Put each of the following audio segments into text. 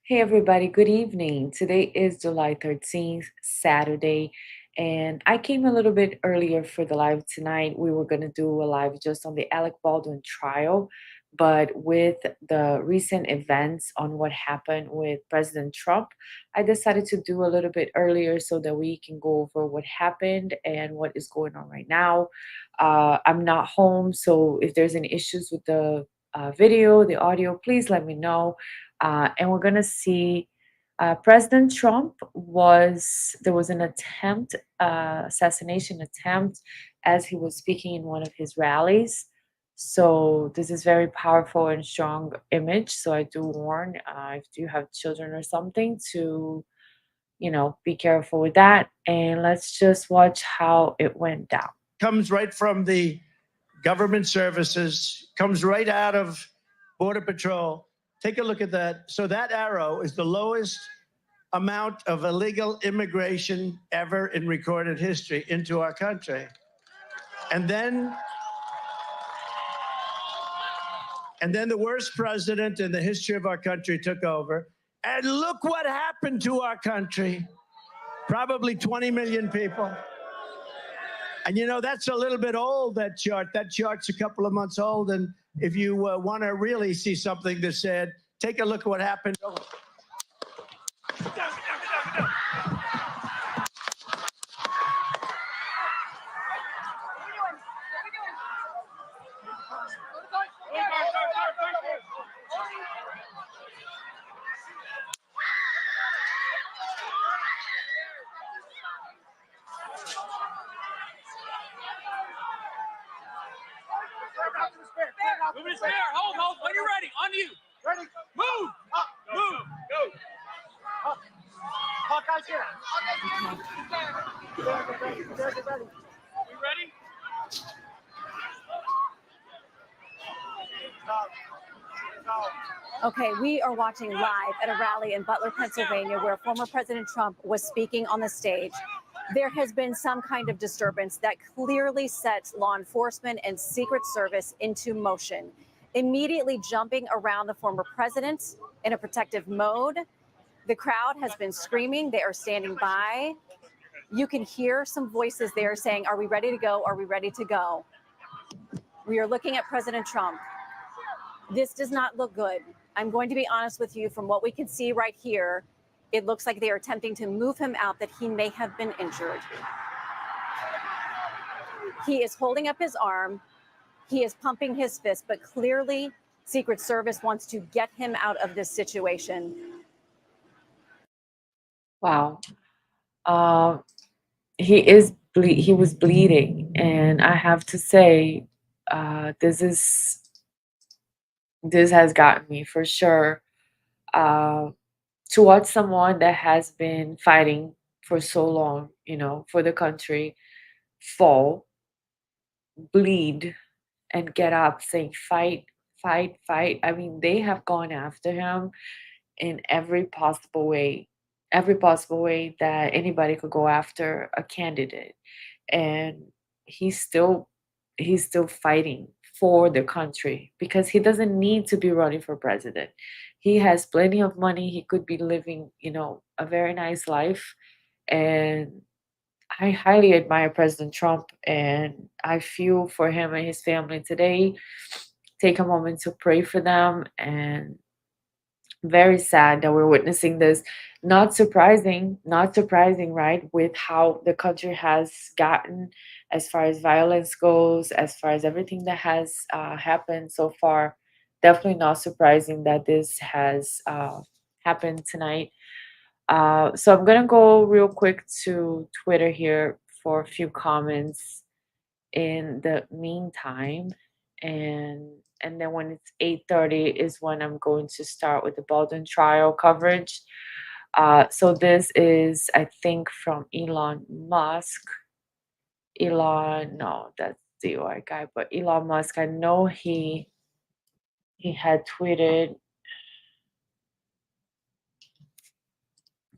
Hey everybody, good evening. Today is July 13th, Saturday, and I came a little bit earlier for the live tonight. We were going to do a live just on the Alec Baldwin trial, but with the recent events on what happened with President Trump, I decided to do a little bit earlier so that we can go over what happened and what is going on right now. I'm not home, so if there's any issues with the video, the audio, please let me know, and we're going to see President Trump there was an assassination attempt as he was speaking in one of his rallies. So this is very powerful and strong image. So I do warn if you have children or something to, be careful with that. And let's just watch how it went down. Comes right from the government services, comes right out of Border Patrol. Take a look at that. So that arrow is the lowest amount of illegal immigration ever in recorded history into our country. And then the worst president in the history of our country took over. And look what happened to our country. Probably 20 million people. And that's a little bit old, that chart. That chart's a couple of months old. And if you want to really see something that's sad, take a look at what happened. Move his hair. Hold. When you're ready. On you. Ready. Move. Up. Move. Go. Up. Hawkeye's here. Ready. You ready? Okay, we are watching live at a rally in Butler, Pennsylvania, where former President Trump was speaking on the stage. There has been some kind of disturbance that clearly sets law enforcement and Secret Service into motion, immediately jumping around the former president in a protective mode. The crowd has been screaming. They are standing by. You can hear some voices there saying, "Are we ready to go? Are we ready to go?" We are looking at President Trump. This does not look good. I'm going to be honest with you. From what we can see right here, it looks like they are attempting to move him out, that he may have been injured. He is holding up his arm. He is pumping his fist, but clearly Secret Service wants to get him out of this situation. Wow. Uh, he was bleeding, and I have to say, this has gotten me for sure. Uh, to watch someone that has been fighting for so long, for the country, fall, bleed, and get up saying fight, fight, fight. I mean, they have gone after him in every possible way that anybody could go after a candidate. And he's still he's still fighting for the country because he doesn't need to be running for president. He has plenty of money. He could be living, a very nice life. And I highly admire President Trump, and I feel for him and his family today. Take a moment to pray for them, and very sad that we're witnessing this. Not surprising, right? With how the country has gotten as far as violence goes, as far as everything that has happened so far. Definitely not surprising that this has happened tonight. So I'm gonna go real quick to Twitter here for a few comments in the meantime, and then when it's 8:30 is when I'm going to start with the Baldwin trial coverage. So this is, I think, from Elon Musk. No, that's the DOI guy, but Elon Musk. I know he had tweeted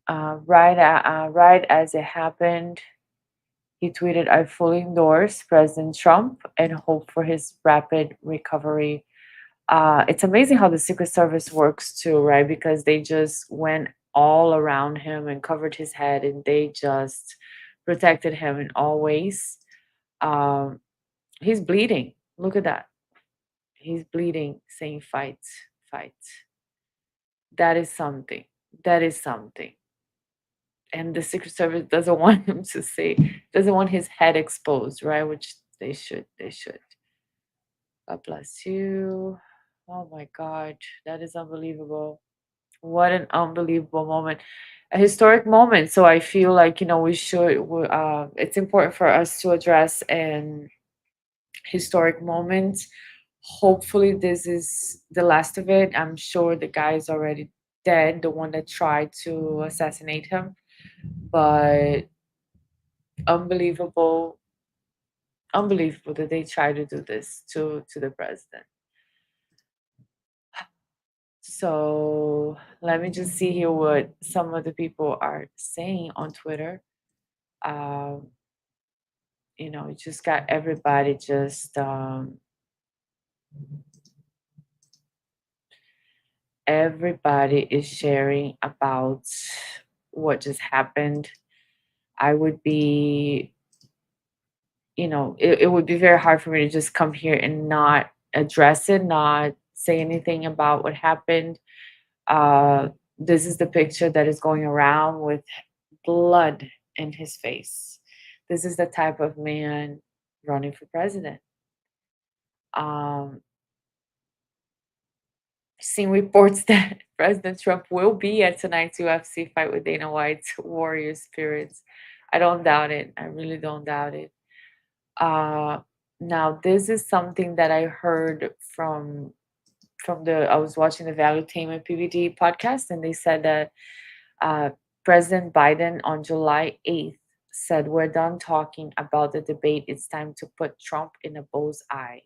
right as it happened. He tweeted, "I fully endorse President Trump and hope for his rapid recovery." It's amazing how the Secret Service works too, right? Because they just went all around him and covered his head, and they just protected him in all ways. Um, he's bleeding. Look at that. He's bleeding, saying fight, fight. That is something. That is something. And the Secret Service doesn't want him to say, doesn't want his head exposed, right? Which they should. They should. God bless you. Oh my God, that is unbelievable. What an unbelievable moment, a historic moment. So I feel like, we should. It's important for us to address an historic moment. Hopefully, this is the last of it. I'm sure the guy is already dead, the one that tried to assassinate him. But unbelievable, unbelievable that they try to do this to the president. So let me just see here what some of the people are saying on Twitter. Um, it just got everybody just everybody is sharing about what just happened. I would be, it would be very hard for me to just come here and not address it, not say anything about what happened. This is the picture that is going around with blood in his face. This is the type of man running for president. Um, Seeing reports that President Trump will be at tonight's UFC fight with Dana White's Warrior Spirits. I don't doubt it. I really don't doubt it. Uh, Now, this is something that I heard from I was watching the Valuetainment PVD podcast, and they said that uh, President Biden on July 8th said, "We're done talking about the debate. It's time to put Trump in a bull's eye."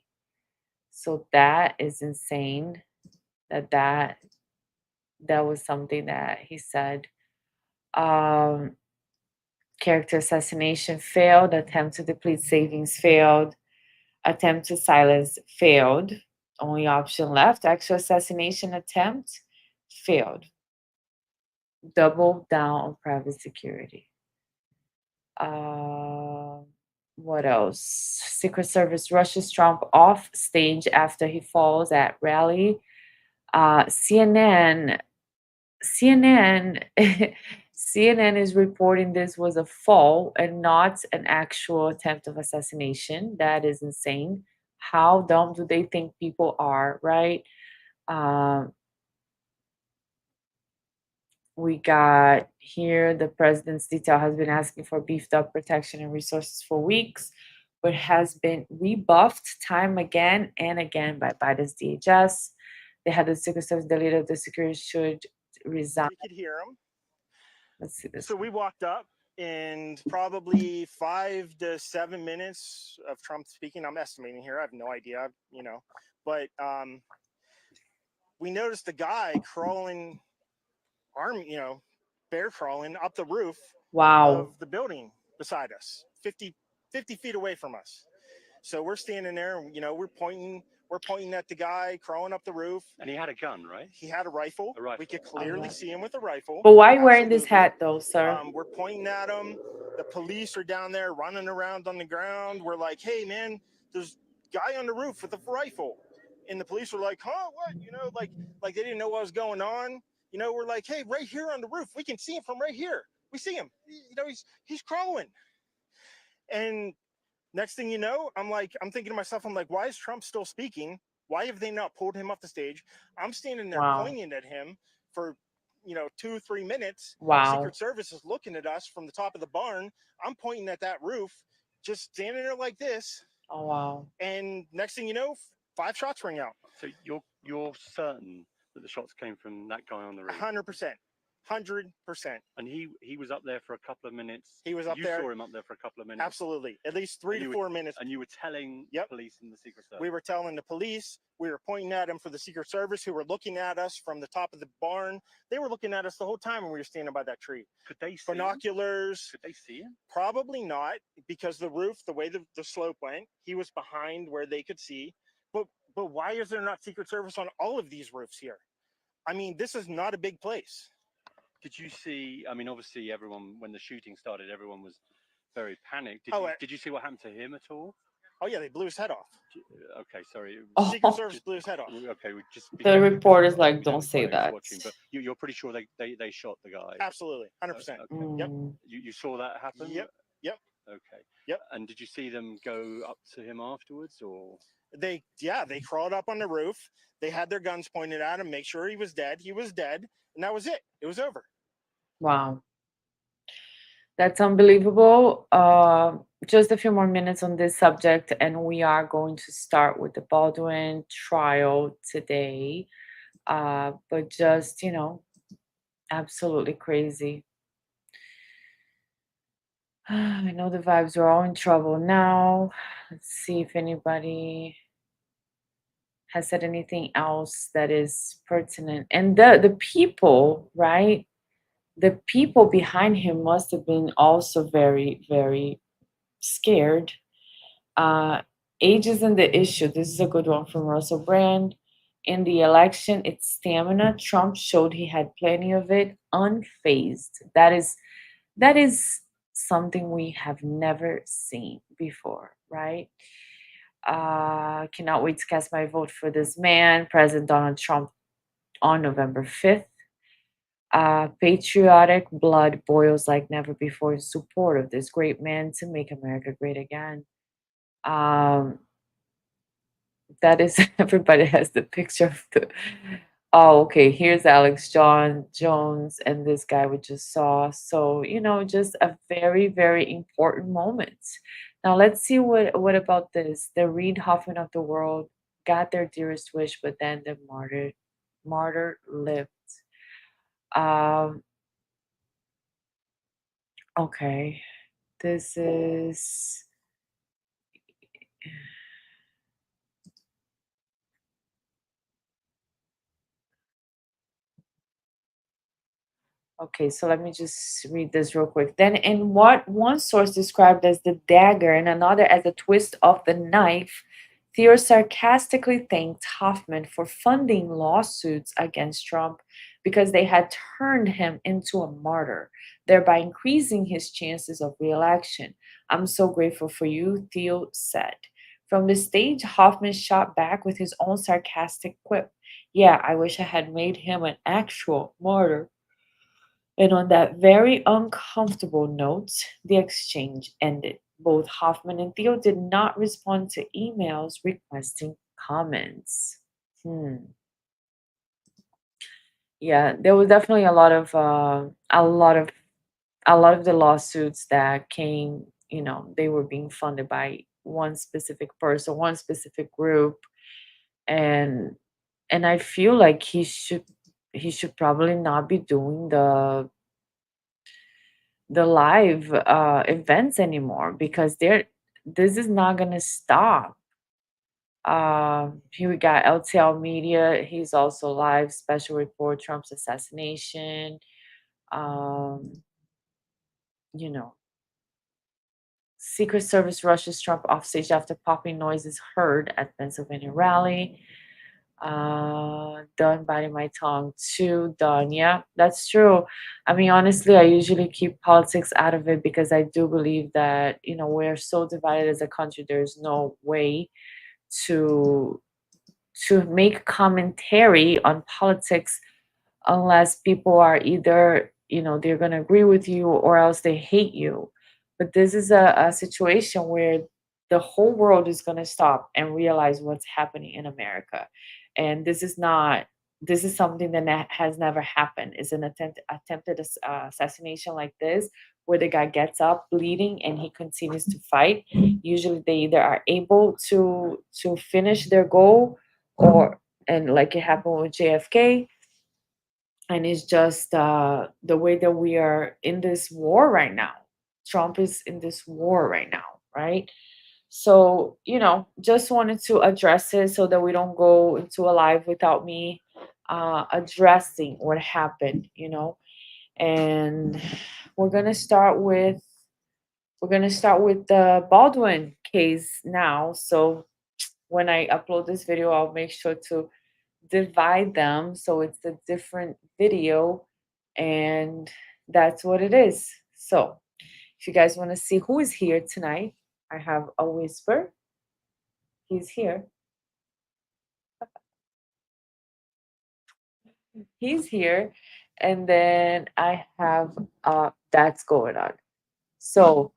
So that is insane. That was something that he said. Um, Character assassination failed. Attempt to deplete savings failed. Attempt to silence failed. Only option left. Actual assassination attempt failed. Double down on private security. Uh, what else? Secret Service rushes Trump off stage after he falls at rally. CNN, CNN is reporting this was a fall and not an actual attempt of assassination. That is insane. How dumb do they think people are, right? Um, we got here the president's detail has been asking for beefed up protection and resources for weeks, but has been rebuffed time again and again by Biden's DHS. They had the Secret Service, the leader of the security should resign. We could hear him. Let's see this. So we walked up, and probably 5 to 7 minutes of Trump speaking. I'm estimating here. I have no idea, but we noticed the guy crawling, bear crawling up the roof Wow. of the building beside us, 50 feet away from us. So we're standing there, we're pointing at the guy crawling up the roof. And he had a gun, right? He had a rifle. A rifle. We could clearly see him with a rifle. But why wearing this Absolutely. hat though, sir? We're pointing at him. The police are down there running around on the ground. We're like, hey, man, there's a guy on the roof with a rifle. And the police were like, huh, what? Like they didn't know what was going on. We're like, hey, right here on the roof. We can see him from right here. We see him. He's crawling. And next thing you know, I'm thinking to myself, why is Trump still speaking? Why have they not pulled him off the stage? I'm standing there pointing at him for 2-3 minutes. Wow. Secret Service is looking at us from the top of the barn. I'm pointing at that roof, just standing there like this. Oh wow. And next thing you know, 5 shots ring out. So you're certain that the shots came from that guy on the roof? 100%. 100%. And he was up there for a couple of minutes. He was up there. You saw him up there for a couple of minutes. Absolutely. At least 3 to 4 minutes. And you were telling police and the Secret Service. We were telling the police. We were pointing at him for the Secret Service, who were looking at us from the top of the barn. They were looking at us the whole time when we were standing by that tree. Could they see binoculars? Could they see him? Probably not, because the roof, the way the slope went, he was behind where they could see. But But why is there not Secret Service on all of these roofs here? I mean, this is not a big place. Did you see? I mean, obviously, everyone when the shooting started, everyone was very panicked. Oh, Did you see what happened to him at all? oh yeah, they blew his head off. Okay, sorry. Secret Oh, Service blew his head off. Okay, we just be the careful because report is like, we don't don't want say colleagues that. watching. But you're pretty sure they shot the guy. Absolutely, 100%. Okay. Yep, Mm. You saw that happen? yep, yep, Okay. yep. And did you see them go up to him afterwards, or? They crawled up on the roof. They had their guns pointed at him, make sure he was dead. He was dead, and that was it. It was over. Wow. That's unbelievable. Just a few more minutes on this subject, and we are going to start with the Baldwin trial today. But just, absolutely crazy. I know the vibes are all in trouble now. Let's see if anybody has said anything else that is pertinent. And the people, right? The people behind him must have been also very, very scared. Uh, Age isn't the issue. This is a good one from Russell Brand. In the election, it's stamina. Trump showed he had plenty of it, unfazed. That is something we have never seen before, right? Cannot wait to cast my vote for this man, President Donald Trump, on November 5th. Patriotic blood boils like never before in support of this great man to make America great again. Um, that is everybody has the picture of the. Oh, okay. Here's Alex John Jones and this guy we just saw. So just a very very important moment. Now let's see what about this. The Reid Hoffman of the world got their dearest wish, but then the martyr lived. Um. Okay. This is. Okay, so let me just read this real quick. Then, in what one source described as the dagger and another as a twist of the knife, Theo sarcastically thanked Hoffman for funding lawsuits against Trump because they had turned him into a martyr, thereby increasing his chances of reelection. I'm so grateful for you, Theo said. From the stage, Hoffman shot back with his own sarcastic quip. Yeah, I wish I had made him an actual martyr. And on that very uncomfortable note, the exchange ended. Both Hoffman and Theo did not respond to emails requesting comments. Hmm. Yeah, there was definitely a lot of the lawsuits that came. They were being funded by one specific person, one specific group, and I feel like he should probably not be doing the live events anymore because this is not gonna stop. Here we got LTL Media. He's also live special report Trump's assassination. Um, you know, Secret Service rushes Trump off stage after popping noises heard at Pennsylvania rally. Done biting my tongue too. Done. Yeah, that's true. I mean, honestly, I usually keep politics out of it because I do believe that we're so divided as a country. There's no way to make commentary on politics unless people are either they're going to agree with you or else they hate you. But this is a situation where the whole world is going to stop and realize what's happening in America. And this is something that has never happened. It's an attempted assassination like this, where the guy gets up bleeding and he continues to fight. Usually they either are able to finish their goal, or and like it happened with JFK. And it's just the way that we are in this war right now. Trump is in this war right now, right? So just wanted to address it so that we don't go into a live without me addressing what happened. And we're gonna start with the Baldwin case now. So when I upload this video, I'll make sure to divide them so it's a different video, and that's what it is. So if you guys want to see who is here tonight, I have a whisper. He's here. He's here. And then I have that's going on. So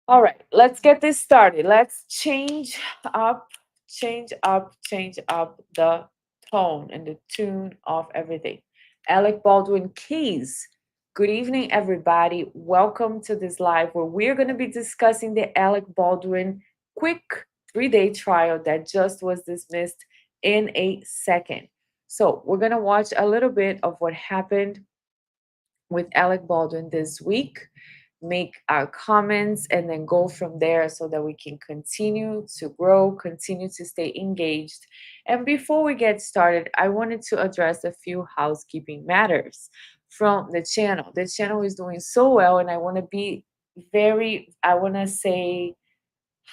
all right, let's get this started. Let's up, change up the tone and the tune of everything. Alec Baldwin Keys. Good evening, everybody. Welcome to this live where we're going to be discussing the Alec Baldwin quick 3-day trial that just was dismissed in a second. So, we're going to watch a little bit of what happened with Alec Baldwin this week, make our comments, and then go from there so that we can continue to grow, continue to stay engaged. And before we get started, I wanted to address a few housekeeping matters from the channel. The channel is doing so well, and I want to be I want to say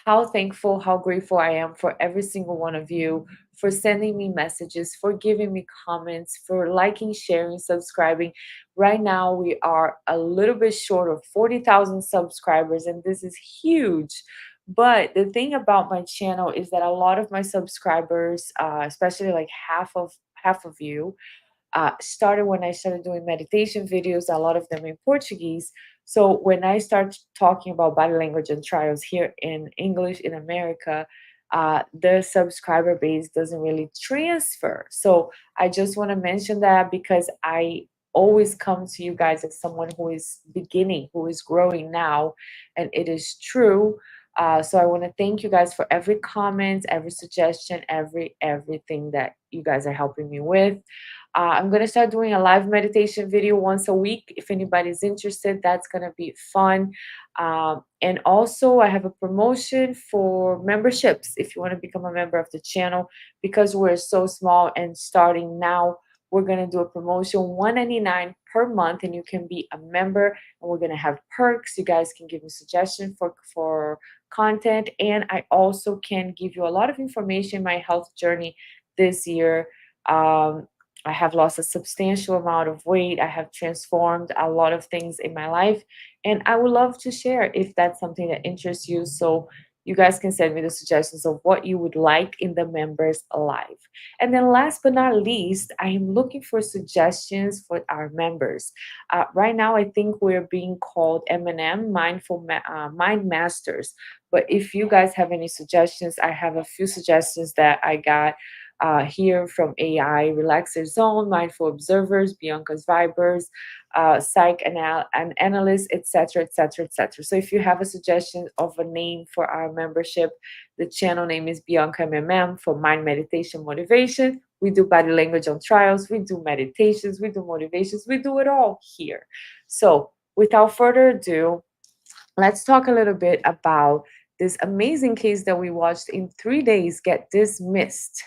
how thankful, how grateful I am for every single one of you for sending me messages, for giving me comments, for liking, sharing, subscribing. Right now, we are a little bit short of 40,000 subscribers, and this is huge. But the thing about my channel is that a lot of my subscribers, especially like half of you, started when I started doing meditation videos, a lot of them in Portuguese. So when I start talking about body language and trials here in English in America, the subscriber base doesn't really transfer. So I just want to mention that because I always come to you guys as someone who is beginning, who is growing now, and it is true. So I want to thank you guys for every comment, every suggestion, everything that you guys are helping me with. I'm going to start doing a live meditation video once a week. If anybody's interested, that's going to be fun. And also, I have a promotion for memberships. If you want to become a member of the channel, because we're so small and starting now, we're going to do a promotion, $199 per month, and you can be a member. And we're going to have perks. You guys can give me suggestions for content, and I also can give you a lot of information, my health journey this year. I have lost a substantial amount of weight. I have transformed a lot of things in my life, and I would love to share if that's something that interests you. So you guys can send me the suggestions of what you would like in the members live. And then last but not least, I am looking for suggestions for our members. Right now, I think we're being called M&M, Mind Masters. But if you guys have any suggestions, I have a few suggestions that I got here from AI, Relaxer Zone, Mindful Observers, Bianca's Vibers, Psych and Analyst, etc., etc., etc. So if you have a suggestion of a name for our membership, the channel name is Bianca MMM for Mind Meditation Motivation. We do body language on trials, we do meditations, we do motivations, we do it all here. So without further ado, let's talk a little bit about this amazing case that we watched in 3 days get dismissed.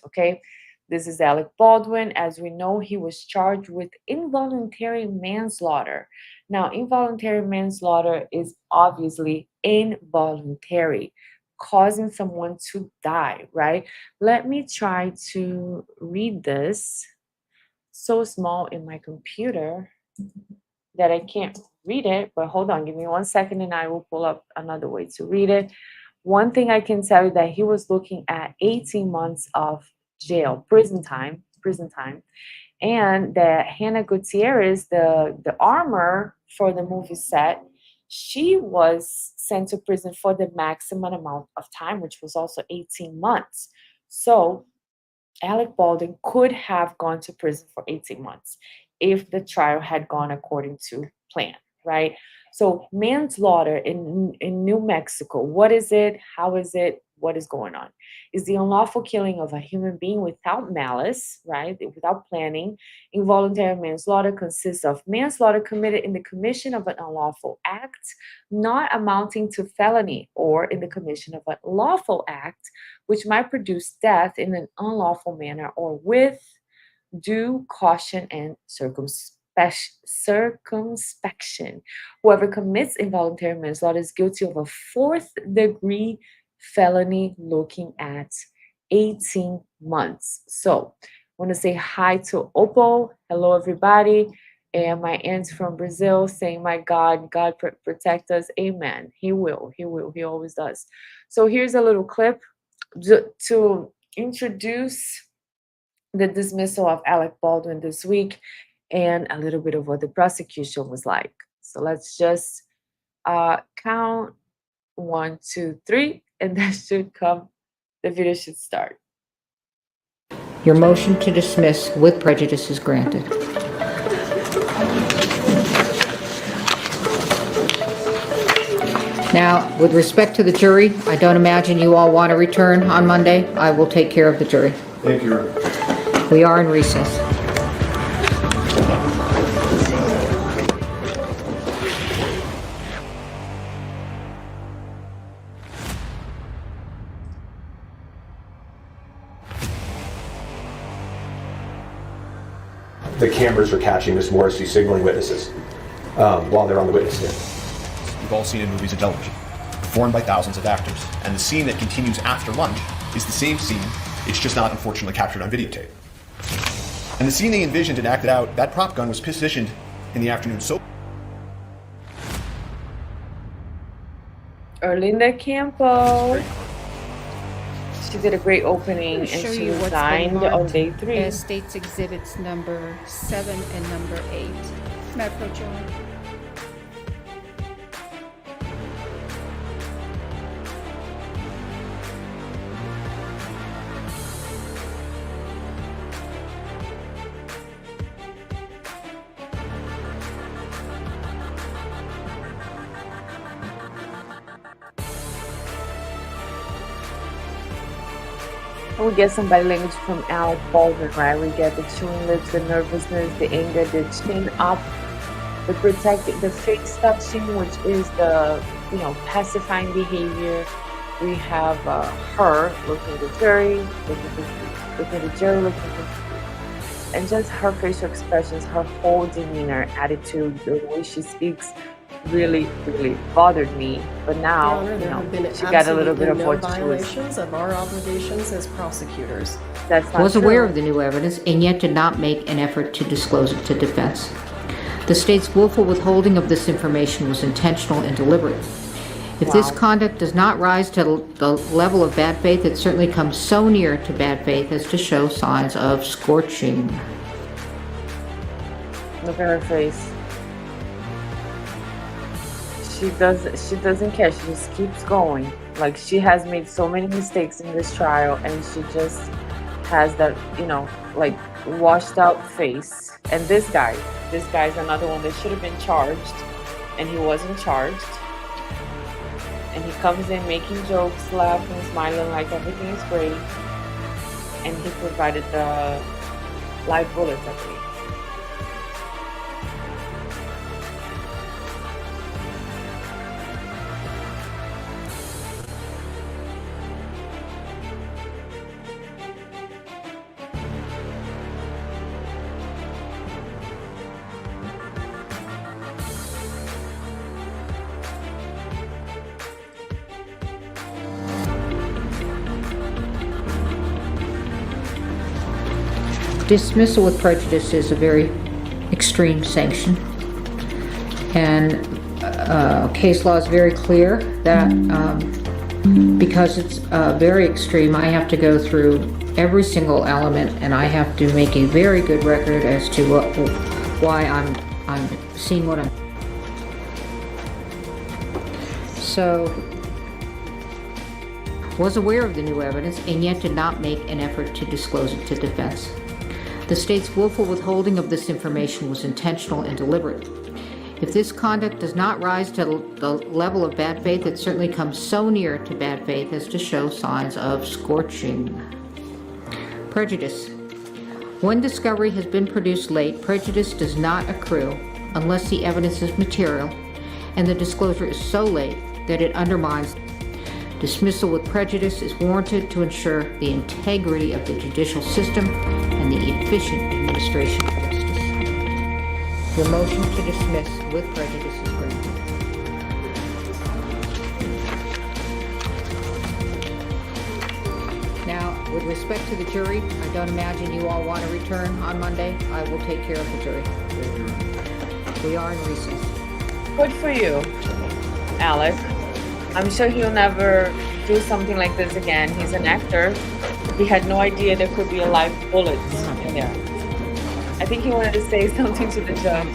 Okay? This is Alec Baldwin. As we know, he was charged with involuntary manslaughter. Now, involuntary manslaughter is obviously involuntary, causing someone to die, right? Let me try to read this. So small in my computer that I can't read it, but hold on, give me 1 second and I will pull up another way to read it. One thing I can tell you that he was looking at 18 months of prison time, and that Hannah Gutierrez, the armor for the movie set, she was sent to prison for the maximum amount of time, which was also 18 months. So Alec Baldwin could have gone to prison for 18 months if the trial had gone according to plan, right? So manslaughter in New Mexico, what is it? How is it? What is going on? Is the unlawful killing of a human being without malice, right? Without planning. Involuntary manslaughter consists of manslaughter committed in the commission of an unlawful act, not amounting to felony, or in the commission of a lawful act, which might produce death in an unlawful manner or with due caution and circumspection. Whoever commits involuntary manslaughter is guilty of a fourth degree felony looking at 18 months. So I want to say hi to Opal. Hello, everybody. And my aunt from Brazil saying, my God protect us. Amen. He will. He will. He always does. So here's a little clip to introduce the dismissal of Alec Baldwin this week and a little bit of what the prosecution was like. So let's just count 1, 2, 3, and that should come. The video should start. Your motion to dismiss with prejudice is granted. Now, with respect to the jury, I don't imagine you all want to return on Monday. I will take care of the jury. Thank you. We are in recess. The cameras are catching Miss Morrissey signaling witnesses while they're on the witness stand. We've all seen in movies of television, performed by thousands of actors. And the scene that continues after lunch is the same scene, it's just not unfortunately captured on videotape. And the scene they envisioned and acted out, that prop gun was positioned in the afternoon soap. Erlinda Campo. She did a great opening and she resigned on day 3. As States Exhibits number 7 and number 8. May I approach you? We get some body language from Alec Baldwin, right? We get the chewing lips, the nervousness, the anger, the chin up, the protecting, the face touching, which is the, pacifying behavior. We have her looking at the jury, looking at the jury, and just her facial expressions, her whole demeanor, attitude, the way she speaks really bothered me. But now, she got a little bit of what she was. Violations of our obligations as prosecutors. That's not Was true. aware of the new evidence and yet did not make an effort to disclose it to defense. The state's willful withholding of this information was intentional and deliberate. If this conduct does not rise to the level of bad faith, it certainly comes so near to bad faith as to show signs of scorching. Look at her face. She doesn't care. She just keeps going. Like, she has made so many mistakes in this trial, and she just has that, like, washed out face. And this guy's another one that should have been charged, and he wasn't charged. And he comes in making jokes, laughing, smiling like everything is great. And he provided the live bullets, I believe. Dismissal with prejudice is a very extreme sanction, and case law is very clear that because it's very extreme, I have to go through every single element, and I have to make a very good record as to why I'm seeing what I'm. So, was aware of the new evidence and yet did not make an effort to disclose it to defense. The state's willful withholding of this information was intentional and deliberate. If this conduct does not rise to the level of bad faith, it certainly comes so near to bad faith as to show signs of scorching. Prejudice. When discovery has been produced late, prejudice does not accrue unless the evidence is material and the disclosure is so late that it undermines. Dismissal with prejudice is warranted to ensure the integrity of the judicial system and the efficient administration of justice. Your motion to dismiss with prejudice is granted. With respect to the jury, I don't imagine you all want to return on Monday. I will take care of the jury. We are in recess. Good for you, Alec. I'm sure he'll never do something like this again. He's an actor. He had no idea there could be a live bullet in there. I think he wanted to say something to the judge.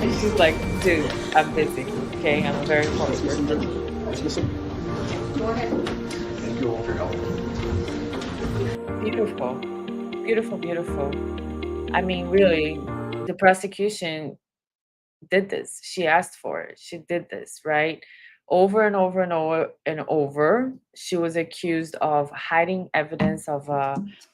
And she's like, dude, I'm busy. Okay, I'm a very close person. Go ahead. Thank you all for your help. Beautiful. Beautiful, beautiful. I mean, really, the prosecution did this. She asked for it. She did this, right? Over and over and over and over. She was accused of hiding evidence of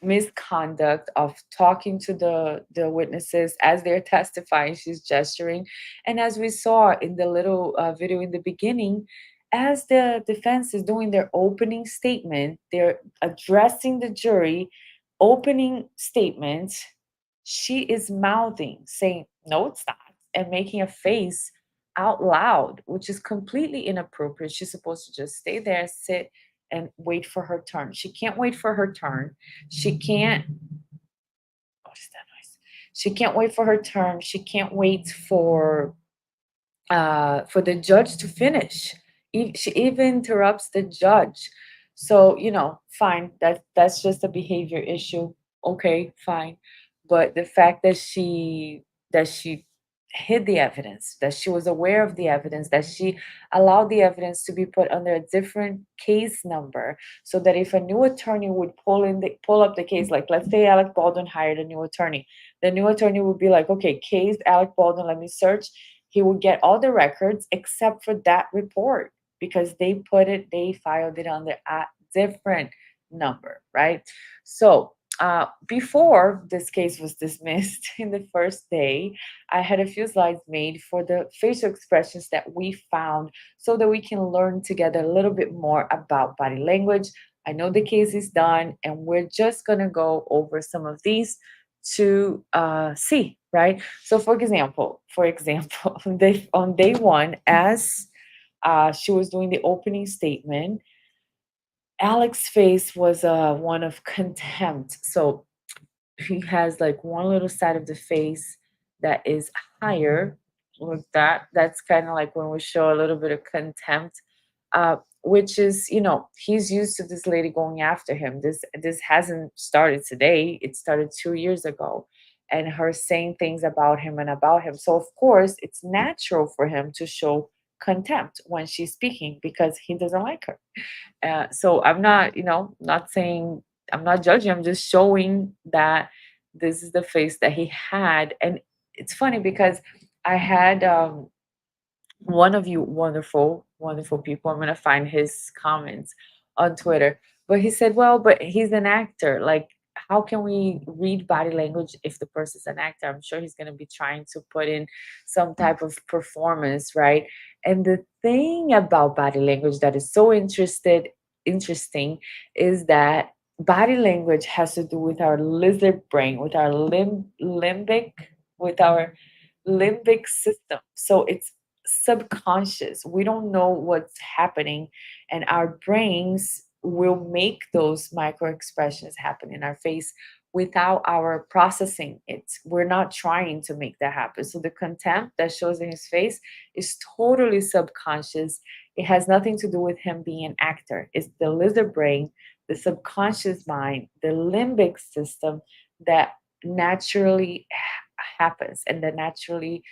misconduct, of talking to the witnesses as they're testifying. She's gesturing. And as we saw in the little video in the beginning, as the defense is doing their opening statement, they're addressing the jury, opening statement, she is mouthing, saying, no, it's not, and making a face out loud, which is completely inappropriate. She's supposed to just stay there, sit, and wait for her turn. She can't wait for her turn. She can't. What is that noise? She can't wait for her turn. She can't wait for the judge to finish. She even interrupts the judge. So, fine. That's just a behavior issue. Okay, fine. But the fact that she hid the evidence, that she was aware of the evidence, that she allowed the evidence to be put under a different case number, so that if a new attorney would pull up the case, like let's say Alec Baldwin hired a new attorney, the new attorney would be like, okay, case Alec Baldwin, let me search. He would get all the records except for that report, because they filed it under a different number, right? So before this case was dismissed in the first day, I had a few slides made for the facial expressions that we found, so that we can learn together a little bit more about body language. I know the case is done, and we're just going to go over some of these to see, right? So for example, on day one, as she was doing the opening statement, Alec's face was one of contempt. So he has like one little side of the face that is higher, like that. That's kind of like when we show a little bit of contempt, which is, he's used to this lady going after him. This hasn't started today. It started 2 years ago, and her saying things about him and about him. So of course, it's natural for him to show contempt when she's speaking, because he doesn't like her. So I'm not, not saying, I'm not judging. I'm just showing that this is the face that he had. And it's funny because I had one of you wonderful, wonderful people. I'm going to find his comments on Twitter. But he said, well, but he's an actor. Like, how can we read body language if the person's an actor? I'm sure he's going to be trying to put in some type of performance, right? And the thing about body language that is so interesting is that body language has to do with our lizard brain, with our with our limbic system. So it's subconscious. We don't know what's happening, and our brains will make those micro expressions happen in our face without our processing it. We're not trying to make that happen. So the contempt that shows in his face is totally subconscious. It has nothing to do with him being an actor. It's the lizard brain, the subconscious mind, the limbic system that naturally happens, and that naturally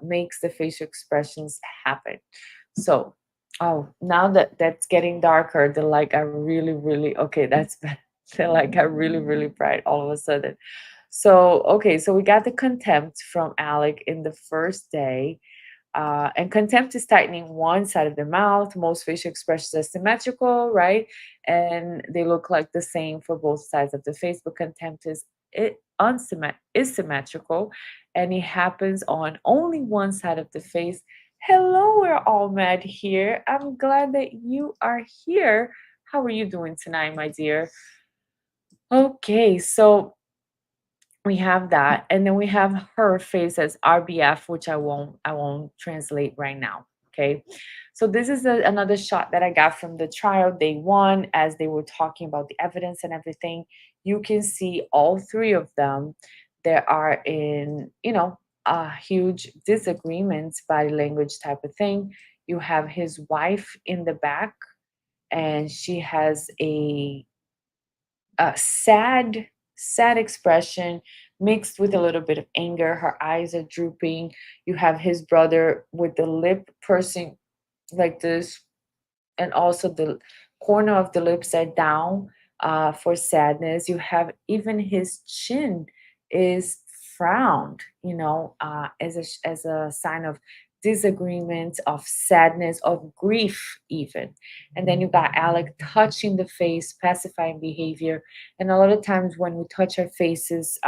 makes the facial expressions happen. So, oh, now that that's getting darker, the light got really, really, okay, that's better. The light got really, really bright all of a sudden. So, okay, so we got the contempt from Alec in the first day. And contempt is tightening one side of the mouth. Most facial expressions are symmetrical, right? And they look like the same for both sides of the face, but contempt is symmetrical, and it happens on only one side of the face. Hello, we're all mad here. I'm glad that you are here. How are you doing tonight, my dear? Okay, so we have that, and then we have her face as RBF, which I won't translate right now. Okay. So this is another shot that I got from the trial day one as they were talking about the evidence and everything. You can see all three of them. There are in, huge disagreements, body language type of thing. You have his wife in the back, and she has a sad expression mixed with a little bit of anger. Her eyes are drooping. You have his brother with the lip pursing like this, and also the corner of the lips are down for sadness. You have even his chin is frowned, as a sign of disagreement, of sadness, of grief, even. And then you got Alec touching the face, pacifying behavior. And a lot of times when we touch our faces,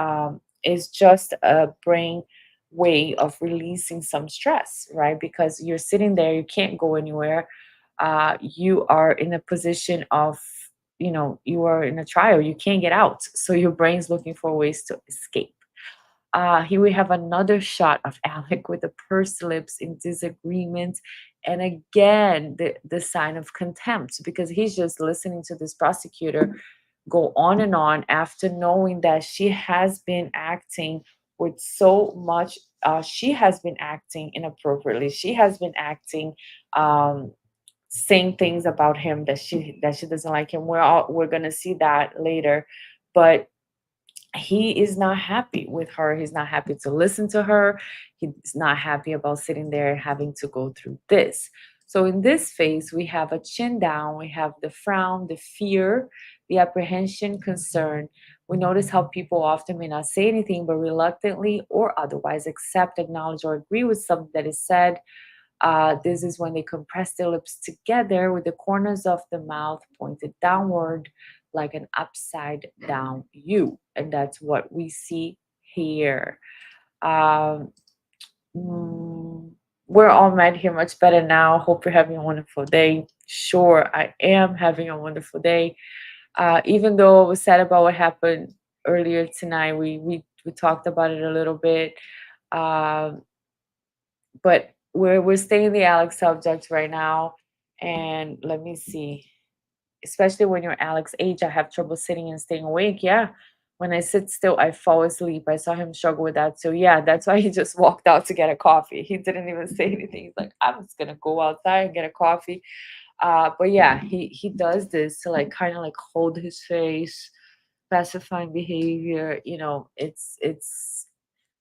is just a brain way of releasing some stress, right? Because you're sitting there, you can't go anywhere. You are in a position of, you are in a trial, you can't get out, so your brain's looking for ways to escape. Here we have another shot of Alec with the pursed lips in disagreement, and again the sign of contempt, because he's just listening to this prosecutor go on and on after knowing that she has been acting with so much, she has been acting inappropriately, she has been acting, um, saying things about him that she doesn't like him. We're gonna see that later, but he is not happy with her. He's not happy to listen to her. He's not happy about sitting there having to go through this. So in this phase, we have a chin down, we have the frown, the fear, the apprehension, concern. We notice how people often may not say anything, but reluctantly or otherwise accept, acknowledge, or agree with something that is said. This is when they compress their lips together with the corners of the mouth pointed downward like an upside down U. And that's what we see here. Um, mm, we're all met here much better now. Hope you're having a wonderful day. Sure, I am having a wonderful day. Even though I was sad about what happened earlier tonight, we talked about it a little bit. Um, but we're staying the Alex subject right now. And let me see. Especially when you're Alex's age, I have trouble sitting and staying awake. Yeah. When I sit still, I fall asleep. I saw him struggle with that. So yeah, that's why he just walked out to get a coffee. He didn't even say anything. He's like, I'm just gonna go outside and get a coffee. But yeah, he does this to like kind of like hold his face, pacifying behavior. It's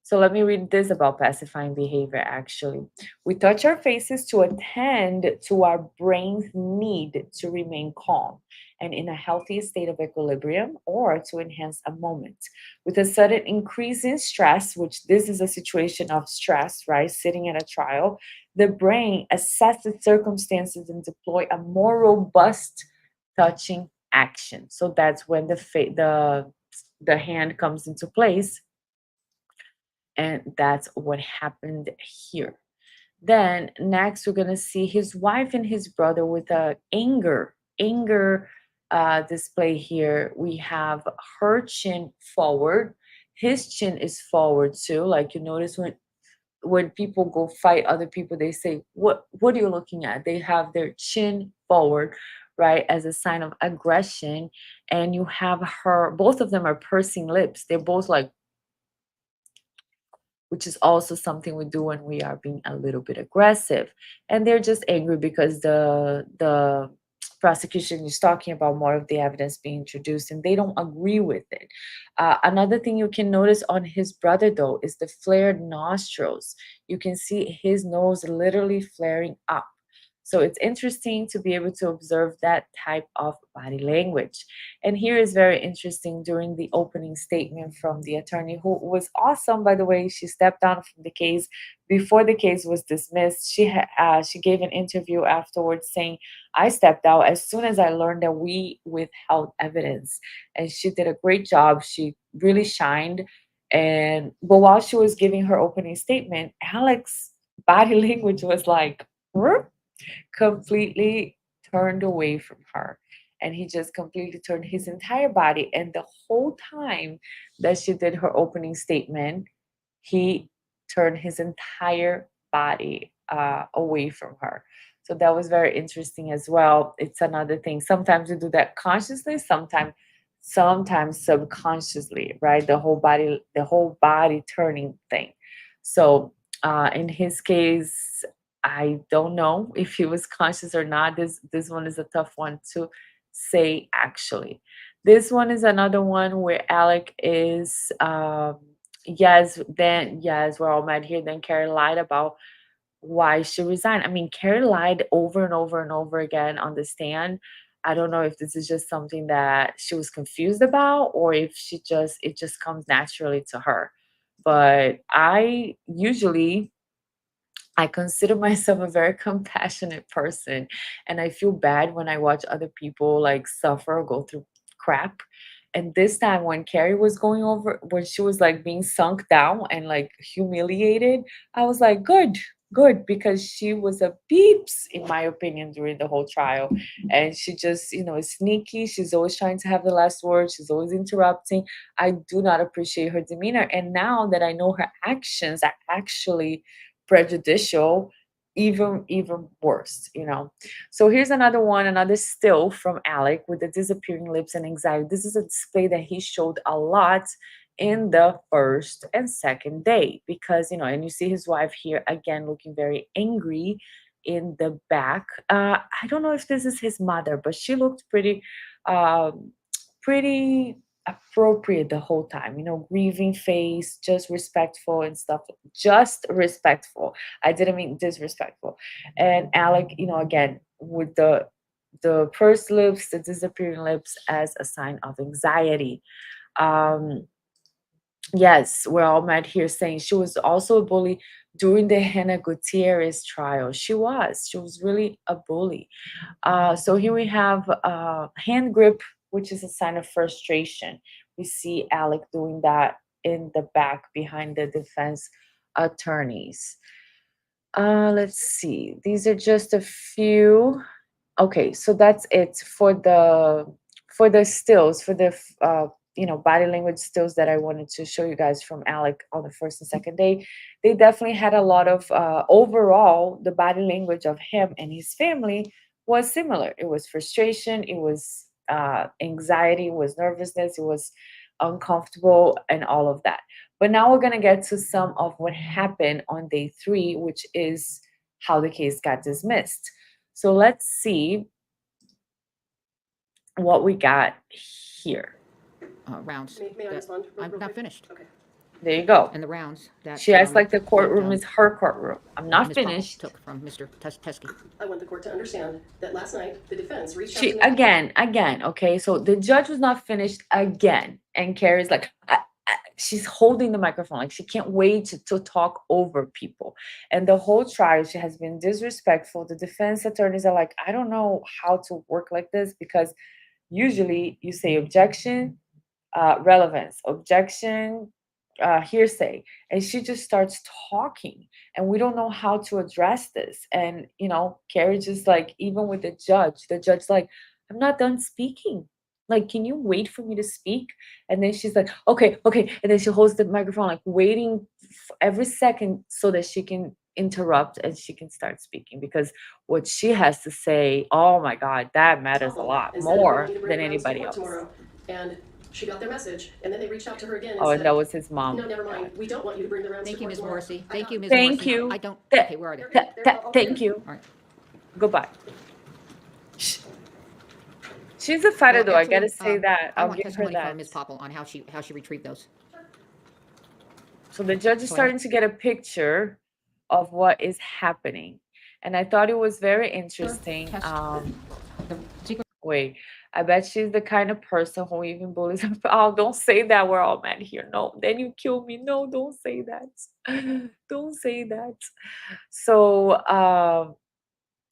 so let me read this about pacifying behavior actually. We touch our faces to attend to our brain's need to remain calm and in a healthy state of equilibrium, or to enhance a moment. With a sudden increase in stress, which this is a situation of stress, right? Sitting at a trial, the brain assesses circumstances and deploy a more robust touching action. So that's when the hand comes into place, and that's what happened here. Then next we're gonna see his wife and his brother with a anger display here. We have her chin forward, his chin is forward too. Like you notice when people go fight other people, they say, what are you looking at? They have their chin forward, right, as a sign of aggression. And you have her, both of them are pursing lips. They're both like, which is also something we do when we are being a little bit aggressive. And they're just angry because the prosecution is talking about more of the evidence being introduced, and they don't agree with it. Another thing you can notice on his brother, though, is the flared nostrils. You can see his nose literally flaring up. So it's interesting to be able to observe that type of body language. And here is very interesting during the opening statement from the attorney, who was awesome, by the way. She stepped down from the case before the case was dismissed. She gave an interview afterwards saying, I stepped out as soon as I learned that we withheld evidence. And she did a great job. She really shined. But while she was giving her opening statement, Alex's body language was like, "Huh?" Completely turned away from her. And he just completely turned his entire body. And the whole time that she did her opening statement, he turned his entire body away from her. So that was very interesting as well. It's another thing. Sometimes we do that consciously, sometimes subconsciously, right? The whole body turning thing. So in his case, I don't know if he was conscious or not. This one is a tough one to say actually. This one is another one where Alec is yes, we're all mad here. Then Carrie lied about why she resigned. I mean, Carrie lied over and over and over again on the stand. I don't know if this is just something that she was confused about or if it just comes naturally to her. But I consider myself a very compassionate person, and I feel bad when I watch other people like suffer or go through crap. And this time when Carrie was going over, when she was like being sunk down and like humiliated, I was like, good, good, because she was a beeps, in my opinion, during the whole trial. And she just, is sneaky. She's always trying to have the last word. She's always interrupting. I do not appreciate her demeanor. And now that I know her actions are actually prejudicial, even worse. So here's another one, another still from Alec with the disappearing lips and anxiety. This is a display that he showed a lot in the first and second day, because and you see his wife here again looking very angry in the back. I don't know if this is his mother, but she looked um pretty appropriate the whole time, grieving face, just respectful and stuff. Just respectful. I didn't mean disrespectful. And Alec, again, with the pursed lips, the disappearing lips as a sign of anxiety. um yes, we're all mad here saying she was also a bully during the Hannah Gutierrez trial. She was really a bully. So here we have hand grip, which is a sign of frustration. We see Alec doing that in the back behind the defense attorneys. Let's see. These are just a few. Okay, so that's it for the stills, for the body language stills that I wanted to show you guys from Alec on the first and second day. They definitely had a lot of overall, the body language of him and his family was similar. It was frustration, it was anxiety, it was nervousness, it was uncomfortable, and all of that. But now we're gonna get to some of what happened on day 3, which is how the case got dismissed. So let's see what we got here. Rounds. May I respond? I'm real not quick? finished. Okay. There you go. And the rounds that She acts like the courtroom is her courtroom. I'm not Ms. Popple finished. took from Mr. Teskey. I want the court to understand that last night the defense reached out She to me. again. Okay, so the judge was not finished again, and Carrie's like, she's holding the microphone, like she can't wait to talk over people. And the whole trial, she has been disrespectful. The defense attorneys are like, I don't know how to work like this, because usually you say objection, relevance, objection, hearsay, and she just starts talking, and we don't know how to address this. And Carrie just like, even with the judge like, I'm not done speaking. Like, can you wait for me to speak? And then she's like, okay, okay. And then she holds the microphone, like waiting every second so that she can interrupt and she can start speaking, because what she has to say, oh my God, that matters a lot And said, "We want more you to bring than the rounds to anybody court else. tomorrow." And she got their message, and then they reached out to her again and Oh, said, and that was his mom. "No, never mind. We don't want you to bring the rounds Thank to you, court Ms. tomorrow." Morrissey. Thank you, Ms. Thank Morrissey. you. I don't. Th- Okay, where are they? Thank you. All right. Goodbye. She's a fighter, Well, though. I gotta actually, say that. I I'll want give her testimony that. from Ms. Popple on how she retrieved those. So the judge is So I starting to get a picture of what is happening, and I thought it was very interesting. Test. The secret. Wait, I bet she's the kind of person who even bullies her. Oh, don't say that. We're all mad here. No, then you kill me. No, don't say that. Don't say that. So,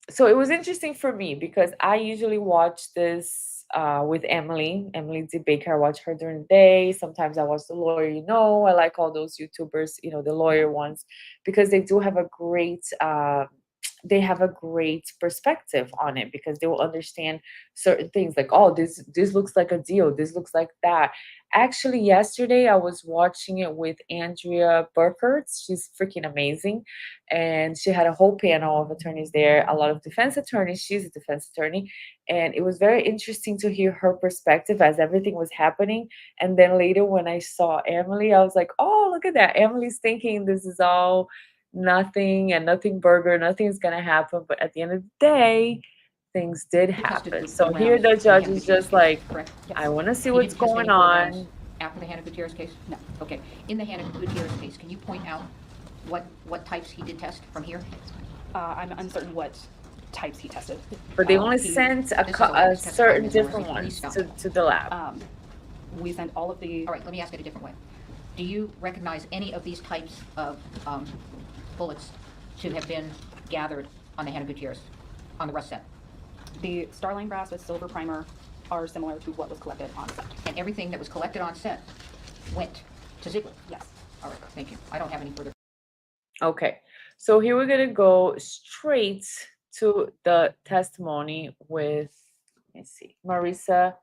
so it was interesting for me because I usually watch this with Emily D. Baker. I watch her during the day. Sometimes I watch The Lawyer. I like all those YouTubers, the lawyer ones, because they do have a great they have a great perspective on it because they will understand certain things like, oh, this looks like a deal, this looks like that. Actually, yesterday I was watching it with Andrea Burkert. She's freaking amazing, and she had a whole panel of attorneys there, a lot of defense attorneys. She's a defense attorney, and it was very interesting to hear her perspective as everything was happening. And then later when I saw Emily, I was like, oh, look at that, Emily's thinking this is all nothing and nothing burger, nothing is going to happen, but at the end of the day things did happen. So here the judge is just like, Correct? I want to see He what's didn't test going any 4 rounds on. after the Hannah Gutierrez case? No. Okay. In the Hannah Gutierrez case, can you point out what types he did test from here? I'm uncertain what types he tested. But they only sent a certain different ones to the lab. We sent all of the... All right, let me ask it a different way. Do you recognize any of these types of bullets to have been gathered on the Hannah Gutierrez, on the rust set? The Starline brass with silver primer are similar to what was collected on set. And everything that was collected on set went to Ziegler? Yes. All right, thank you. I don't have any further. Okay, so here we're gonna go straight to the testimony with, let me see, Marissa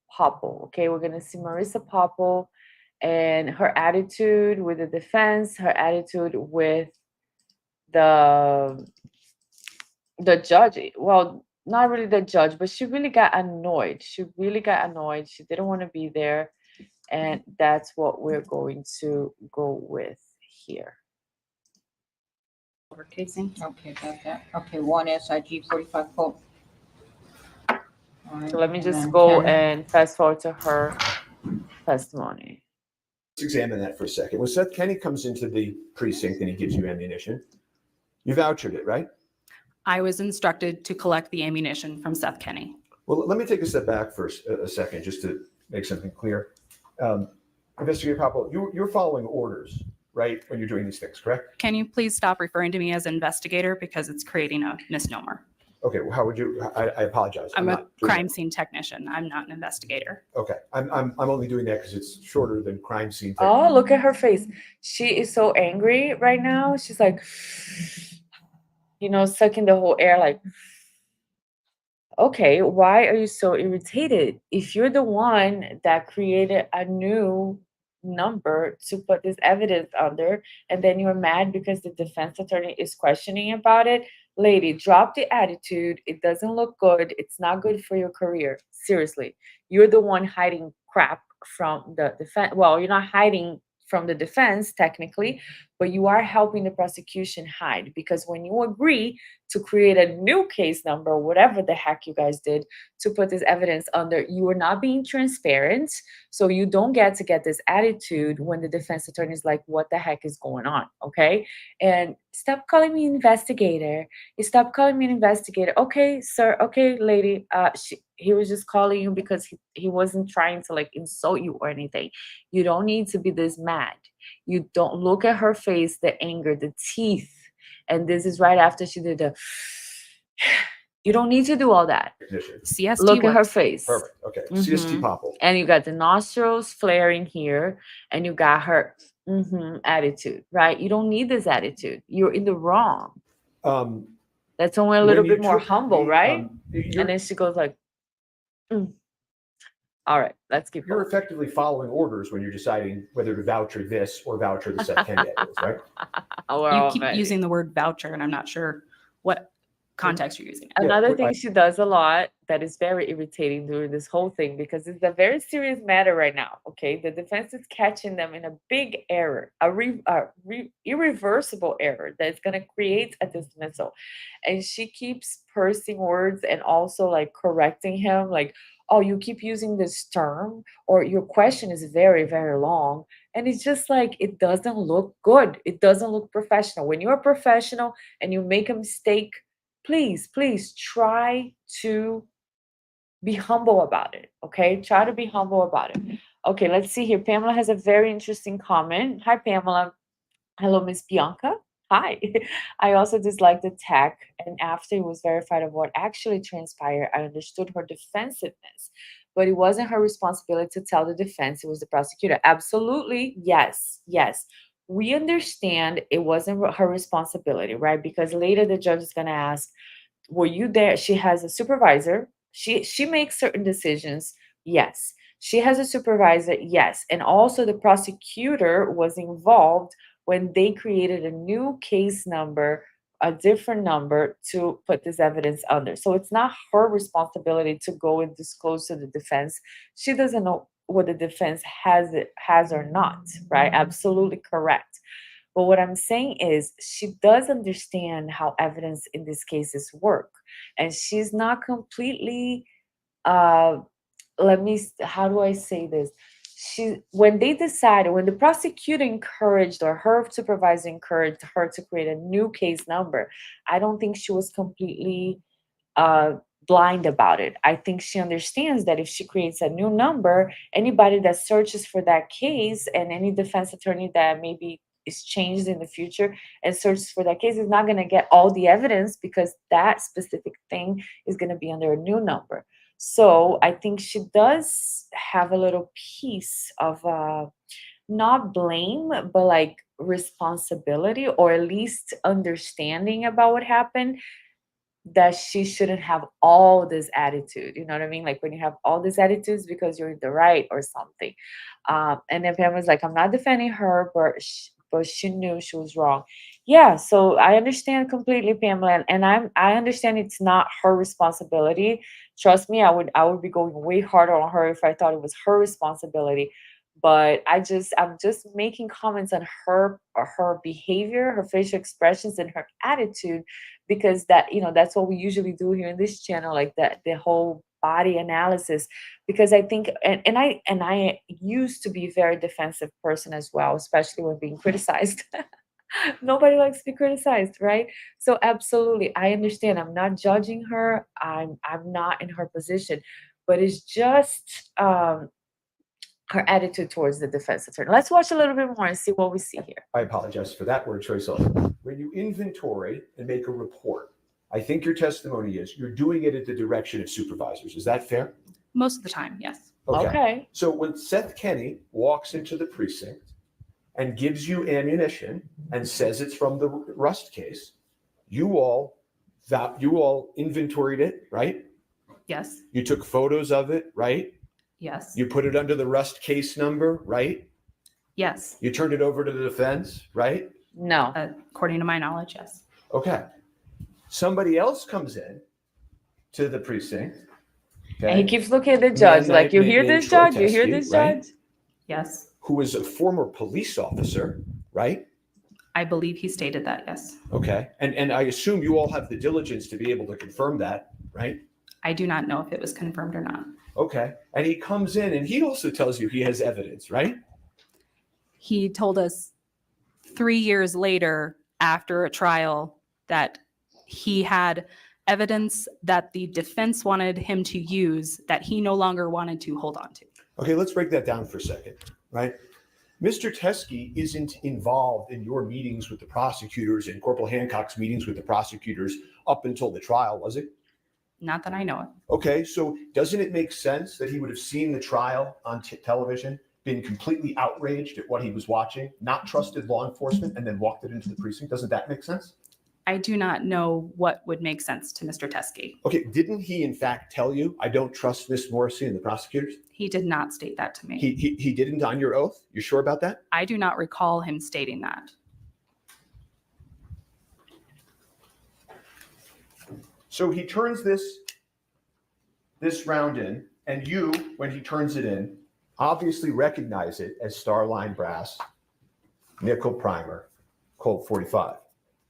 Popple. Okay, we're gonna see Marissa Popple and her attitude with the defense, her attitude with the judge. Well, not really the judge, but she really got annoyed. She really got annoyed. She didn't want to be there. And that's what we're going to go with here. Casing. Okay, got that. Okay, 1 SIG 45 quote. So let me just go and fast forward to her testimony. Let's examine that for a second. When Seth Kenny comes into the precinct and he gives you ammunition, you vouchered it, right? I was instructed to collect the ammunition from Seth Kenny. Well, let me take a step back for a second just to make something clear. Investigator Popple, you're following orders, right, when you're doing these things, correct? Can you please stop referring to me as investigator because it's creating a misnomer? Okay, well, how would you? I apologize. I'm a not doing crime that. scene technician. I'm not an investigator. Okay, I'm only doing that because it's shorter than crime scene. Oh, look at her face. She is so angry right now. She's like, you know, sucking the whole air like, okay, why are you so irritated? If you're the one that created a new number to put this evidence under, and then you're mad because the defense attorney is questioning about it, lady, drop the attitude. It doesn't look good. It's not good for your career. Seriously, you're the one hiding crap from the defense. Well, you're not hiding from the defense technically, but you are helping the prosecution hide, because when you agree to create a new case number, whatever the heck you guys did to put this evidence under, you are not being transparent. So you don't get this attitude when the defense attorney is like, what the heck is going on? Okay. And stop calling me investigator. Stop calling me an investigator. Okay, sir. Okay, lady. He was just calling you because he wasn't trying to like insult you or anything. You don't need to be this mad. You don't look at her face, the anger, the teeth. And this is right after she did the, you don't need to do all that. CST Look at her face. Perfect. Okay. CST Popple. And you got the nostrils flaring here, and you got her attitude, right? You don't need this attitude. You're in the wrong. That's only a little bit more humble, right? And then she goes like, all right, let's keep You're going. effectively following orders when you're deciding whether to voucher this or voucher the Seth Kenny evidence, right? You keep using the word voucher, and I'm not sure what context you're using. Another thing she does a lot that is very irritating during this whole thing, because it's a very serious matter right now. Okay, the defense is catching them in a big error, irreversible error that's going to create a dismissal, and she keeps pursing words and also like correcting him, like, oh, you keep using this term, or your question is very, very long. And it's just like, it doesn't look good. It doesn't look professional. When you're a professional and you make a mistake, please try to be humble about it. Okay, try to be humble about it. Okay, let's see here. Pamela has a very interesting comment. Hi, Pamela. Hello, Miss Bianca. Hi. I also disliked the tech, and after it was verified of what actually transpired, I understood her defensiveness, but it wasn't her responsibility to tell the defense. It was the prosecutor. Absolutely. Yes. we understand it wasn't her responsibility, right? Because later the judge is going to ask, were you there? She has a supervisor. She makes certain decisions. Yes. She has a supervisor. Yes. And also the prosecutor was involved when they created a new case number, a different number to put this evidence under. So it's not her responsibility to go and disclose to the defense. She doesn't know what the defense has or not, right? Absolutely correct. But what I'm saying is, she does understand how evidence in these cases work, and she's not completely. Uh, how do I say this? When they decided, when the prosecutor encouraged, or her supervisor encouraged her to create a new case number, I don't think she was completely uh, blind about it. I think she understands that if she creates a new number, anybody that searches for that case, and any defense attorney that maybe is changed in the future and searches for that case, is not going to get all the evidence, because that specific thing is going to be under a new number. So I think she does have a little piece of not blame, but like responsibility, or at least understanding about what happened, that she shouldn't have all this attitude. You know what I mean? Like when you have all these attitudes because you're in the right or something. And then Pam was like, I'm not defending her, but she knew she was wrong. Yeah, so I understand completely, Pamela, and I understand it's not her responsibility. Trust me, I would be going way harder on her if I thought it was her responsibility. But I'm just making comments on her behavior, her facial expressions, and her attitude, because that's what we usually do here in this channel, like that, the whole body analysis. Because I think, and I used to be a very defensive person as well, especially when being criticized. Nobody likes to be criticized, right? So absolutely, I understand. I'm not judging her. I'm not in her position, but it's just her attitude towards the defense attorney. Let's watch a little bit more and see what we see here. I apologize for that word choice. When you inventory and make a report, I think your testimony is you're doing it at the direction of supervisors. Is that fair? Most of the time, yes. Okay. So when Seth Kenney walks into the precinct and gives you ammunition and says it's from the Rust case, you all inventoried it, right? Yes. You took photos of it, right? Yes. You put it under the Rust case number, right? Yes. You turned it over to the defense, right? No. According to my knowledge, yes. Okay. Somebody else comes in to the precinct. Okay. And he keeps looking at the judge like, you hear this, judge? You hear this, right? judge? Yes. Who is a former police officer, right? I believe he stated that, yes. Okay. And I assume you all have the diligence to be able to confirm that, right? I do not know if it was confirmed or not. Okay. And he comes in and he also tells you he has evidence, right? He told us 3 years later, after a trial, that he had evidence that the defense wanted him to use that he no longer wanted to hold on to. Okay, let's break that down for a second, right? Mr. Teskey isn't involved in your meetings with the prosecutors and Corporal Hancock's meetings with the prosecutors up until the trial, was it? Not that I know of. Okay, so doesn't it make sense that he would have seen the trial on television, been completely outraged at what he was watching, not trusted law enforcement, and then walked it into the precinct? Doesn't that make sense? I do not know what would make sense to Mr. Teskey. Okay, didn't he in fact tell you, I don't trust Miss Morrissey and the prosecutors? He did not state that to me. He didn't on your oath? You sure about that? I do not recall him stating that. So he turns this round in, and you, when he turns it in, obviously recognize it as Starline brass, nickel primer, Colt 45,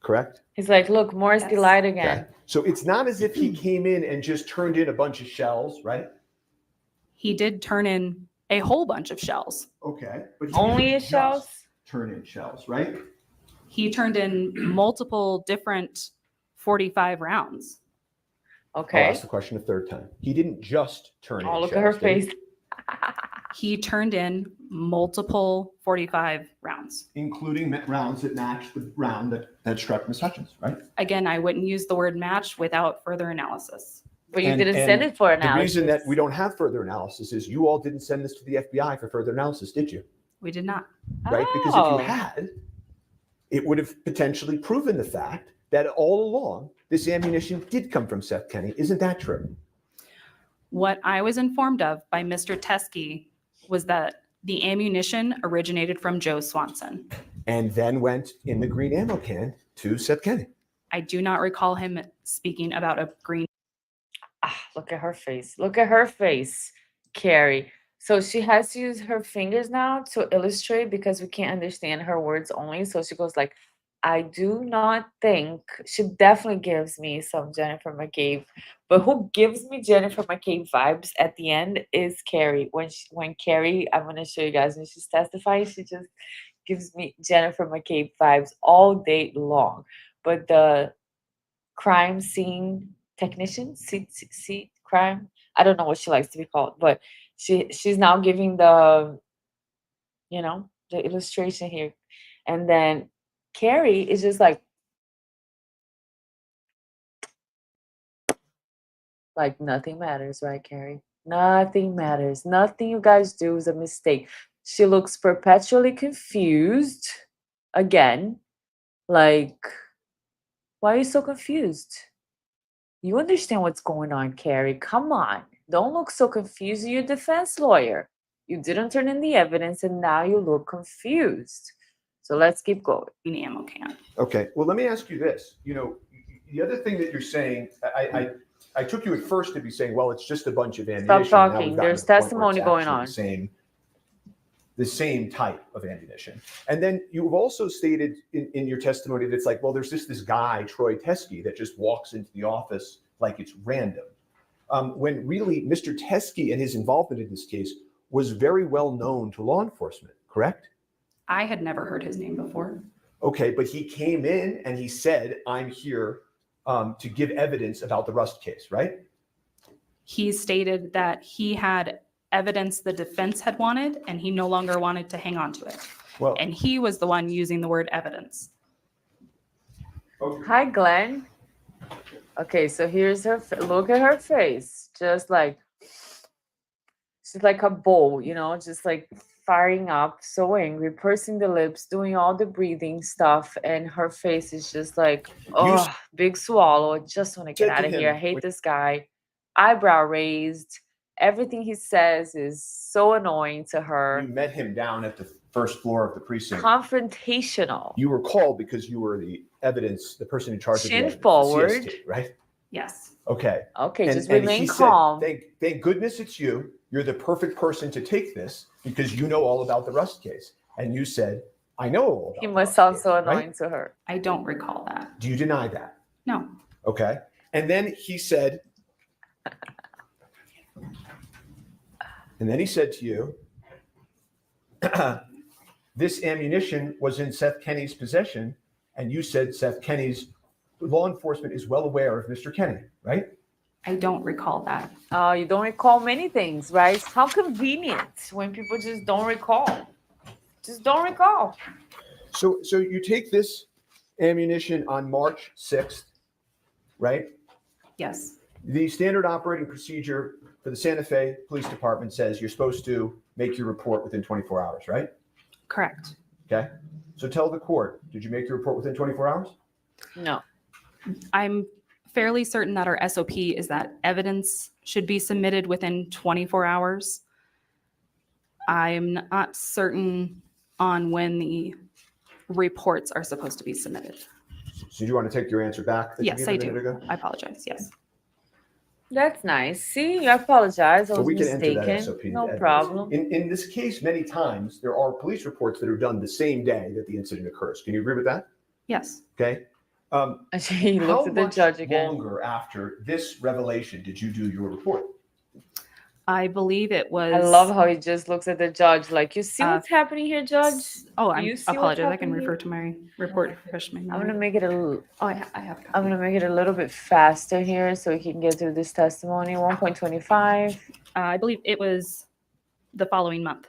correct? He's like, look, Morrissey lied again. Okay. So it's not as if he came in and just turned in a bunch of shells, right? He did turn in a whole bunch of shells. Okay. But Only his shells? Turn in shells, right? He turned in multiple different 45 rounds. Okay. I'll ask the question a third time. He didn't just turn in Oh, look shells, at her did face. He turned in multiple 45 rounds. Including rounds that matched the round that struck Miss Hutchins, right? Again, I wouldn't use the word match without further analysis. But you didn't send it for analysis. The reason that we don't have further analysis is you all didn't send this to the FBI for further analysis, did you? We did not. Right? Because if you had, it would have potentially proven the fact that all along this ammunition did come from Seth Kenny. Isn't that true? What I was informed of by Mr. Teskey was that the ammunition originated from Joe Swanson. And then went in the green ammo can to Seth Kenny. I do not recall him speaking about a green. Look at her face. Look at her face, Carrie. So she has to use her fingers now to illustrate because we can't understand her words only. So she goes like, I do not think, she definitely gives me some Jennifer McCabe, but who gives me Jennifer McCabe vibes at the end is Carrie. When Carrie, I'm gonna show you guys when she's testifying, she just gives me Jennifer McCabe vibes all day long. But the crime scene technician, crime, I don't know what she likes to be called, but she's now giving the the illustration here, and then Carrie is just like nothing matters, right, Carrie? Nothing matters. Nothing you guys do is a mistake. She looks perpetually confused again, like, why are you so confused? You understand what's going on, Carrie. Come on. Don't look so confused. You're a defense lawyer. You didn't turn in the evidence and now you look confused. So let's keep going. Ammo can. Okay. Well, let me ask you this. The other thing that you're saying, I took you at first to be saying, well, it's just a bunch of ammunition. Stop talking. There's testimony going on. The same type of ammunition. And then you've also stated in your testimony that it's like, well, there's this guy, Troy Teskey, that just walks into the office like it's random. When really Mr. Teskey and his involvement in this case was very well known to law enforcement, correct? I had never heard his name before. Okay, but he came in and he said, I'm here to give evidence about the Rust case, right? He stated that he had evidence the defense had wanted and he no longer wanted to hang on to it. Well, and he was the one using the word evidence. Okay. Hi, Glenn. Okay, so here's her. Look at her face. Just like she's like a bull, just like firing up, so angry, pursing the lips, doing all the breathing stuff, and her face is just like, oh, big swallow. I just want to get out of here. I hate this guy. Eyebrow raised. Everything he says is so annoying to her. You met him down at the first floor of the precinct. Confrontational. You were called because you were the person in charge of the evidence, forward, the CST, right? Yes. Okay. Okay, just remain calm. Said, thank goodness it's you. You're the perfect person to take this because you know all about the Rust case. And you said, I know all about He the must Rust sound case, so annoying right? to her. I don't recall that. Do you deny that? No. Okay. And then he said, to you, this ammunition was in Seth Kenny's possession. And you said Seth Kenny's law enforcement is well aware of Mr. Kenny, right? I don't recall that. You don't recall many things, right? How convenient when people just don't recall. Just don't recall. So you take this ammunition on March 6th, right? Yes. The standard operating procedure for the Santa Fe Police Department says you're supposed to make your report within 24 hours, right? Correct. Okay. So tell the court, did you make your report within 24 hours? No. I'm fairly certain that our SOP is that evidence should be submitted within 24 hours. I'm not certain on when the reports are supposed to be submitted. So do you want to take your answer back? Yes, I do. I apologize. Yes. That's nice. See, I apologize. I was we can enter that mistaken. SOP. No problem. In this case, many times there are police reports that are done the same day that the incident occurs. Can you agree with that? Yes. Okay. He looks at the judge again. How much longer after this revelation did you do your report? I believe it was. I love how he just looks at the judge like, you see what's happening here, Judge? Oh, I You see what's apologize. I can happening refer here? to my report freshman. I'm gonna make it a little. Oh, I have. I'm gonna make it a little bit faster here so we can get through this testimony. 1.25. I believe it was the following month.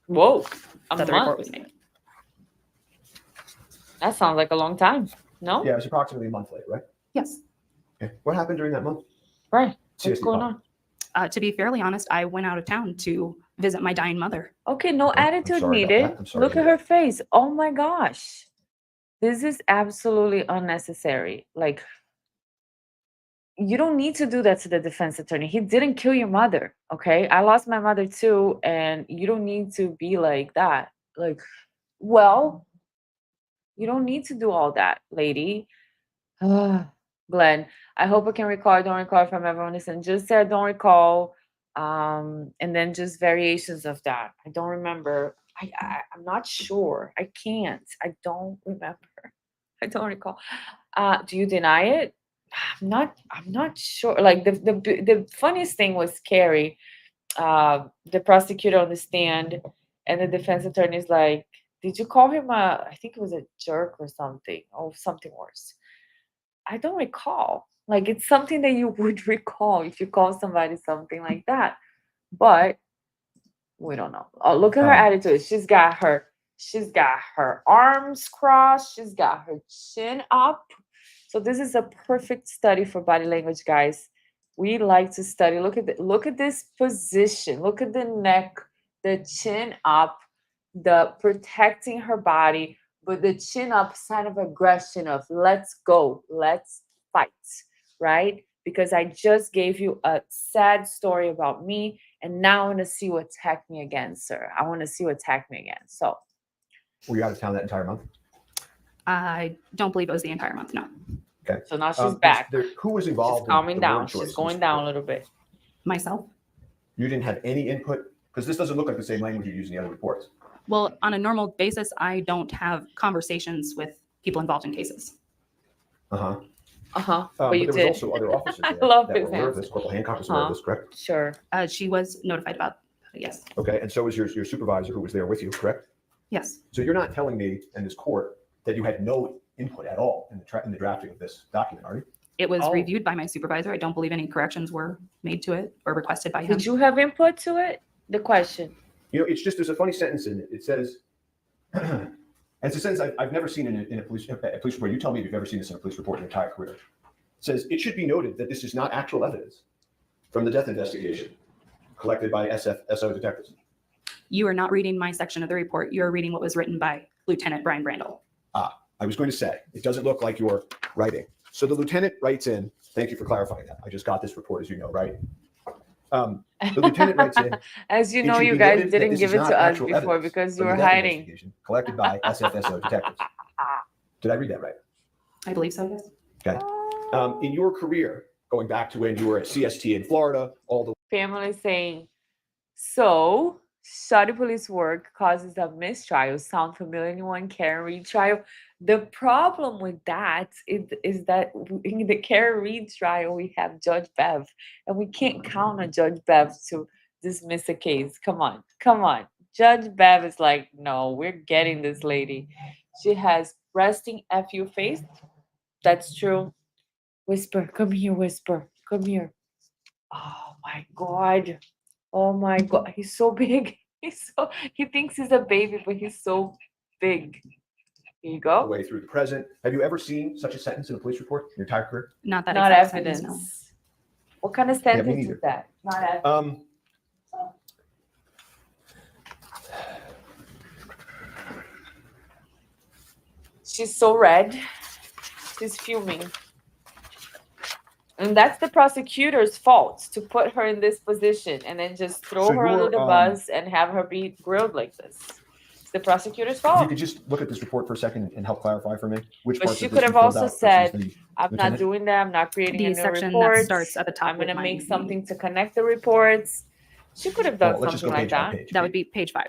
Whoa, that the report was made. That sounds like a long time. No? Yeah, it was approximately a month later, right? Yes. Okay. What happened during that month? Right. CST What's going file. on? To be fairly honest, I went out of town to visit my dying mother. Okay, no attitude sorry about needed. that. I'm sorry Look to at hear her face. Oh my gosh. This is absolutely unnecessary. Like, you don't need to do that to the defense attorney. He didn't kill your mother, okay? I lost my mother too, and you don't need to be like that. Like, well, you don't need to do all that, lady. Glenn, I hope I can recall. I don't recall from everyone listening. Just say I don't recall, and then just variations of that. I don't remember. I'm not sure. I can't. I don't remember. I don't recall. Do you deny it? I'm not sure. Like the funniest thing was Carrie, the prosecutor on the stand, and the defense attorney is like, "Did you call him a? I think it was a jerk or something, or something worse." I don't recall. Like, it's something that you would recall if you call somebody something like that. But we don't know. Oh, look at her attitude. She's got her arms crossed. She's got her chin up. So this is a perfect study for body language, guys. We like to study. Look at this position. Look at the neck, the chin up, the protecting her body, but the chin up sign of aggression of let's go, let's fight, right? Because I just gave you a sad story about me, and now I want to see you attack me again, sir. I want to see you attack me again. So, were you out of town that entire month? I don't believe it was the entire month, no. Okay. So now she's back. Who was involved? She's calming in the down. word choice She's in going this down a report? little bit. Myself? You didn't have any input? Because this doesn't look like the same language you use in the other reports. Well, on a normal basis, I don't have conversations with people involved in cases. Uh-huh. But you there did. was also other officers there I love that this were aware of this. answer. Corporal Hancock was aware of this, correct? Sure. She was notified about, yes. Okay, and so was your supervisor who was there with you, correct? Yes. So you're not telling me and this court that you had no input at all in the drafting of this document, are you? It was Oh. reviewed by my supervisor. I don't believe any corrections were made to it or requested by him. Did you have input to it? The question. You know, it's just, there's a funny sentence in it. It says, and it's a sentence I've never seen in a police report. You tell me if you've ever seen this in a police report in your entire career. It says, it should be noted that this is not actual evidence from the death investigation collected by SO detectives. You are not reading my section of the report. You're reading what was written by Lieutenant Brian Brandel. I was going to say, it doesn't look like you're writing. So the lieutenant writes in, thank you for clarifying that. I just got this report, as you know, right? The lieutenant writes in, As you "It know, should you be guys noted that didn't this give is it not to us actual before evidence because you from were the death hiding. investigation collected by SFSO detectives." Did I read that right? I believe so, yes. Okay. In your career, going back to when you were at CST in Florida, all the Family saying, so shoddy police work causes a mistrial. Sound familiar? Anyone? Karen Reed trial. The problem with that is that in the Karen Reed trial, we have Judge Bev, and we can't count on Judge Bev to dismiss a case. Come on, come on. Judge Bev is like, no, we're getting this lady. She has resting FU face. That's true. Whisper, come here, Whisper, come here. Oh my God. Oh my God. He's so big. He thinks he's a baby, but he's so big. Here you go. way through the present. Have you ever seen such a sentence in a police report in your entire career? Not that Not exact evidence. sentence, no. What kind of Yeah, me sentence neither. is that? Not evidence. She's so red. She's fuming. And that's the prosecutor's fault to put her in this position and then just throw So her under you're, the bus and have her be grilled like this. It's the prosecutor's If you fault. could just look at this report for a second and help clarify for me which But parts she of this could you have filled also out versus said, the I'm not lieutenant? doing that. I'm not creating The a new section report. that starts at the top I'm going to with my make name. something to connect the reports. She could have done Well, let's just something go like page by that. page. That would be page 5.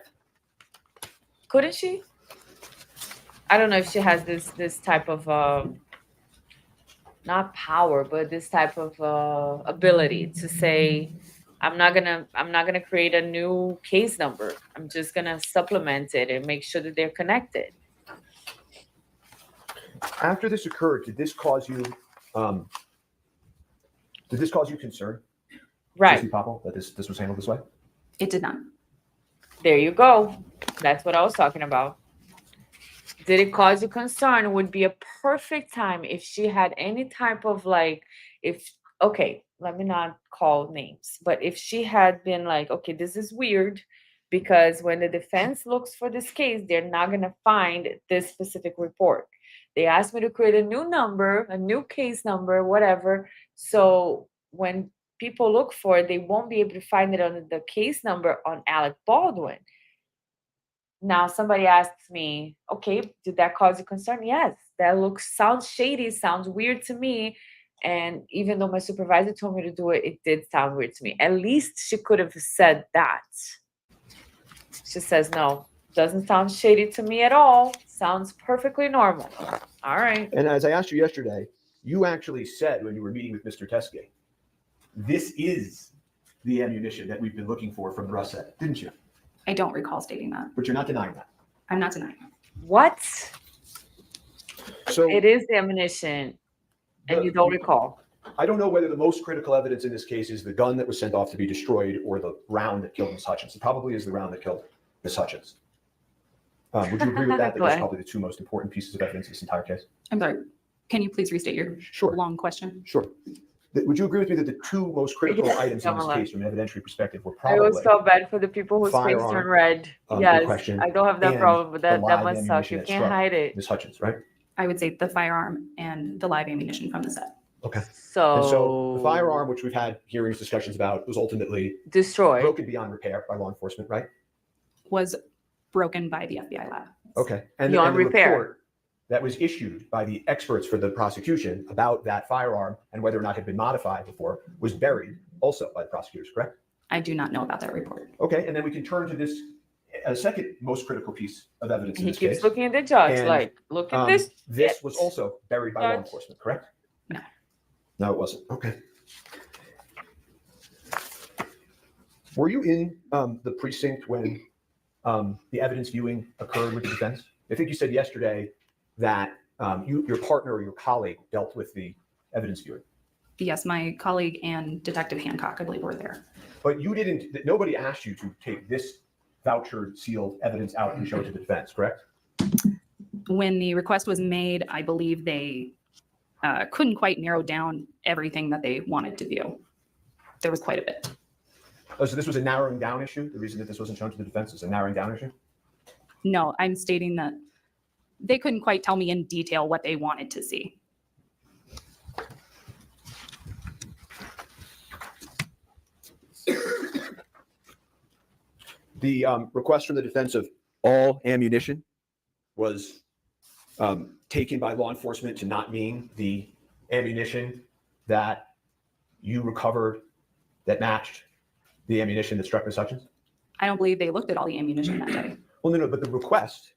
Couldn't she? I don't know if she has this type of not power, but this type of ability to say, I'm not gonna create a new case number. I'm just gonna supplement it and make sure that they're connected. After this occurred, did this cause you concern? Right. Trustee Popple, that this was handled this way? It did not. There you go. That's what I was talking about. Did it cause you concern? Would be a perfect time if she had any type of okay, let me not call names, but if she had been like, okay, this is weird because when the defense looks for this case, they're not going to find this specific report. They asked me to create a new number, a new case number, whatever. So when people look for it, they won't be able to find it under the case number on Alec Baldwin. Now somebody asks me, okay, did that cause you concern? Yes, that sounds shady, sounds weird to me. And even though my supervisor told me to do it, it did sound weird to me. At least she could have said that. She says, no, doesn't sound shady to me at all. Sounds perfectly normal. All right. And as I asked you yesterday, you actually said when you were meeting with Mr. Teske, this is the ammunition that we've been looking for from the Rust set, didn't you? I don't recall stating that. But you're not denying that. I'm not denying it. What? So it is the ammunition, and you don't recall. I don't know whether the most critical evidence in this case is the gun that was sent off to be destroyed or the round that killed Ms. Hutchins. It probably is the round that killed Ms. Hutchins. Would you agree with that? That was probably the two most important pieces of evidence in this entire case. I'm sorry. Can you please restate your long question? Sure. Would you agree with me that the two most critical items in this case from an evidentiary perspective were I probably always felt bad for the people whose face firearm, turned red. in Yes, question, I don't have that and problem, but the that live must suck. ammunition You that can't struck hide it. Ms. Hutchins, right? I would say the firearm and the live ammunition from the set. Okay. So, And so the firearm, which we've had hearings, discussions about, was ultimately destroyed, broken beyond repair by law enforcement, right? Was broken by the FBI lab. Okay. And Beyond the repair. report that was issued by the experts for the prosecution about that firearm and whether or not it had been modified before was buried also by the prosecutors, correct? I do not know about that report. Okay. And then we can turn to this second most critical piece of evidence in he this keeps case. looking at the judge And, like, look at this. This was also buried by law Judge. enforcement, correct? No. No, it wasn't. Okay. Were you in the precinct when the evidence viewing occurred with the defense? I think you said yesterday that your partner or your colleague dealt with the evidence viewing. Yes, my colleague and Detective Hancock, I believe, were there. But you didn't, nobody asked you to take this vouchered, sealed evidence out and show it to the defense, correct? When the request was made, I believe they couldn't quite narrow down everything that they wanted to view. There was quite a bit. Oh, so this was a narrowing down issue? The reason that this wasn't shown to the defense is a narrowing down issue? No, I'm stating that they couldn't quite tell me in detail what they wanted to see. The request from the defense of all ammunition was taken by law enforcement to not mean the ammunition that you recovered that matched the ammunition that struck Ms. Hutchins? I don't believe they looked at all the ammunition that day. Well, no, but the request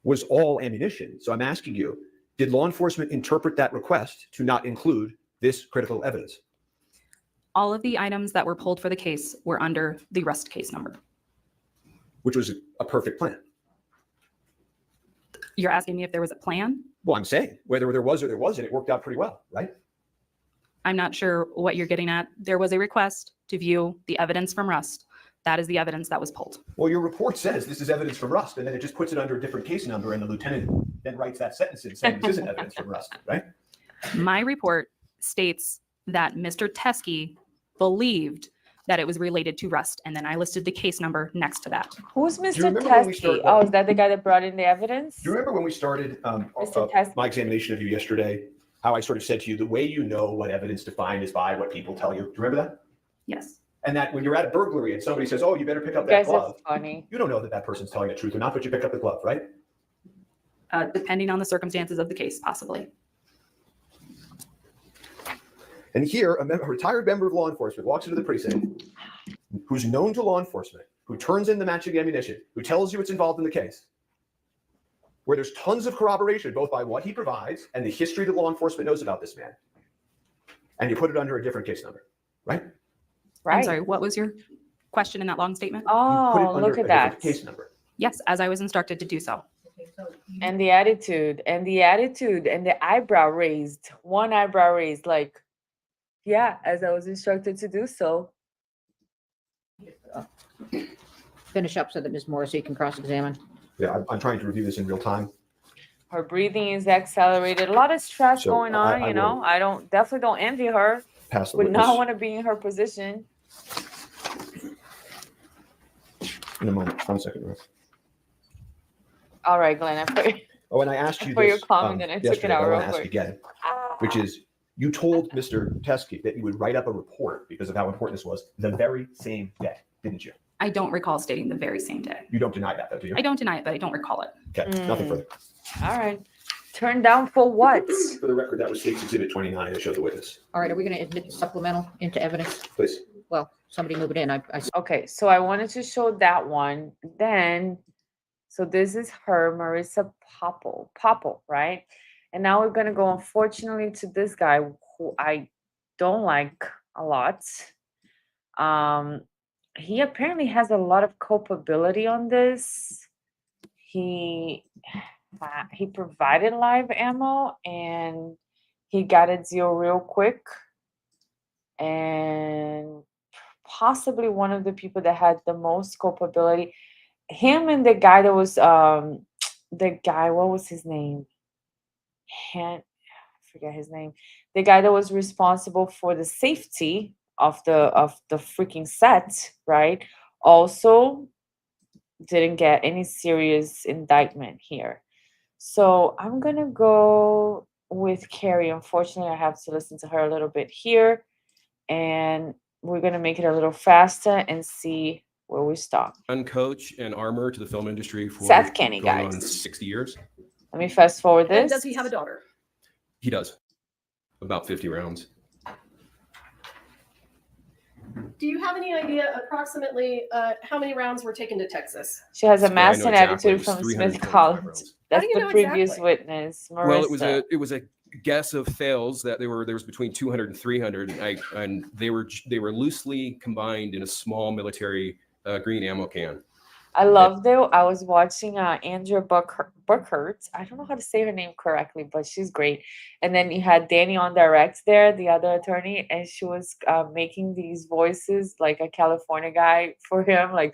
was all ammunition. So I'm asking you, did law enforcement interpret that request to not include this critical evidence? All of the items that were pulled for the case were under the Rust case number. Which was a perfect plan. You're asking me if there was a plan? Well, I'm saying whether there was or there wasn't, it worked out pretty well, right? I'm not sure what you're getting at. There was a request to view the evidence from Rust. That is the evidence that was pulled. Well, your report says this is evidence from Rust, and then it just puts it under a different case number, and the lieutenant then writes that sentence in saying this isn't evidence from Rust, right? My report states that Mr. Teske believed that it was related to Rust, and then I listed the case number next to that. Who's Do you Mr. remember when we Teske? started- Oh, is that the guy that brought in the evidence? Do you remember when we started Mr. Teske. my examination of you yesterday, how I sort of said to you, the way you know what evidence to find is by what people tell you? Do you remember that? Yes. And that when you're at a burglary and somebody says, oh, you better pick up You that guys are glove, funny. you don't know that that person's telling the truth or not, but you pick up the glove, right? Depending on the circumstances of the case, possibly. And here, a retired member of law enforcement walks into the precinct, who's known to law enforcement, who turns in the matching ammunition, who tells you it's involved in the case, where there's tons of corroboration, both by what he provides and the history that law enforcement knows about this man. And you put it under a different case number, right? Right. I'm sorry, what was your question in that long statement? You put it Oh, under look a at different that. case number. Yes, as I was instructed to do so. And the attitude, and the attitude, and the eyebrow raised, one eyebrow raised, like, yeah, as I was instructed to do so. Finish up so that Ms. Morrissey can cross-examine. Yeah, I'm trying to review this in real time. Her breathing is accelerated. A lot of stress So going I on, you will know. I definitely don't envy her. Pass the Would witness not want to be in her position. in a moment. 1 second, Ruth. All right, Glenn, I pray. Oh, and I asked you For your this comment, and I took it yesterday, out but I real want to ask quick. again, which is you told Mr. Teskey that you would write up a report because of how important this was the very same day, didn't you? I don't recall stating the very same day. You don't deny that, though, do you? I don't deny it, but I don't recall it. Okay, nothing further. All right. Turned down for what? For the record, that was State's Exhibit 29 that showed the witness. All right, are we going to admit supplemental into evidence? Please. Well, somebody move it in. Okay, so I wanted to show that one. Then, so this is her, Marissa Popple, right? And now we're gonna go, unfortunately, to this guy who I don't like a lot. He apparently has a lot of culpability on this. He provided live ammo and he got a deal real quick, and possibly one of the people that had the most culpability, him and the guy that was the guy, what was his name? I forget his name. The guy that was responsible for the safety of the freaking set, right? Also didn't get any serious indictment here. So I'm gonna go with Carrie. Unfortunately, I have to listen to her a little bit here, and we're gonna make it a little faster and see where we stop. Coach and armor to the film industry for Seth Kenny, going on guys. 60 years. Let me fast forward And this. does he have a daughter? He does. About 50 rounds. Do you have any idea approximately how many rounds were taken to Texas? She has a Yeah, I mass know and exactly. It attitude was from Smith 325 College. rounds. That's do you the know previous exactly? witness, Marissa. Well, it was a guess of fails that there was between 200 and 300, and they were loosely combined in a small military green ammo can. I love though. I was watching Andrea Burkhart. I don't know how to say her name correctly, but she's great. And then you had Danny on direct there, the other attorney, and she was making these voices like a California guy for him, like,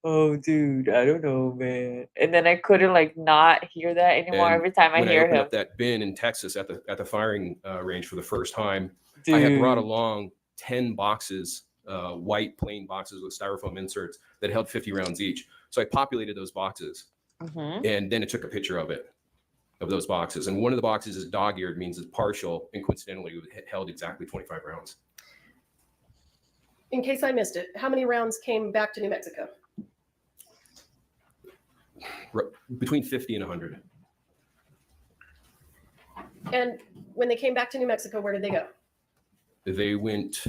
"Oh, dude, I don't know, man." And then I couldn't like not hear that anymore And every time I when hear opened him. up that bin in Texas at the firing range for the first time, I had brought Dude. along 10 boxes, white plain boxes with styrofoam inserts that held 50 rounds each. So I populated those boxes, and then it took a picture of those boxes. And one of the boxes is dog-eared, means it's partial, and coincidentally it held exactly 25 rounds. In case I missed it, how many rounds came back to New Mexico? Between 50 and 100. And when they came back to New Mexico, where did they go? They went,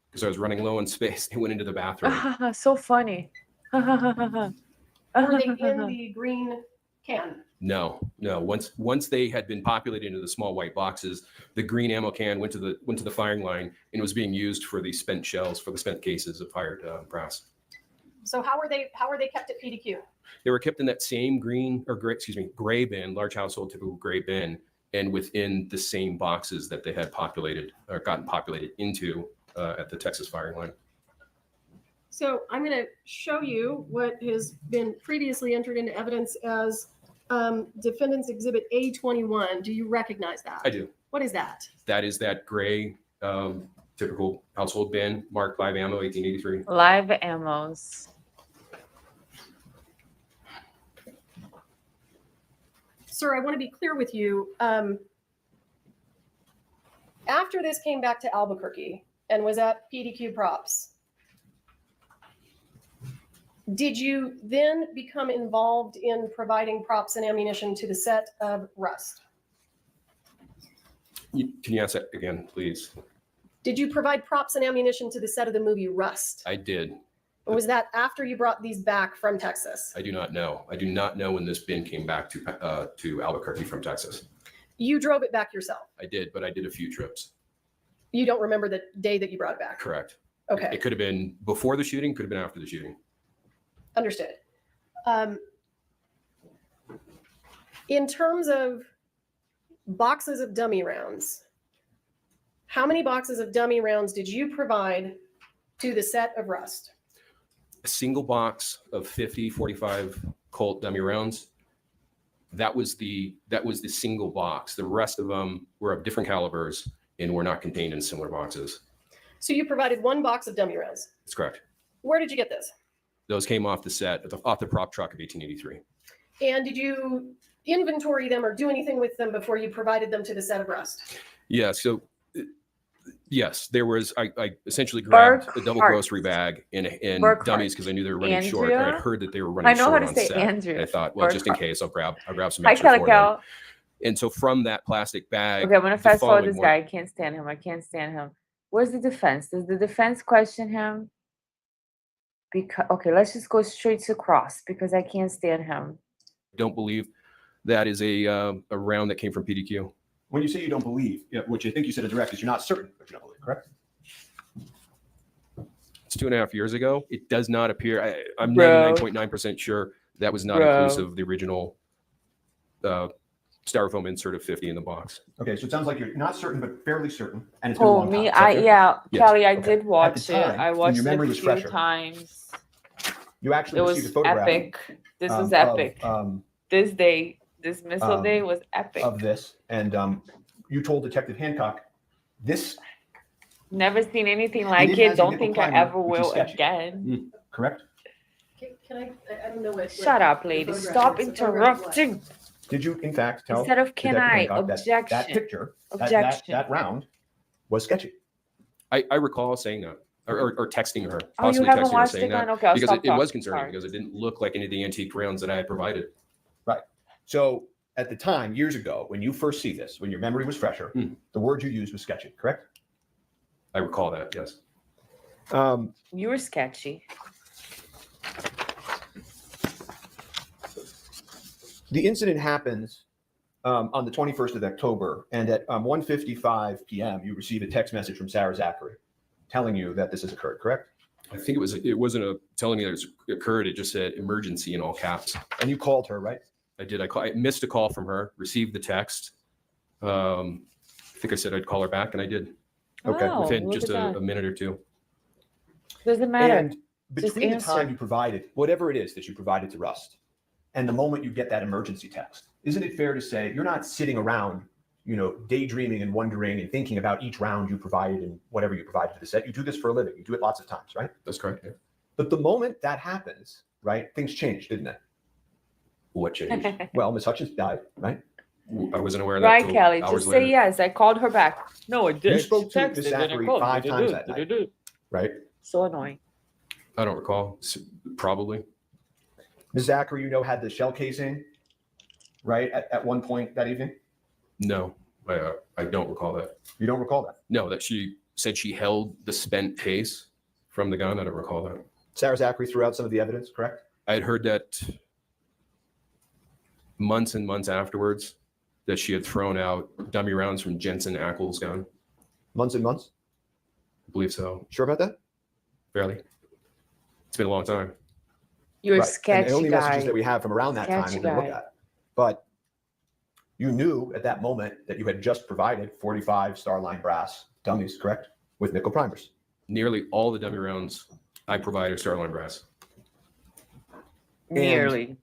because I was running low on space, they went into the bathroom. So funny. Were they in the green can? No. Once they had been populated into the small white boxes, the green ammo can went to the firing line and was being used for the spent shells, for the spent cases of fired brass. So how were they kept at PDQ? They were kept in that same gray bin, large household typical gray bin, and within the same boxes that they had populated or gotten populated into at the Texas firing line. So I'm going to show you what has been previously entered into evidence as Defendant's Exhibit A21. Do you recognize that? I do. What is that? That is that gray typical household bin marked live ammo 1883. Live ammos. Sir, I want to be clear with you. After this came back to Albuquerque and was at PDQ Props, did you then become involved in providing props and ammunition to the set of Rust? Can you ask that again, please? Did you provide props and ammunition to the set of the movie Rust? I did. Or was that after you brought these back from Texas? I do not know. I do not know when this bin came back to Albuquerque from Texas. You drove it back yourself? I did, but I did a few trips. You don't remember the day that you brought it back? Correct. Okay. It could have been before the shooting, could have been after the shooting. Understood. In terms of boxes of dummy rounds, how many boxes of dummy rounds did you provide to the set of Rust? A single box of 50 45 Colt dummy rounds. That was the single box. The rest of them were of different calibers and were not contained in similar boxes. So you provided one box of dummy rounds. That's correct. Where did you get this? Those came off the set, off the prop truck of 1883. And did you inventory them or do anything with them before you provided them to the set of Rust? Yeah. So, yes, there was. I essentially grabbed a double Burkhart. grocery bag and Burkhart. dummies because I knew they were running short. And I'd Andrea? heard that they were I running know how short to on say set. Andrea. And I thought, well, just in Burkhart. case, I'll grab some Hi, extra for them. Calico. And so from that plastic bag, Okay, I'm gonna the fast forward following this guy. I can't stand him. I can't stand him. Where's the defense? Does the defense question him? Because okay, let's just go straight to cross because I can't stand him. don't believe that is a round that came from PDQ. When you say you don't believe, which I think you said in direct, is you're not certain, but you don't believe, correct? It's 2.5 years ago. It does not appear. I'm Bro. 99.9% sure that was not Bro. inclusive of the original styrofoam insert of 50 in the box. Okay, so it sounds like you're not certain, but fairly certain, and it's been a Oh, long time. me, Is that fair? yeah, Yes. Kelly, I Okay. did At watch the it. time, I when watched your it memory a was few fresher, times. You actually It received a was photograph. epic. This was of, epic. This This missile day was epic. of this, and you told Detective Hancock, this, Never seen anything like even it. has a Don't nickel think I primer, ever which is will sketchy. again. correct? Can I don't know what. Shut up, the lady. photograph Stop is. The photograph is what? interrupting. Did you, in fact, tell Instead of can Detective I? Hancock that Objection. picture, Objection. that round was sketchy? I recall saying that or texting her, Oh, you possibly haven't texting her watched saying it, Glenn? that Okay, I'll because stop it was talking. concerning Sorry. because it didn't look like any of the antique rounds that I had provided. Right. So at the time, years ago, when you first see this, when your memory was fresher, the word you used was sketchy, correct? I recall that, yes. You were sketchy. The incident happens on the 21st of October, and at 1:55 p.m., you receive a text message from Sarah Zachary telling you that this has occurred, correct? I think it wasn't a telling me that it occurred. It just said emergency in all caps. And you called her, right? I did. I missed a call from her, received the text. I think I said I'd call her back, and I did. Okay. Wow, Within look just at a that. minute or two. Doesn't matter. And between the answer. time you provided, whatever it is that you provided to Rust, and the moment you get that emergency text, isn't it fair to say you're not sitting around, daydreaming and wondering and thinking about each round you provided and whatever you provided to the set? You do this for a living. You do it lots of times, right? That's correct. Yeah. But the moment that happens, right, things changed, didn't they? What changed? Well, Miss Hutchins died, right? I wasn't aware of that. Right, till Kelly. hours Just later. say yes. I called her back. No, I did. You spoke She to Miss texted, then I Zachary called. 5 times that night, right? So annoying. I don't recall. Probably. Ms. Zachary, had the shell casing, right, at one point that evening? No, I don't recall that. You don't recall that? No, that she said she held the spent case from the gun. I don't recall that. Sarah Zachary threw out some of the evidence, correct? I had heard that months and months afterwards that she had thrown out dummy rounds from Jensen Ackles' gun. Months and months? I believe so. Sure about that? Fairly. It's been a long time. You're a Right. And sketchy the only guy. messages that we have from around that time Sketchy we're going to look guy. at. But you knew at that moment that you had just provided 45 Starline brass dummies, correct? With nickel primers. Nearly all the dummy rounds I provided Starline brass. Nearly.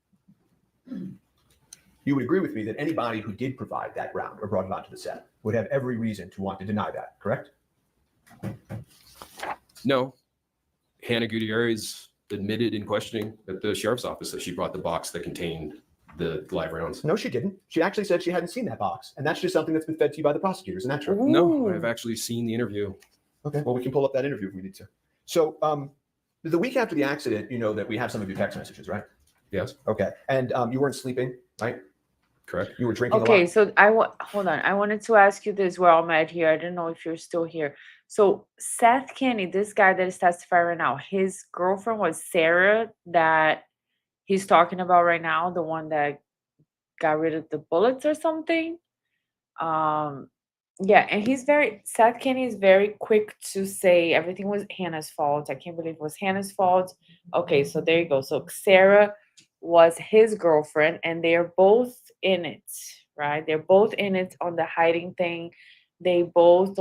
You would agree with me that anybody who did provide that round or brought it onto the set would have every reason to want to deny that, correct? No. Hannah Gutierrez admitted in questioning at the sheriff's office that she brought the box that contained the live rounds. No, she didn't. She actually said she hadn't seen that box. And that's just something that's been fed to you by the prosecutors. Isn't that true? No, I've actually seen the interview. Okay, well, we can pull up that interview if we need to. So the week after the accident, that we have some of your text messages, right? Yes. Okay. And you weren't sleeping, right? Correct. You were drinking a Okay, lot. so hold on. I wanted to ask you this while I'm at here. I don't know if you're still here. So Seth Kenny, this guy that is testifying right now, his girlfriend was Sarah that he's talking about right now, the one that got rid of the bullets or something. Yeah, and Seth Kenny is very quick to say everything was Hannah's fault. I can't believe it was Hannah's fault. Okay, so there you go. So Sarah was his girlfriend, and they're both in it, right? They're both in it on the hiding thing. They both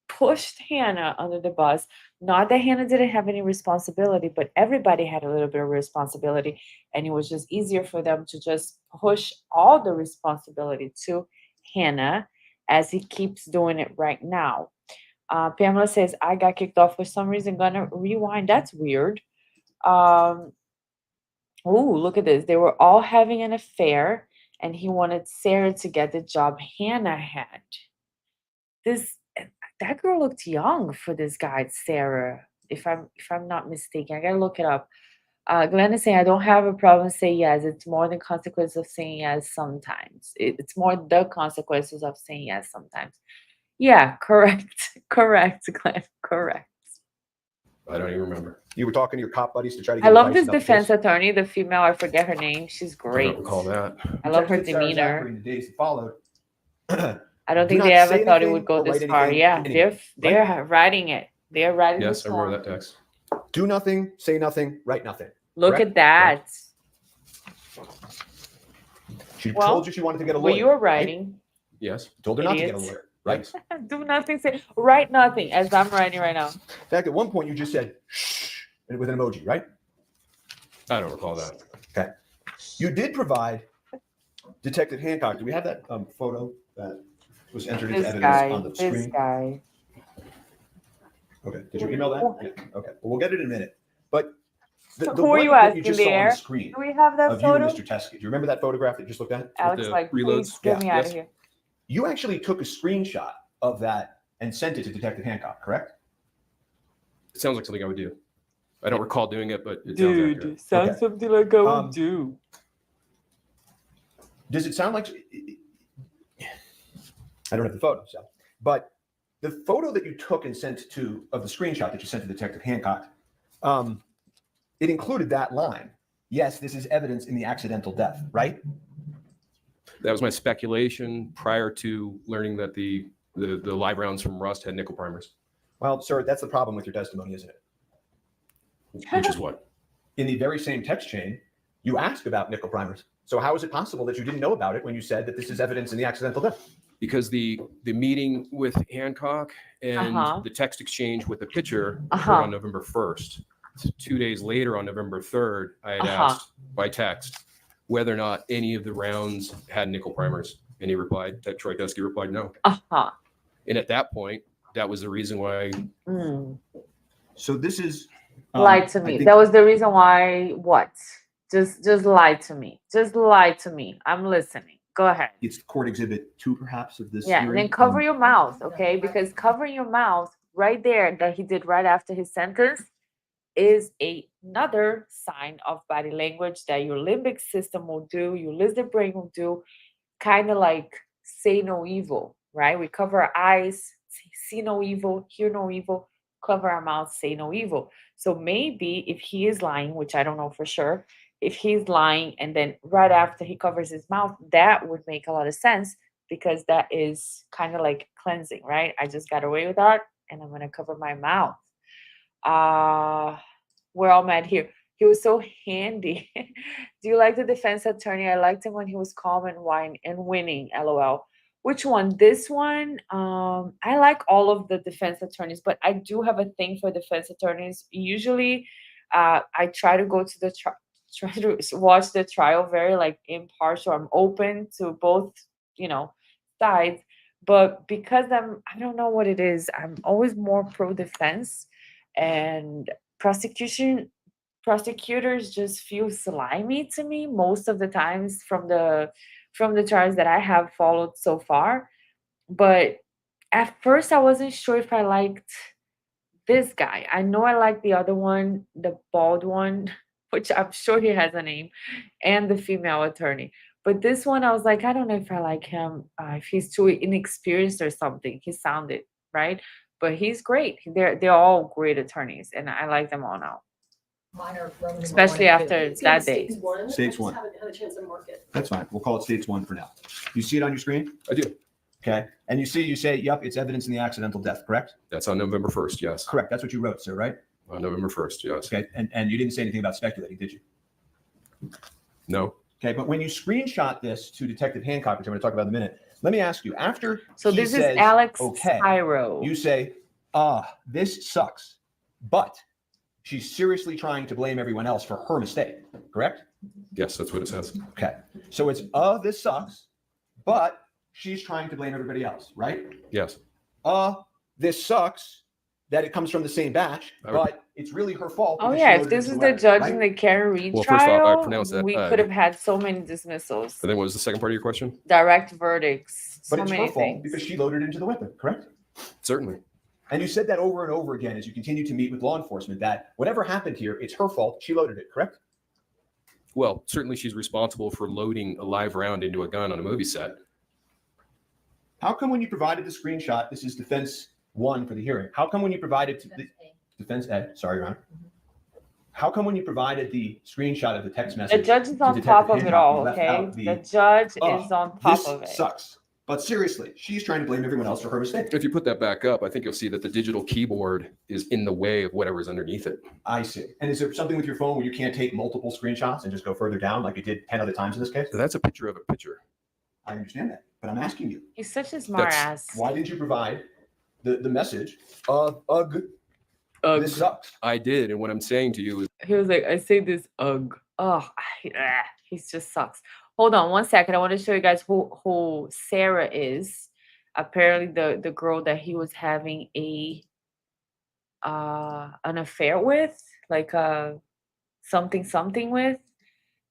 pushed Hannah under the bus. Not that Hannah didn't have any responsibility, but everybody had a little bit of responsibility, and it was just easier for them to just push all the responsibility to Hannah, as he keeps doing it right now. Pamela says, I got kicked off for some reason. Gonna rewind. That's weird. Oh, look at this. They were all having an affair. and he wanted Sarah to get the job Hannah had. That girl looked young for this guy, Sarah. If I'm not mistaken, I gotta look it up. Glenn is saying, I don't have a problem saying yes. It's more the consequences of saying yes sometimes. It's more the consequences of saying yes sometimes. Yeah, correct. Correct, Glenn. Correct. I don't even remember. You were talking to your cop buddies to try to I get love advice this about the defense case? attorney, the female, I forget her name. She's I great. don't recall that. I love her Texted Sarah Zachary demeanor. in the days that followed. I don't Do think not they ever say thought it anything would go or this write far. anything Yeah, to anyone, they're writing it. They're writing Yes, the I remember song. that text. Do nothing, say nothing, write nothing. Look Correct? at that. She Well, told you she wanted to get a lawyer. Well, you were right? writing. Yes. Told her not to get a Idiots. lawyer, right? Do nothing, say write nothing, as I'm writing right now. In fact, at one point you just said shh with an emoji, right? I don't recall that. Okay. You did provide Detective Hancock. Do we have that photo that was entered into This evidence guy. on the This screen? guy. Okay. Did you email that? Yeah. Okay. Well, we'll get it in a minute. But the Who are one you that you asking just saw on the there? screen Do we have that of you and photo? Mr. Teskey. Do you remember that photograph that you just looked at? Alex, the like, reloads? please get me out of here. You actually took a screenshot of that and sent it to Detective Hancock, correct? It sounds like something I would do. I don't recall doing it, but it sounds accurate. sounds Okay. something like I would do. Does it sound like I don't have the photo, so but the photo that you took and sent to of the screenshot that you sent to Detective Hancock, it included that line. Yes, this is evidence in the accidental death, right? That was my speculation prior to learning that the live rounds from Rust had nickel primers. Well, sir, that's the problem with your testimony, isn't it? Which is what? In the very same text chain, you asked about nickel primers. So how is it possible that you didn't know about it when you said that this is evidence in the accidental death? Because the meeting with Hancock and the text exchange with the pitcher occurred on November 1st. 2 days later, on November 3rd, I had asked by text whether or not any of the rounds had nickel primers. And he replied, that Troy Dusky replied, no. And at that point, that was the reason why. So this is Lie to me. That was the reason why. What? Just lie to me. Just lie to me. I'm listening. Go ahead. It's court exhibit 2, perhaps, of this Yeah, hearing. and then cover your mouth, okay? Because covering your mouth right there that he did right after his sentence is another sign of body language that your limbic system will do, your lizard brain will do, kind of like say no evil, right? We cover our eyes, see no evil, hear no evil, cover our mouth, say no evil. So maybe if he is lying, which I don't know for sure, if he's lying and then right after he covers his mouth, that would make a lot of sense because that is kind of like cleansing, right? I just got away with that and I'm going to cover my mouth. We're all mad here. He was so handy. Do you like the defense attorney? I liked him when he was calm and winning. LOL. Which one? This one? I like all of the defense attorneys, but I do have a thing for defense attorneys. Usually, I try to go to the try to watch the trial very like impartial. I'm open to both, sides. But because I don't know what it is. I'm always more pro defense, and prosecutors just feel slimy to me most of the times from the trials that I have followed so far. But at first I wasn't sure if I liked this guy. I know I like the other one, the bald one, which I'm sure he has a name, and the female attorney. But this one, I was like, I don't know if I like him, if he's too inexperienced or something. He sounded right, but he's great. They're all great attorneys, and I like them all now. Especially after that day. States 1. Haven't had a chance to mark it. That's fine. We'll call it States 1 for now. You see it on your screen? I do. Okay. And you say, yep, it's evidence in the accidental death, correct? That's on November 1st, yes. Correct. That's what you wrote, sir, right? On November 1st, yes. Okay. And you didn't say anything about speculating, did you? No. Okay. But when you screenshot this to Detective Hancock, which I'm going to talk about in a minute, let me ask you, after So he this says, is Alex okay, Spyro. you say, this sucks, but she's seriously trying to blame everyone else for her mistake, correct? Yes, that's what it says. Okay. So it's, this sucks, but she's trying to blame everybody else, right? Yes. This sucks, that it comes from the same batch, but it's really her fault. Oh because yeah, she if loaded it this into is the the weapon, judge right? in the Karen Reed Well, first off, I trial, pronounce that we ugh. could have had so many dismissals, And then what was the second part of your question? direct verdicts, But so it's her many fault things. because she loaded it into the weapon, correct? Certainly. And you said that over and over again as you continue to meet with law enforcement that whatever happened here, it's her fault. She loaded it, correct? Well, certainly she's responsible for loading a live round into a gun on a movie set. How come when you provided the screenshot, this is defense one for the hearing. How come when you provided the defense Ed, sorry, Ron. How come when you provided the screenshot of the text message? The judge is to on Detective top of it Hancock, you all, left okay? out The judge is on top this of it. sucks. But seriously, she's trying to blame everyone else for her mistake. If you put that back up, I think you'll see that the digital keyboard is in the way of whatever's underneath it. I see. And is there something with your phone where you can't take multiple screenshots and just go further down like you did 10 other times in this case? So that's a picture of a picture. I understand that, but I'm asking you. He's such a smart ass. Why didn't you provide the message of this sucks? I did, and what I'm saying to you is He was like, I say this, ugh. Oh, he just sucks. Hold on one second. I want to show you guys who Sarah is. Apparently the girl that he was having an affair with, like something with.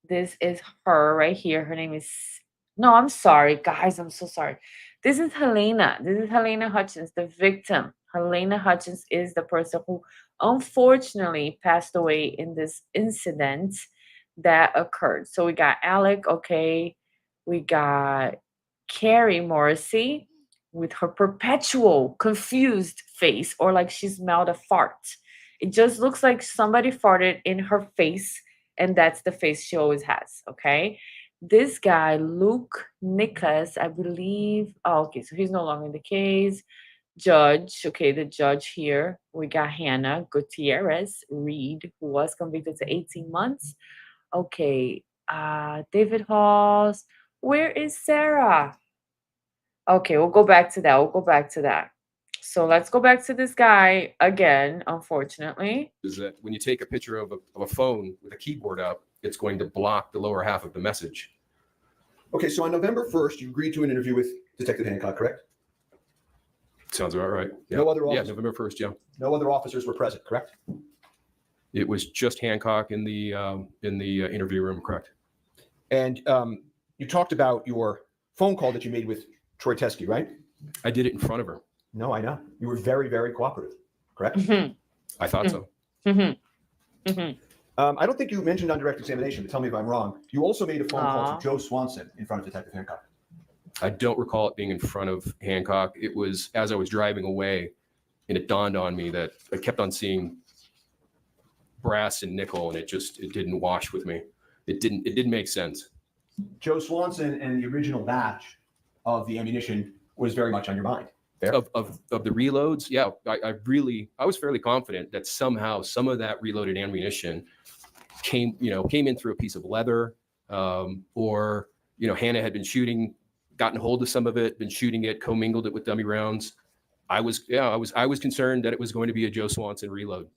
This is her right here. Her name is, no, I'm sorry, guys. I'm so sorry. This is Helena. This is Helena Hutchins, the victim. Helena Hutchins is the person who unfortunately passed away in this incident that occurred. So we got Alec, okay. We got Carrie Morrissey with her perpetual confused face, or like she smelled a fart. It just looks like somebody farted in her face, and that's the face she always has, okay? This guy, Luke Nicholas, I believe. Oh, okay, so he's no longer in the case. Judge, okay, the judge here. We got Hannah Gutierrez Reed, who was convicted to 18 months. Okay, David Halls. Where is Sarah? Okay, we'll go back to that. So let's go back to this guy again, unfortunately. is that when you take a picture of a phone with a keyboard up, it's going to block the lower half of the message. Okay, so on November 1st, you agreed to an interview with Detective Hancock, correct? Sounds about right. Yeah. No other officers. Yeah, November 1st, yeah. No other officers were present, correct? It was just Hancock in the interview room, correct? And you talked about your phone call that you made with Troy Teskey, right? I did it in front of her. No, I know. You were very, very cooperative, correct? I thought so. I don't think you mentioned on direct examination, but tell me if I'm wrong. You also made a phone call to Joe Swanson in front of Detective Hancock. I don't recall it being in front of Hancock. It was as I was driving away, and it dawned on me that I kept on seeing brass and nickel, and it didn't wash with me. It didn't make sense. Joe Swanson and the original batch of the ammunition was very much on your mind. Fair? Of the reloads, yeah, I was fairly confident that somehow some of that reloaded ammunition came in through a piece of leather, or Hannah had been gotten hold of some of it, been shooting it, commingled it with dummy rounds. I was concerned that it was going to be a Joe Swanson reload.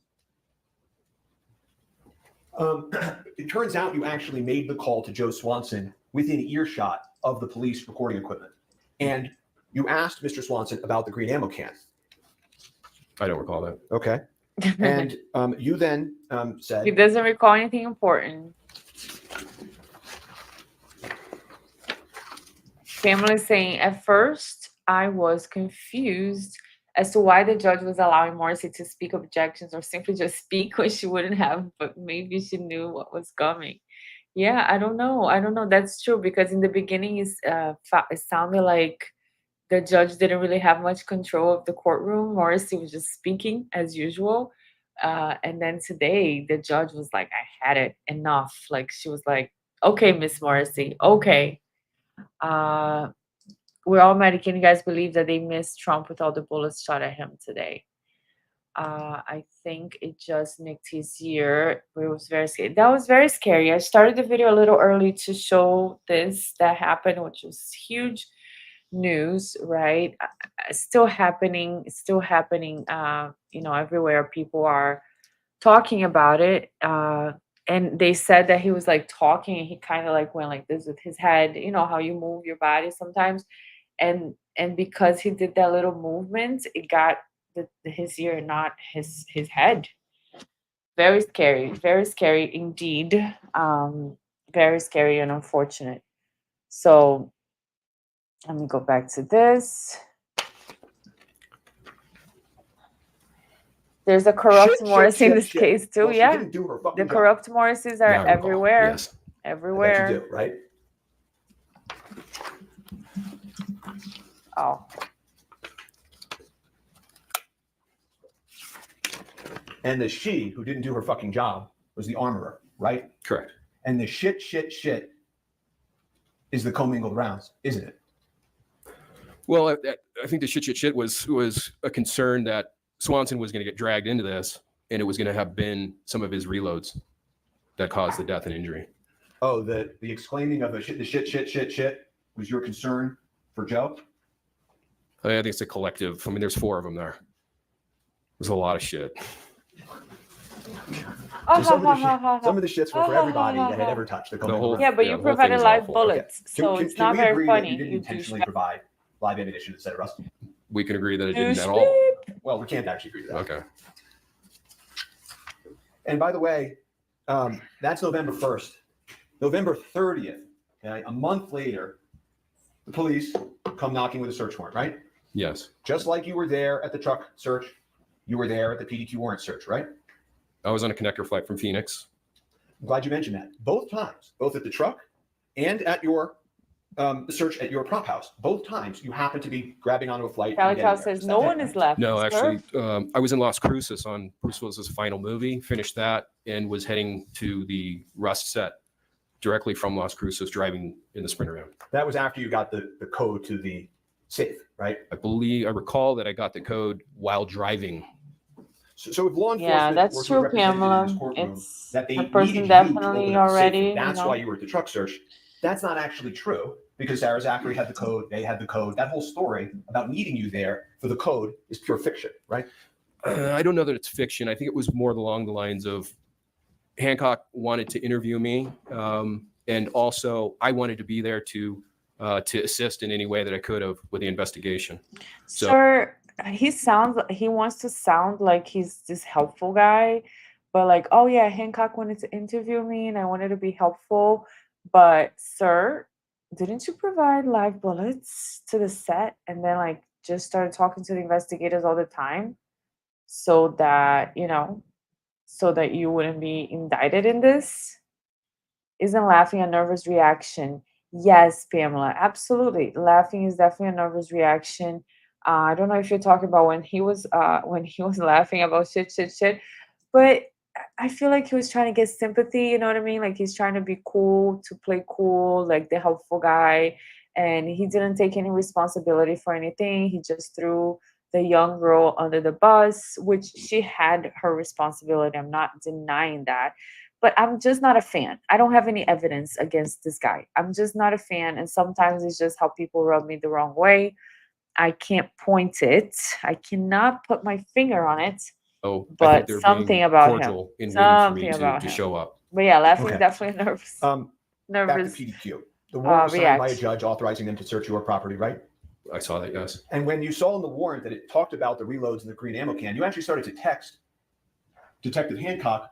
It turns out you actually made the call to Joe Swanson within earshot of the police recording equipment. And you asked Mr. Swanson about the green ammo can. I don't recall that. Okay. And you then said... He doesn't recall anything important. Family saying, at first, I was confused as to why the judge was allowing Morrissey to speak objections or simply just speak when she wouldn't have, but maybe she knew what was coming. Yeah, I don't know. That's true, because in the beginning, it sounded like the judge didn't really have much control of the courtroom. Morrissey was just speaking as usual. And then today, the judge was like, I had it, enough. Like, she was like, okay, Miss Morrissey, okay. We're all mad. Can you guys believe that they missed Trump with all the bullets shot at him today? I think it just nicked his ear. But it was very scary. That was very scary. I started the video a little early to show that happened, which was huge news, right? Still happening. Everywhere people are talking about it. And they said that he was like talking, and he kind of like went like this with his head, how you move your body sometimes. And because he did that little movement, it got his ear, not his head. Very scary indeed. Very scary and unfortunate. So let me go back to this. There's a corrupt Morris in this case too. Well, she yeah, didn't do her fucking the job. corrupt Morrises are Now I recall. everywhere. Yes. Everywhere. I bet you do, right? Oh. And the she who didn't do her fucking job was the armorer, right? Correct. And the shit is the commingled rounds, isn't it? Well, I think the shit was a concern that Swanson was going to get dragged into this, and it was going to have been some of his reloads that caused the death and injury. Oh, the exclaiming of the shit was your concern for Joe? I think it's a collective. I mean, there's 4 of them there. There's a lot of shit. So some of the shits were for everybody that had ever touched the commingled round. Yeah, but you the whole provided thing's live awful. bullets, Okay. so Can- it's can not we very agree that funny. you didn't intentionally provide live ammunition instead of rust? We can agree that it didn't at all. Well, we can't actually agree to that. Okay. And by the way, that's November 1st. November 30th, okay, a month later, the police come knocking with a search warrant, right? Yes. Just like you were there at the truck search, you were there at the PDQ warrant search, right? I was on a connector flight from Phoenix. I'm glad you mentioned that. Both times, both at the truck and at your the search at your prop house, both times you happened to be grabbing onto a flight. Calico says no one is left. No, sir. actually, I was in Las Cruces on Bruce Willis's final movie, finished that, and was heading to the Rust set directly from Las Cruces, driving in the Sprinter van. That was after you got the code to the safe, right? I recall that I got the code while driving. So if law enforcement Yeah, that's were true, represented in Pamela. this courtroom It's that they the needed person you to definitely open up the safe, already. that's why you were at the truck search. That's not actually true because Sarah Zachary had the code, they had the code. That whole story about needing you there for the code is pure fiction, right? I don't know that it's fiction. I think it was more along the lines of Hancock wanted to interview me, and also I wanted to be there to assist in any way that I could have with the investigation. So, Sure, he wants to sound like he's this helpful guy, but like, oh yeah, Hancock wanted to interview me and I wanted to be helpful. But sir, didn't you provide live bullets to the set and then like just started talking to the investigators all the time so that, so that you wouldn't be indicted in this? Isn't laughing a nervous reaction? Yes, Pamela, absolutely. Laughing is definitely a nervous reaction. I don't know if you're talking about when he was laughing about shit, but I feel like he was trying to get sympathy. You know what I mean? Like he's trying to be cool, to play cool, like the helpful guy, and he didn't take any responsibility for anything. He just threw the young girl under the bus, which she had her responsibility. I'm not denying that. But I'm just not a fan. I don't have any evidence against this guy. I'm just not a fan. And sometimes it's just how people rub me the wrong way. I can't point it. I cannot put my finger on it. I think But they're something being about cordial him. in waiting for me Something about to him. show up. But yeah, laughing Okay. definitely nervous. Back to Nervous. PDQ. The warrant was signed by a reaction. judge authorizing them to search your property, right? I saw that, yes. And when you saw in the warrant that it talked about the reloads in the green ammo can, you actually started to text Detective Hancock,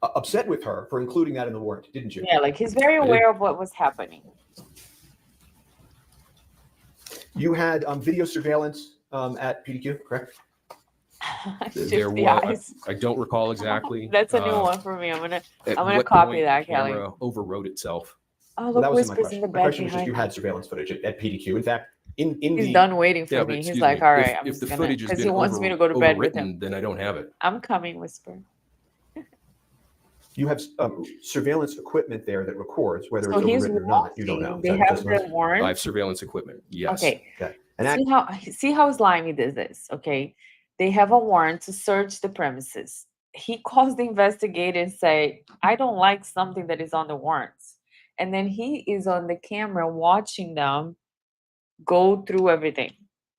upset with her for including that in the warrant, didn't you? Yeah, like he's very aware of what was happening. You had video surveillance at PDQ, correct? Shift There the was, eyes. I don't recall exactly. That's a new one for me. I'm gonna At I'm gonna what copy point that, the Kelly. camera overwrote itself. Oh, Well, look, that wasn't my Whispers in question. the My back question was just behind. you had surveillance footage at PDQ. In fact, in He's the done waiting for Yeah, but me. He's excuse like, me, all right, if, I'm if just the gonna, footage has because been he wants me to go to bed with him. overwritten, then I don't have it. I'm coming, Whisper. you have surveillance equipment there that records whether So it's he's overwritten or not. You don't know. watching. They Is that have testimony? the warrant. I have surveillance equipment. Yes. Okay. Okay. And See how slimy this is. Okay, they have a warrant to search the premises. He calls the investigator and say, "I don't like something that is on the warrants," and then he is on the camera watching them go through everything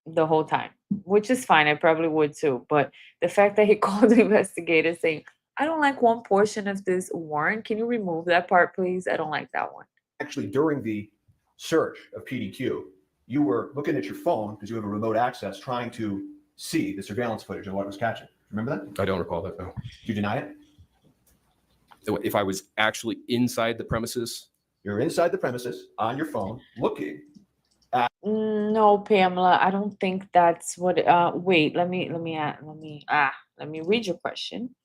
the whole time, which is fine. I probably would too. But the fact that he called the investigator saying, "I don't like one portion of this warrant. Can you remove that part, please? I don't like that one." actually, during the search of PDQ, you were looking at your phone because you have a remote access, trying to see the surveillance footage of what it was catching. Remember that? I don't recall that, no. Do you deny it? If I was actually inside the premises, You're inside the premises on your phone looking. No, Pamela, I don't think that's what. Wait, let me read your question.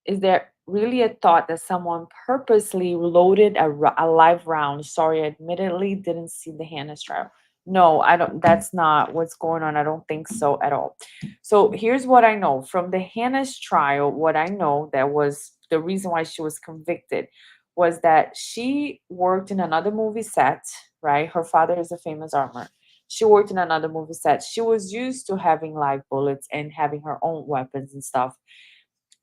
Is there really a thought that someone purposely loaded a live round? Sorry, I admittedly didn't see the Hannah's trial. No, I don't. That's not what's going on. I don't think so at all. So here's what I know from the Hannah's trial. What I know that was the reason why she was convicted was that she worked in another movie set, right? Her father is a famous armor. She worked in another movie set. She was used to having live bullets and having her own weapons and stuff.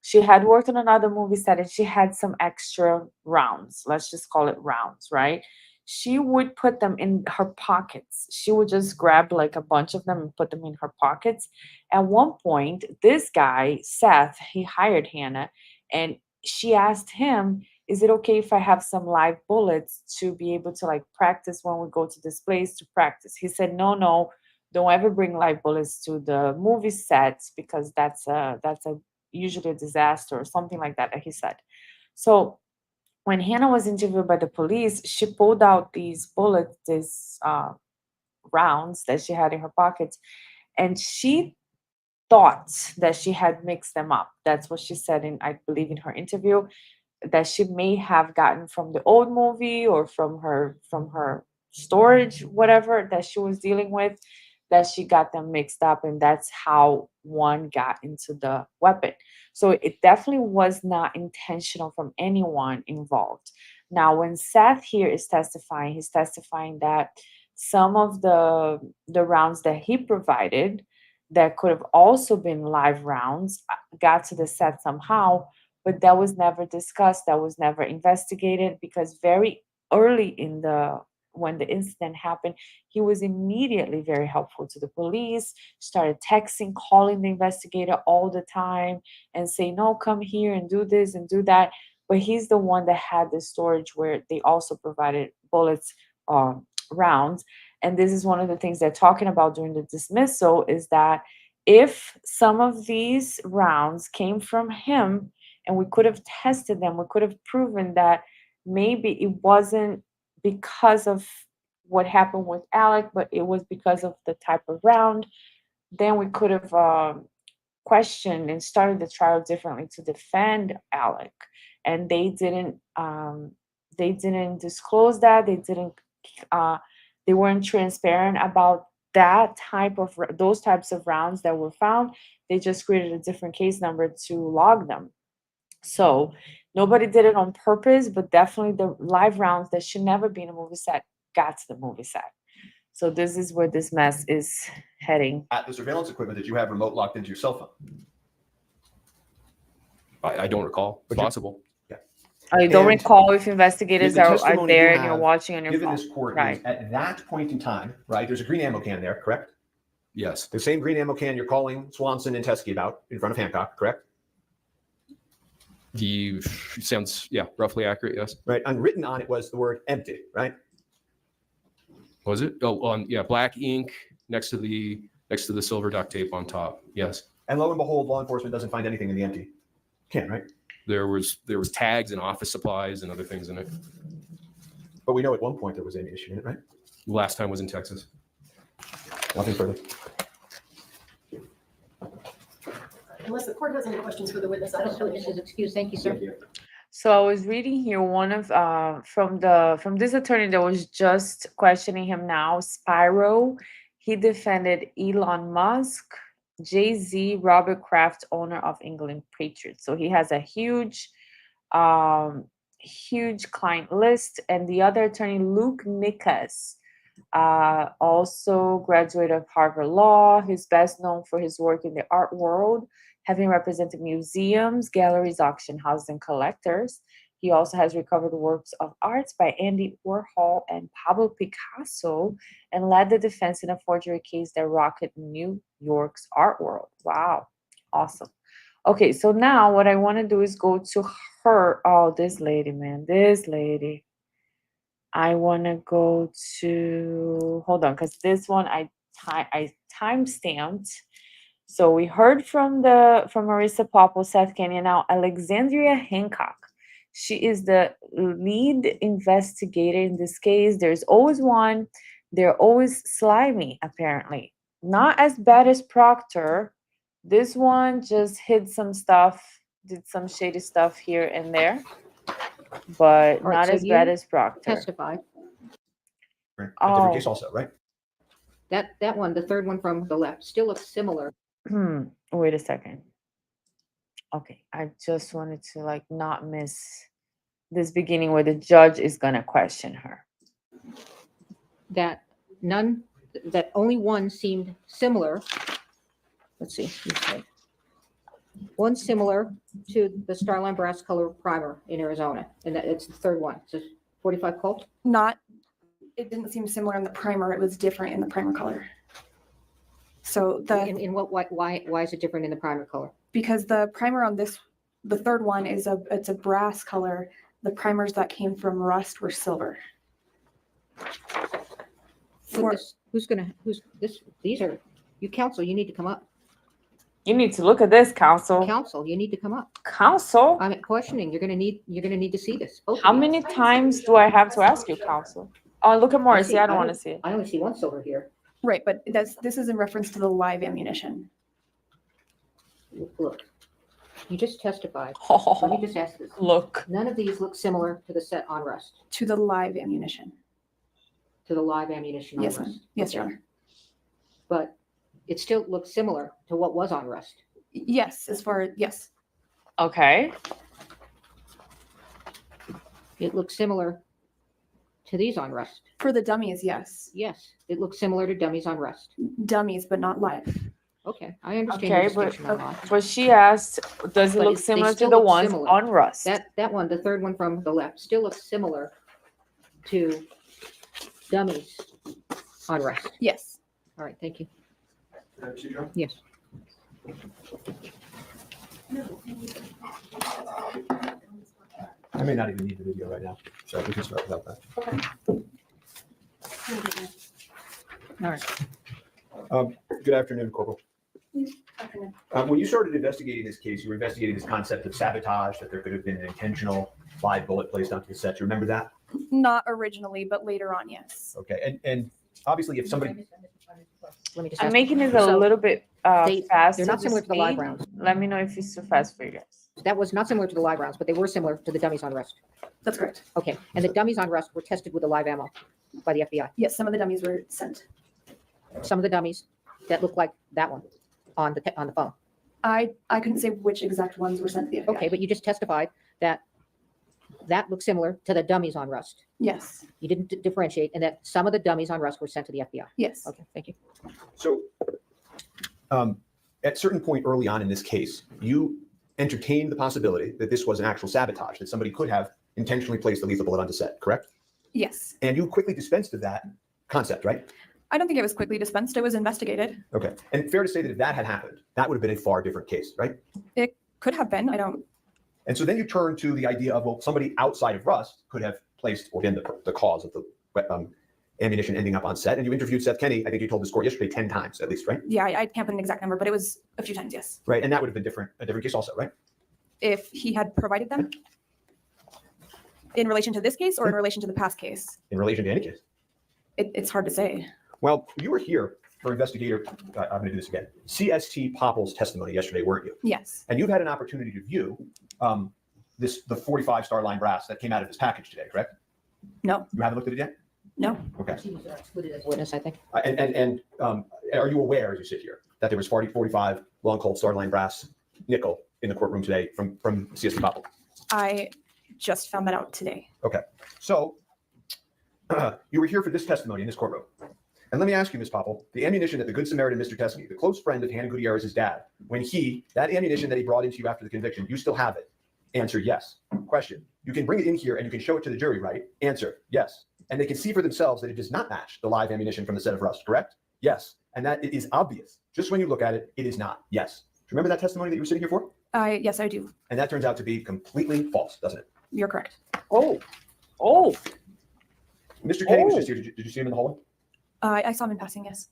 She had worked on another movie set and she had some extra rounds. Let's just call it rounds, right? She would put them in her pockets. She would just grab like a bunch of them and put them in her pockets. At one point, this guy, Seth, he hired Hannah and she asked him, is it okay if I have some live bullets to be able to like practice when we go to this place to practice? He said, no, no, don't ever bring live bullets to the movie sets because that's a usually a disaster or something like that he said. So when Hannah was interviewed by the police, she pulled out these bullets, these rounds that she had in her pockets, and she thought that she had mixed them up. That's what she said in, I believe, in her interview, that she may have gotten from the old movie or from her storage, whatever that she was dealing with, that she got them mixed up, and that's how one got into the weapon. So it definitely was not intentional from anyone involved. Now, when Seth here is testifying, he's testifying that some of the rounds that he provided that could have also been live rounds got to the set somehow, but that was never discussed, that was never investigated, because very early in the when the incident happened, he was immediately very helpful to the police, started texting, calling the investigator all the time and say, no, come here and do this and do that. But he's the one that had the storage where they also provided bullets, rounds. And this is one of the things they're talking about during the dismissal, is that if some of these rounds came from him and we could have tested them, we could have proven that maybe it wasn't because of what happened with Alec, but it was because of the type of round, then we could have questioned and started the trial differently to defend Alec. And they didn't disclose that. They weren't transparent about that those types of rounds that were found. They just created a different case number to log them. So nobody did it on purpose, but definitely the live rounds that should never be in a movie set got to the movie set. So this is where this mess is heading. At the surveillance equipment that you have remote locked into your cell phone. I don't recall. It's possible. Yeah. I don't recall if investigators the are testimony there you and you're have watching on your given phone. this court Right. is at that point in time, right? There's a green ammo can there, correct? Yes. The same green ammo can you're calling Swanson and Teskey about in front of Hancock, correct? Sounds, yeah, roughly accurate, yes. Right. And written on it was the word empty, right? Was it? Oh, yeah, black ink next to the silver duct tape on top. Yes. And lo and behold, law enforcement doesn't find anything in the empty can, right? There was tags and office supplies and other things in it. But we know at one point there was ammunition in it, right? Last time was in Texas. Nothing further. Unless the court has any questions for the witness, I don't have any. Excuse, thank you, sir. So I was reading here one of from this attorney that was just questioning him now, Spyro. He defended Elon Musk, Jay-Z, Robert Kraft, owner of England Patriots. So he has a huge client list. And the other attorney, Luke Nikas, also graduate of Harvard Law. He's best known for his work in the art world, having represented museums, galleries, auction houses, and collectors. He also has recovered works of art by Andy Warhol and Pablo Picasso and led the defense in a forgery case that rocketed New York's art world. Wow. Awesome. Okay, so now what I want to do is go to her. Oh, this lady, man. This lady. I want to go to, hold on, because this one I time stamped. So we heard from Marissa Popple, Seth Kenney, now Alexandria Hancock. She is the lead investigator in this case. There's always one. They're always slimy, apparently. Not as bad as Proctor. This one just hid some stuff, did some shady stuff here and there, but All right, not so as bad you as Proctor. testified. A different Oh. case also, right? That one, the third one from the left, still looks similar. Wait a second. Okay, I just wanted to like not miss this beginning where the judge is gonna question her. That only one seemed similar. Let's see. One similar to the Starline brass color primer in Arizona, and that it's the third one. It's a 45 Colt. It didn't seem similar in the primer. It was different in the primer color. So In what why is it different in the primer color? because the primer on the third one it's a brass color. The primers that came from Rust were silver. These are you counsel. You need to come up. You need to look at this, counsel. Counsel, you need to come up. Counsel? I'm questioning. You're gonna need to see this. How many times do I have to ask you, counsel? Oh, look at Morrissey. I don't want to see it. I only see one silver here. Right, but this is in reference to the live ammunition. Look, you just testified. Oh, Let me just ask this. look. None of these look similar to the set on Rust. To the live ammunition. To the live ammunition on Yes, Rust. ma'am. Yes, Your Honor. But it still looks similar to what was on Rust. Yes, yes. Okay. It looks similar to these on Rust. For the dummies, yes. Yes, it looks similar to dummies on Rust. Dummies, but not live. Okay, I understand your Okay, distinction on live. but she asked, does it But look they similar to still the look ones similar. on Rust? That one, the third one from the left, still looks similar to dummies on Rust. Yes. All right, thank you. Yes. I may not even need the video right now, so we can start without that. All right. Good afternoon, Corporal. When you started investigating this case, you were investigating this concept of sabotage, that there could have been an intentional live bullet placed onto the set. Do you remember that? Not originally, but later on, yes. Okay, and obviously if somebody... Let me just I'm ask- making it a so little bit fast. they're not similar to the live rounds. Let me know if it's too fast for you guys. That was not similar to the live rounds, but they were similar to the dummies on Rust. That's correct. Okay, and the dummies on Rust were tested with the live ammo by the FBI. Yes, some of the dummies were sent. Some of the dummies that look like that one on the phone. I couldn't say which exact ones were sent to the FBI. Okay, but you just testified that looks similar to the dummies on Rust. Yes. You didn't differentiate, and that some of the dummies on Rust were sent to the FBI. Yes. Okay, thank you. So at a certain point early on in this case, you entertained the possibility that this was an actual sabotage, that somebody could have intentionally placed the lethal bullet onto set, correct? Yes. And you quickly dispensed of that concept, right? I don't think it was quickly dispensed. It was investigated. Okay. And fair to say that if that had happened, that would have been a far different case, right? It could have been. I don't. And so then you turn to the idea of, well, somebody outside of Rust could have placed or been the cause of the ammunition ending up on set. And you interviewed Seth Kenney, I think you told this court yesterday, 10 times at least, right? Yeah, I can't put an exact number, but it was a few times, yes. Right. And that would have been a different case also, right? If he had provided them in relation to this case or in relation to the past case? In relation to any case. It's hard to say. Well, you were here for investigator, I'm going to do this again, CST Popple's testimony yesterday, weren't you? Yes. And you've had an opportunity to view the 45 Starline brass that came out of this package today, correct? No. You haven't looked at it yet? No. Okay. He was excluded as a witness, I think. And are you aware, as you sit here, that there was 45 long cold Starline brass nickel in the courtroom today from CST Popple? I just found that out today. Okay. So you were here for this testimony in this courtroom. And let me ask you, Ms. Popple, the ammunition that the Good Samaritan, Mr. Teskey, the close friend of Hannah Gutierrez's dad, when that ammunition that he brought into you after the conviction, you still have it? Answer, yes. Question, you can bring it in here and you can show it to the jury, right? Answer, yes. And they can see for themselves that it does not match the live ammunition from the set of Rust, correct? Yes. And that it is obvious. Just when you look at it, it is not. Yes. Do you remember that testimony that you were sitting here for? Yes, I do. And that turns out to be completely false, doesn't it? You're correct. Oh. Mr. Kenney was just here. Did you see him in the hallway? I saw him in passing, yes.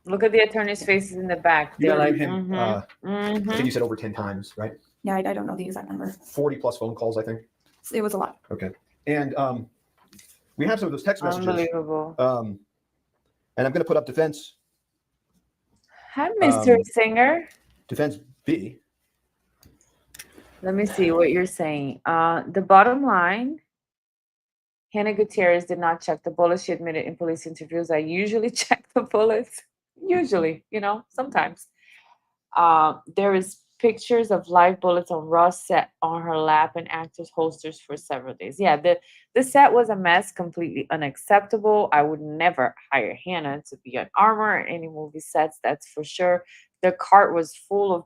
Look at the attorney's faces in the back. You They're like, interviewed him, I think you said over 10 times, right? Yeah, I don't know the exact number. 40 plus phone calls, I think. It was a lot. Okay. And we have some of those text messages. Unbelievable. And I'm going to put up defense. Hi, Mr. Singer. Defense B. Let me see what you're saying. The bottom line, Hannah Gutierrez did not check the bullets. She admitted in police interviews, I usually check the bullets. Usually, sometimes. There is pictures of live bullets on Ross set on her lap and actors' holsters for several days. Yeah, the set was a mess, completely unacceptable. I would never hire Hannah to be an armor in any movie sets, that's for sure. The cart was full of,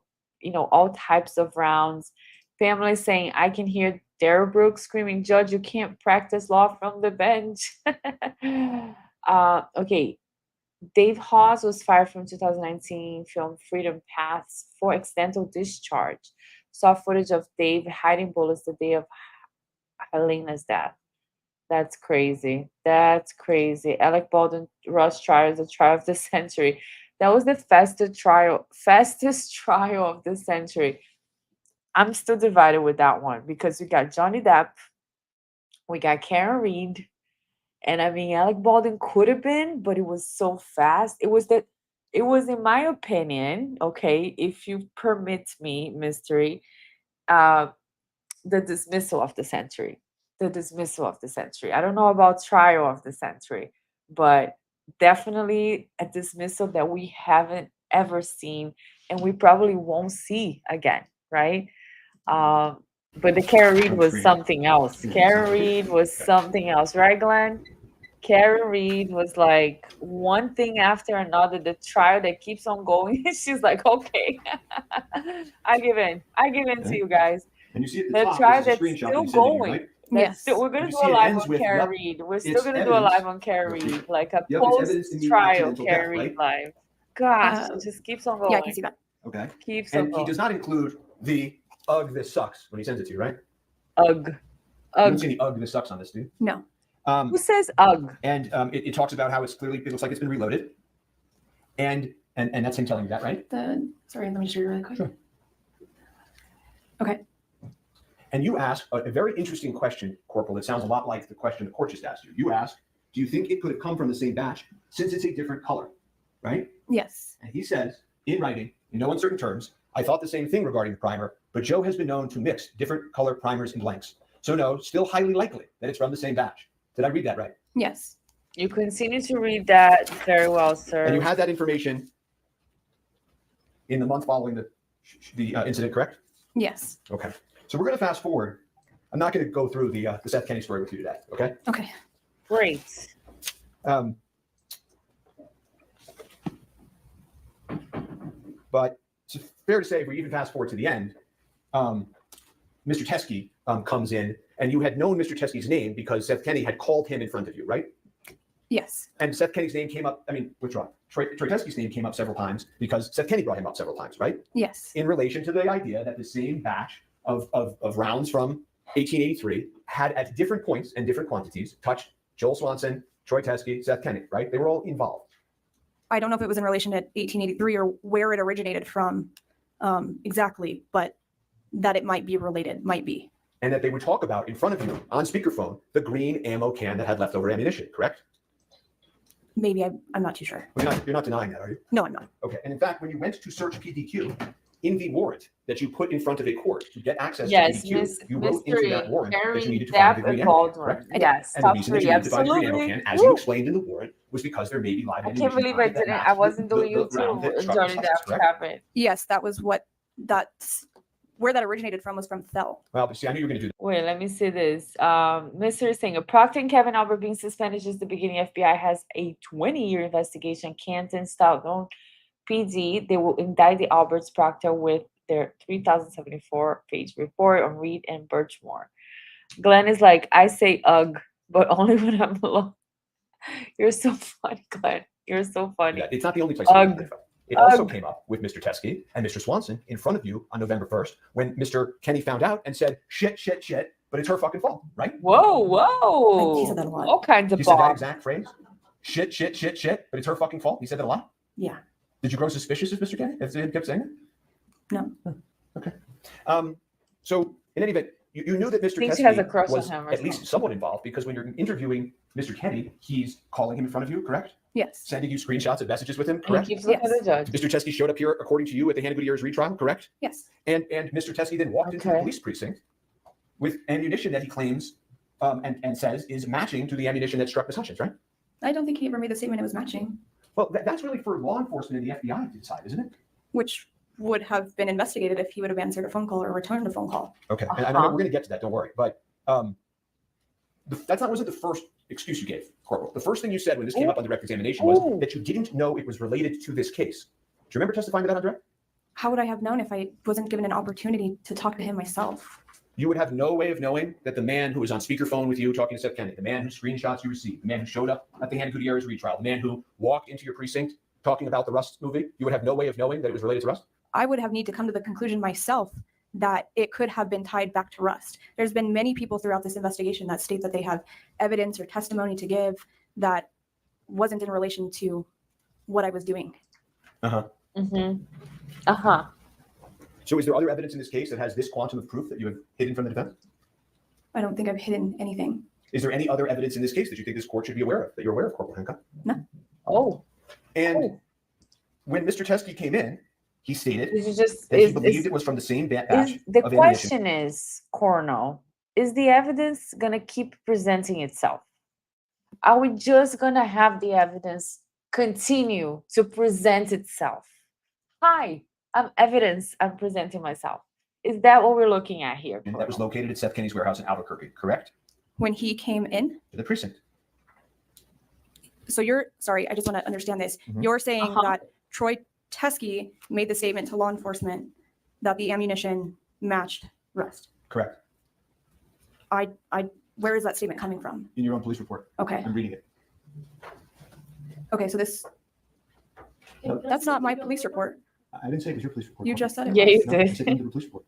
all types of rounds. Family saying, I can hear Darrell Brooks screaming, Judge, you can't practice law from the bench. Okay. Dave Hawes was fired from 2019 film Freedom Paths for accidental discharge. Saw footage of Dave hiding bullets the day of Helena's death. That's crazy. That's crazy. Alec Baldwin Rush trial is the trial of the century. That was the fastest trial of the century. I'm still divided with that one because we got Johnny Depp, we got Karen Reed, and I mean Alec Baldwin could have been, but it was so fast. It was, in my opinion, okay, if you permit me, Mystery, the dismissal of the century. The dismissal of the century. I don't know about trial of the century, but definitely a dismissal that we haven't ever seen and we probably won't see again, right? But the Karen Reed was something else. Karen Reed was something else, right, Glenn? Karen Reed was like one thing after another, the trial that keeps on going. She's like, okay, I give in. I give in to you guys. And you see at The top, trial there's a that's screenshot still that he sent to you, going. right? That's still, we're gonna You do see a it live ends on with, Karen yep, Reed. We're still it's gonna do a evidence. live on Karen Reed, like a Yep, it's evidence in the post-trial accidental death, Karen Reed right? live. Gosh, it just keeps on going. Yeah, I can see that. Okay. Keeps on And he going. does not include the ugh, this sucks when he sends it to you, right? Ugh. You Ugh. don't see any ugh, this sucks on this, dude. No. Who says ugh? And it talks about how it looks like it's been reloaded. And that's him telling you that, right? Sorry, let me just read it really quick. Sure. Okay. And you ask a very interesting question, Corporal. That sounds a lot like the question the court just asked you. You ask, do you think it could have come from the same batch since it's a different color, right? Yes. And he says, in writing, in no uncertain terms, I thought the same thing regarding the primer, but Joe has been known to mix different color primers and blanks. So no, still highly likely that it's from the same batch. Did I read that right? Yes. You continue to read that very well, sir. And you had that information in the month following the incident, correct? Yes. Okay. So we're going to fast forward. I'm not going to go through the Seth Kenny story with you today. Okay. Okay. Great. But it's fair to say, if we even fast forward to the end, Mr. Teskey comes in, and you had known Mr. Teskey's name because Seth Kenny had called him in front of you, right? Yes. And Seth Kenny's name came up. I mean, withdraw. Troy Teskey's name came up several times because Seth Kenny brought him up several times, right? Yes. In relation to the idea that the same batch of rounds from 1883 had at different points and different quantities touched Joel Swanson, Troy Teskey, Seth Kenny, right? They were all involved. I don't know if it was in relation to 1883 or where it originated from exactly, but that it might be related, might be. And that they would talk about in front of you on speakerphone the green ammo can that had leftover ammunition, correct? Maybe I'm not too sure. Well, you're not denying that, are you? No, I'm not. Okay. And in fact, when you went to search PDQ in the warrant that you put in front of a court to get access to PDQ, you wrote into that warrant that you needed to find the green ammo can, correct? Yes, And the top reason that three, you needed to find the green ammo absolutely. can, as you explained in the warrant, was because there may be live I ammunition. can't believe I on it that didn't. matched I wasn't doing the round that YouTube. struck Johnny the Depp suspect, correct? happened. Yes, that's where that originated from, was from Thel. Well, see, I knew you were going to do that. Wait, let me see this. Mr. Singer, Procter and Kevin Albert being suspended just the beginning. FBI has a 20-year investigation. Canton, Stockton, PD. They will indict the Alberts Procter with their 3,074-page report on Reed and Birchmore. Glenn is like, I say ugh, but only when I'm alone. You're so funny, Glenn. You're so funny. Yeah, it's not the only place. Ugh. It also came up with Mr. Teskey and Mr. Swanson in front of you on November 1st when Mr. Kenny found out and said, shit, but it's her fucking fault, right? Whoa. He said that a lot. All kinds of You said that bombs. exact phrase? Shit, but it's her fucking fault? He said that a lot? Yeah. Did you grow suspicious of Mr. Kennedy? If they kept saying it? No. Okay. So in any event, you knew that Mr. Thinks she has a Teskey crush on was him or at least somewhat involved because when you're interviewing Mr. Kennedy, he's calling him in front of you, correct? Yes. Sending you screenshots of messages with him, He correct? keeps looking at the judge. Mr. Teskey showed up here, according to you, at the Hannah Gutierrez retrial, correct? Yes. And Mr. Teskey then walked into the police precinct with ammunition that he claims and says is matching to the ammunition that struck Ms. Hutchins, right? I don't think he ever made the statement it was matching. Well, that's really for law enforcement and the FBI to decide, isn't it? Which would have been investigated if he would have answered a phone call or returned a phone call. Okay, and I know we're going to get to that, don't worry. But wasn't the first excuse you gave, Corporal. The first thing you said when this came up on direct examination was that you didn't know it was related to this case. Do you remember testifying to that on direct? How would I have known if I wasn't given an opportunity to talk to him myself? You would have no way of knowing that the man who was on speakerphone with you talking to Seth Kennedy, the man whose screenshots you received, the man who showed up at the Hannah Gutierrez retrial, the man who walked into your precinct talking about the Rust movie, you would have no way of knowing that it was related to Rust? I would have need to come to the conclusion myself that it could have been tied back to Rust. There's been many people throughout this investigation that state that they have evidence or testimony to give that wasn't in relation to what I was doing. Uh-huh. Mm-hmm. Uh-huh. So is there other evidence in this case that has this quantum of proof that you have hidden from the defense? I don't think I've hidden anything. Is there any other evidence in this case that you think this court should be aware of, that you're aware of, Corporal Hancock? No. Oh. And when Mr. Teskey came in, he stated that he believed it was from the same batch the of question ammunition. is, Cornell, is the evidence going to keep presenting itself? Are we just going to have the evidence continue to present itself? Hi, I'm evidence. I'm presenting myself. Is that what we're looking at here? And that was located at Seth Kennedy's warehouse in Albuquerque, correct? When he came in? To the precinct. So sorry, I just want to understand this. Mhm. You're saying that Troy Teskey made the statement to law enforcement that the ammunition matched Rust. Correct. Where is that statement coming from? In your own police report. Okay. I'm reading it. Okay, so that's not my police report. I didn't say it was your police report. You just said it Yeah, was. you No, I did. said into the police report.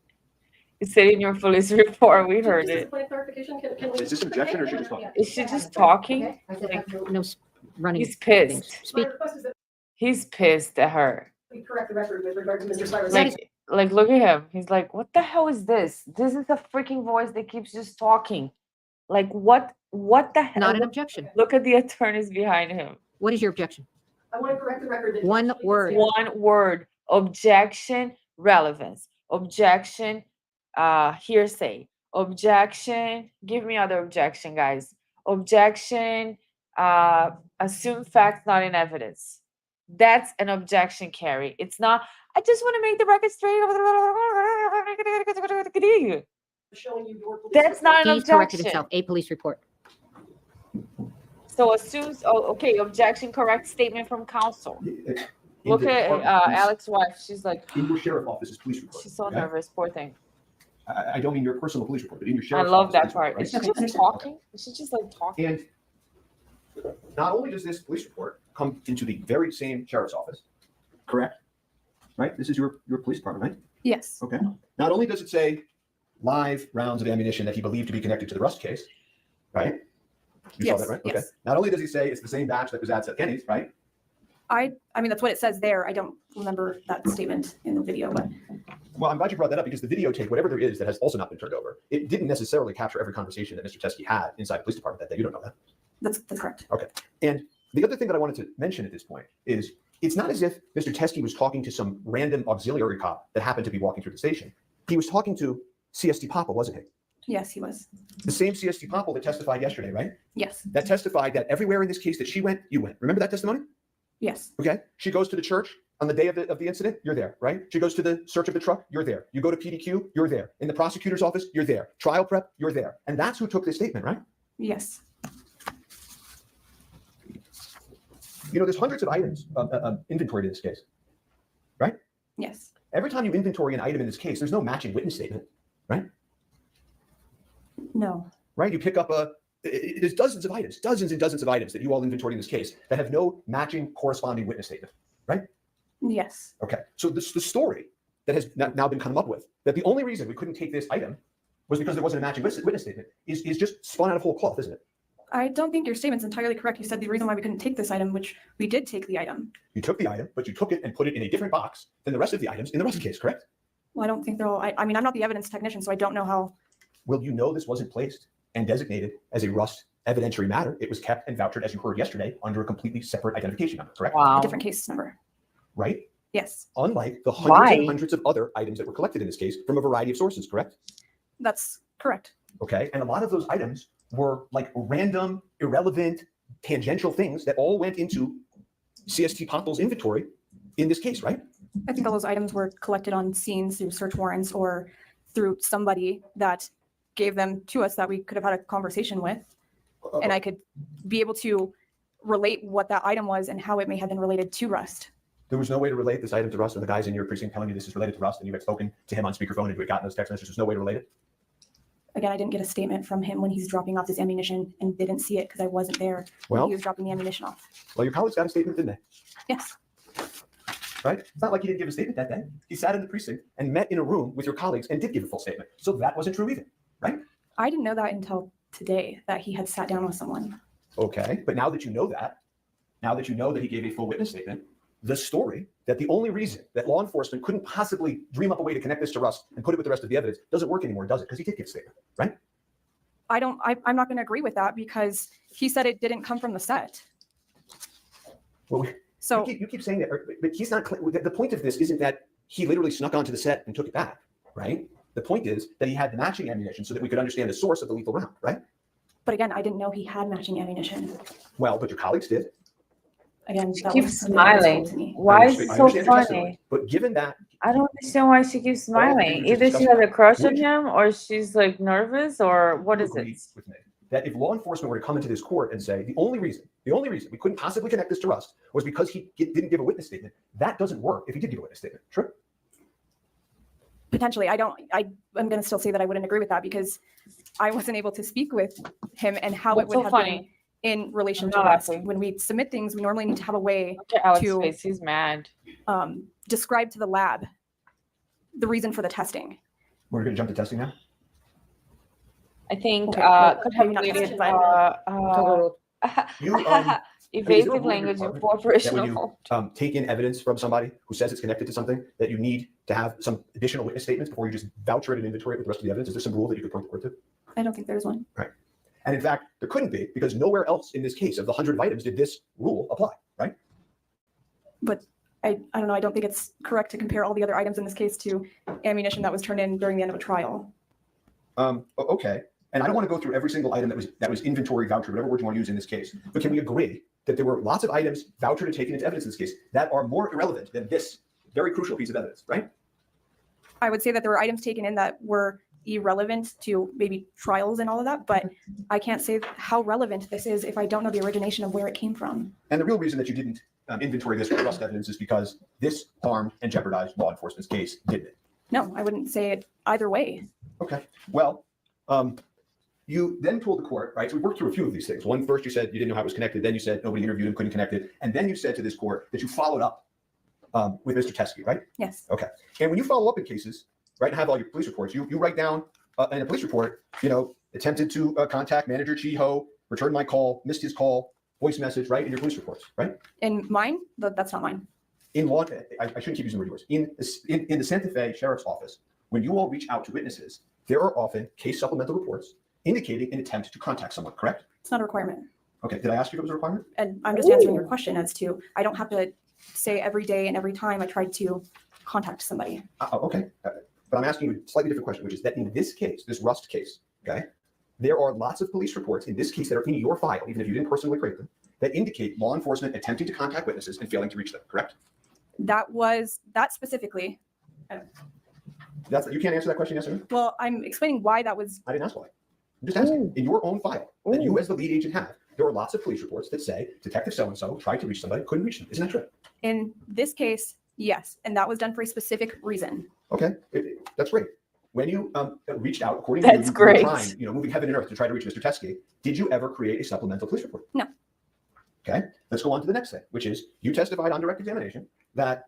It's said in your police report. We heard Just as a it. point of clarification, can we? Is this objection or should we just talk? Is she just talking? No running. He's pissed. Speak. My request is that He's pissed at her. we correct the record with regard to Mr. Cyrus. Like, look at him. He's like, what the hell is this? This is a freaking voice that keeps just talking. Like, what the hell? Not an objection. Look at the attorneys behind him. What is your objection? I want to correct the record. That One word. One word. Objection, relevance. Objection, hearsay. Objection, give me other objection, guys. Objection, assume facts not in evidence. That's an objection, Carrie. It's not, I just want to make the record straight. showing you your police That's not an He's corrected objection. himself. A police report. So assumes, okay, objection, correct statement from counsel. In Look the at department police- Alex's wife. She's like, In your sheriff office's police report. she's so okay? nervous, poor thing. I don't mean your personal police report, but in your I sheriff's love office that police part. report, Is she right? just talking? Is she just like talking? And not only does this police report come into the very same sheriff's office, correct? Right? This is your police department, right? Yes. Okay. Not only does it say live rounds of ammunition that he believed to be connected to the Rust case, right? You Yes, saw that, right? Okay. yes. Not only does he say it's the same batch that was at Seth Kennedy's, right? I mean, that's what it says there. I don't remember that statement in the video, but Well, I'm glad you brought that up because the videotape, whatever there is that has also not been turned over, it didn't necessarily capture every conversation that Mr. Teskey had inside the police department that day. You don't know that. that's correct. Okay. And the other thing that I wanted to mention at this point is it's not as if Mr. Teskey was talking to some random auxiliary cop that happened to be walking through the station. He was talking to CST Popple, wasn't he? Yes, he was. The same CST Popple that testified yesterday, right? Yes. That testified that everywhere in this case that she went, you went. Remember that testimony? Yes. Okay. She goes to the church on the day of the incident, you're there, right? She goes to the search of the truck, you're there. You go to PDQ, you're there. In the prosecutor's office, you're there. Trial prep, you're there. And that's who took this statement, right? Yes. You know, there's hundreds of items inventoried in this case, right? Yes. Every time you inventory an item in this case, there's no matching witness statement, right? No. Right? You pick up there's dozens of items, dozens and dozens of items that you all inventoried in this case that have no matching corresponding witness statement, right? Yes. Okay. So the story that has now been come up with, that the only reason we couldn't take this item was because there wasn't a matching witness statement, is just spun out of whole cloth, isn't it? I don't think your statement's entirely correct. You said the reason why we couldn't take this item, which we did take the item. You took the item, but you took it and put it in a different box than the rest of the items in the Rust case, correct? Well, I don't think they're all, I mean, I'm not the evidence technician, so I don't know how. Well, you know this wasn't placed and designated as a Rust evidentiary matter. It was kept and vouchered, as you heard yesterday, under a completely separate identification number, correct? A different case number. Right? Yes, Unlike the hundreds and hundreds of other items that were collected in this case from a variety of sources, correct? that's correct. Okay. And a lot of those items were like random, irrelevant, tangential things that all went into CST Popel's inventory in this case, right? I think all those items were collected on scene through search warrants or through somebody that gave them to us that we could have had a conversation with. And I could be able to relate what that item was and how it may have been related to Rust. There was no way to relate this item to Rust, and the guys in your precinct telling you this is related to Rust, and you had spoken to him on speakerphone and you had gotten those text messages. There's no way to relate it. Again, I didn't get a statement from him when he's dropping off his ammunition and didn't see it because I wasn't there when he was dropping the ammunition off. Well, your colleagues got a statement, didn't they? Yes. Right? It's not like he didn't give a statement that day. He sat in the precinct and met in a room with your colleagues and did give a full statement. So that wasn't true either, right? I didn't know that until today, that he had sat down with someone. Okay. But now that you know that, now that you know that he gave a full witness statement, the story that the only reason that law enforcement couldn't possibly dream up a way to connect this to Rust and put it with the rest of the evidence doesn't work anymore, does it? Because he did give a statement, right? I'm not going to agree with that because he said it didn't come from the set. Well, so you keep saying that, but he's not. The point of this isn't that he literally snuck onto the set and took it back, right? The point is that he had the matching ammunition so that we could understand the source of the lethal round, right? But again, I didn't know he had matching ammunition. Well, but your colleagues did. Again, She keeps smiling. Why is it so funny? But given that, I don't understand why she keeps smiling. Either she has a crush on him or she's like nervous or what is it? With me that if law enforcement were to come into this court and say the only reason we couldn't possibly connect this to Rust was because he didn't give a witness statement, that doesn't work if he did give a witness statement. True? Potentially. I'm going to still say that I wouldn't agree with that because I wasn't able to speak with him and how it would have been in relation to Rust. When we submit things, we normally need to have a way to face. He's mad. Describe to the lab the reason for the testing. We're going to jump to testing now. I think could have related, evasive language and corporational. When you take in evidence from somebody who says it's connected to something, that you need to have some additional witness statements before you just voucher it and inventory it with the rest of the evidence. Is there some rule that you could point the court to? I don't think there's one. Right. And in fact, there couldn't be because nowhere else in this case of the 100 items did this rule apply, right? But I don't know. I don't think it's correct to compare all the other items in this case to ammunition that was turned in during the end of a trial. Okay. And I don't want to go through every single item that was inventory, voucher, whatever word you want to use in this case. But can we agree that there were lots of items vouchered and taken into evidence in this case that are more irrelevant than this very crucial piece of evidence, right? I would say that there were items taken in that were irrelevant to maybe trials and all of that, but I can't say how relevant this is if I don't know the origination of where it came from. And the real reason that you didn't inventory this with Rust evidence is because this harmed and jeopardized law enforcement's case, didn't it? No, I wouldn't say it either way. Okay. Well, you then told the court, right? So we worked through a few of these things. One, first you said you didn't know how it was connected. Then you said nobody interviewed him, couldn't connect it. And then you said to this court that you followed up with Mr. Teskey, right? Yes. Okay. And when you follow up in cases, right, and have all your police reports, you write down in a police report, attempted to contact Manager Chiho, returned my call, missed his call, voice message, right, in your police reports, right? In mine? That's not mine. In law, I shouldn't keep using the word yours. In the Santa Fe Sheriff's Office, when you all reach out to witnesses, there are often case supplemental reports indicating an attempt to contact someone, correct? It's not a requirement. Okay, did I ask you if it was a requirement? And I'm just answering your question as to, I don't have to say every day and every time I tried to contact somebody. Okay, but I'm asking you a slightly different question, which is that in this case, this Rust case, okay, there are lots of police reports in this case that are in your file, even if you didn't personally create them, that indicate law enforcement attempting to contact witnesses and failing to reach them, correct? That specifically. You can't answer that question, yes or no? Well, I'm explaining why that was. I didn't ask why. I'm just asking. In your own file that you as the lead agent have, there are lots of police reports that say Detective so-and-so tried to reach somebody, couldn't reach them. Isn't that true? In this case, yes. And that was done for a specific reason. Okay, that's great. When you reached out, according to you, great. Time, moving heaven and earth to try to reach Mr. Teskey, did you ever create a supplemental police report? No. Okay, let's go on to the next thing, which is you testified on direct examination that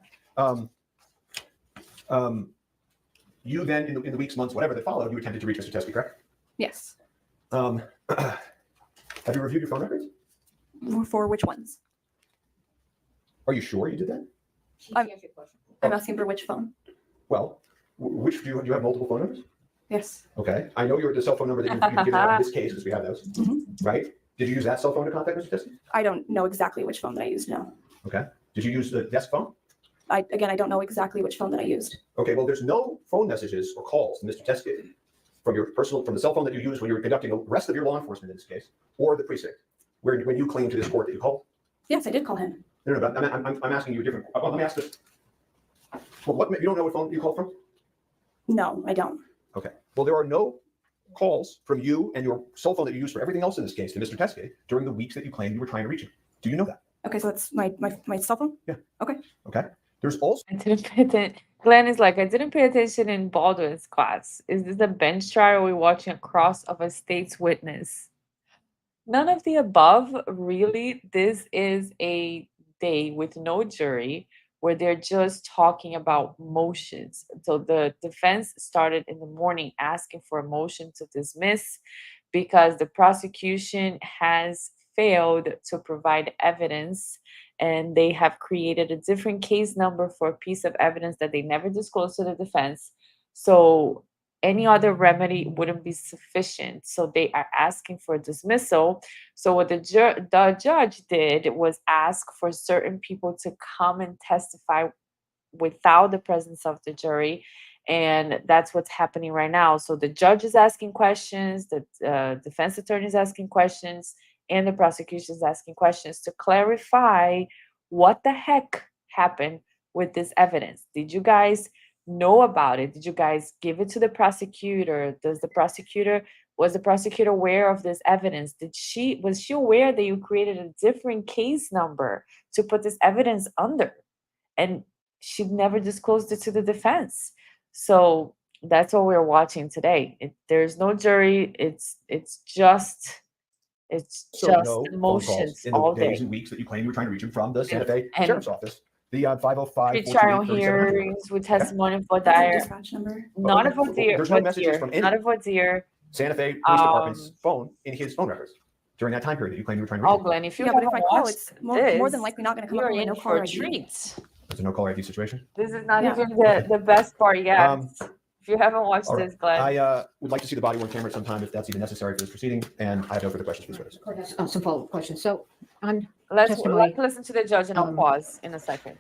you then, in the weeks, months, whatever that followed, you attempted to reach Mr. Teskey, correct? Yes. Have you reviewed your phone records? For which ones? Are you sure you did that? I'm asking for which phone. Well, which do you have multiple phone numbers? Yes. Okay. I know the cell phone number that you've given out in this case, because we have those, right? Did you use that cell phone to contact Mr. Teskey? I don't know exactly which phone that I used, no. Okay. Did you use the desk phone? I don't know exactly which phone that I used. Okay, well, there's no phone messages or calls to Mr. Teskey from the cell phone that you used when you were conducting the rest of your law enforcement in this case, or the precinct, when you claimed to this court that you called. Yes, I did call him. No, but I'm asking you a different. Let me ask this. Well, you don't know what phone you called from? No, I don't. Okay. Well, there are no calls from you and your cell phone that you used for everything else in this case to Mr. Teskey during the weeks that you claimed you were trying to reach him. Do you know that? Okay, so that's my cell phone? Yeah. Okay. Okay. There's also. I didn't pay attention. Glenn is like, I didn't pay attention in Baldwin's class. Is this a bench trial? Or are we watching a cross of a state's witness? None of the above, really. This is a day with no jury where they're just talking about motions. So the defense started in the morning asking for a motion to dismiss because the prosecution has failed to provide evidence, and they have created a different case number for a piece of evidence that they never disclosed to the defense. So any other remedy wouldn't be sufficient. So they are asking for dismissal. So what the judge did was ask for certain people to come and testify without the presence of the jury. And that's what's happening right now. So the judge is asking questions, the defense attorney is asking questions, and the prosecution is asking questions to clarify what the heck happened with this evidence. Did you guys know about it? Did you guys give it to the prosecutor? Was the prosecutor aware of this evidence? Was she aware that you created a different case number to put this evidence under? And she never disclosed it to the defense. So that's what we're watching today. There's no jury. It's just no emotions in the all days day. and weeks that you claim you were trying to reach him from the Santa Fe Sheriff's Office. The 505 Pre-trial hearings with testimony for dire. Dispatch number. Not of what's here. There's no messages from any Not of what's here. Santa Fe Police Department's phone in his phone records during that time period that you claimed you were trying to reach Oh, him. Glenn, if you Yeah, but if haven't I call, watched it's more than this, likely not going to come up you're with a in no for caller a ID. treat. It's a no caller ID situation. This is not Yeah. even the best part yet. If you haven't watched All right. this, Glenn. I would like to see the body worn camera sometime if that's even necessary for this proceeding. And I have no further questions, please. Witness. Court has some follow-up questions. So on Let's testimony, listen to the judge and I'll pause in a second.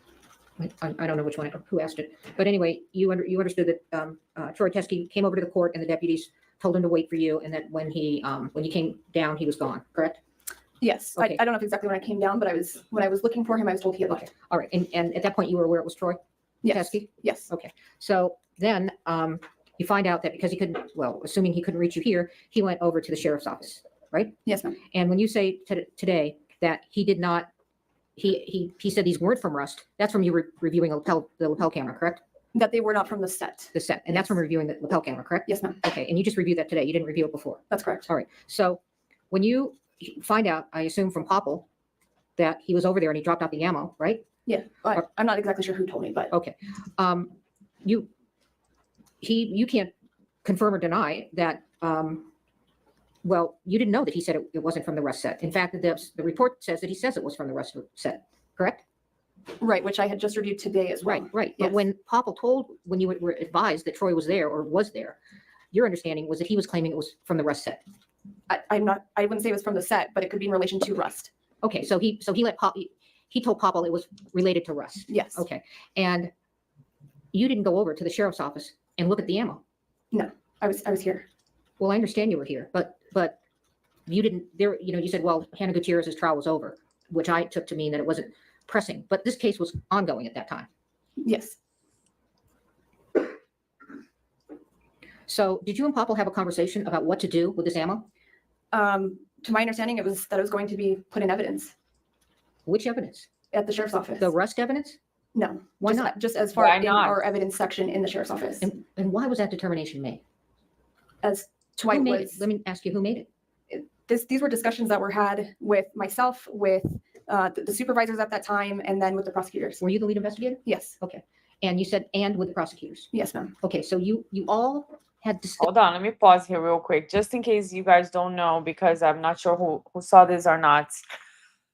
I don't know which one, who asked it, but anyway, you understood that Troy Teskey came over to the court and the deputies told him to wait for you, and that when you came down, he was gone, correct? Yes. Okay. I don't know exactly when I came down, but when I was looking for him, I was told he had left. All right, and at that point, you were aware it was Troy Yes. Teskey? Yes. Okay, so then you find out that because he couldn't, well, assuming he couldn't reach you here, he went over to the sheriff's office, right? Yes, ma'am. And when you say today that he did not, he said these weren't from Rust, that's from you reviewing the lapel camera, correct? That they were not from the set. The set, and that's from reviewing the lapel camera, correct? Yes, ma'am. Okay, and you just reviewed that today. You didn't review it before. That's correct. All right. So when you find out, I assume from Popple, that he was over there and he dropped out the ammo, right? Yeah. I'm not exactly sure who told me, but Okay. You can't confirm or deny that. Well, you didn't know that he said it wasn't from the Rust set. In fact, the report says that he says it was from the Rust set, correct? right, which I had just reviewed today as well. Right. Yes. But when Popple when you were advised that Troy was there or was there, your understanding was that he was claiming it was from the Rust set. I wouldn't say it was from the set, but it could be in relation to Rust. Okay, so he told Popple it was related to Rust. Yes. Okay, and you didn't go over to the sheriff's office and look at the ammo. No, I was here. Well, I understand you were here, but you didn't. You said, well, Hannah Gutierrez's trial was over, which I took to mean that it wasn't pressing. But this case was ongoing at that time. Yes. So, did you and Popple have a conversation about what to do with this ammo? To my understanding, it was going to be put in evidence. Which evidence? At the sheriff's office. The Rust evidence? No. Why just, not? Just as far Why in not? our evidence section in the sheriff's office. And why was that determination made? As to why Who it made was. it? Let me ask you, who made it? These were discussions that were had with myself, with the supervisors at that time, and then with the prosecutors. Were you the lead investigator? Yes. Okay. And you said, and with the prosecutors? Yes, ma'am. Okay, so you all had to Hold on, let me pause here real quick, just in case you guys don't know, because I'm not sure who saw this or not.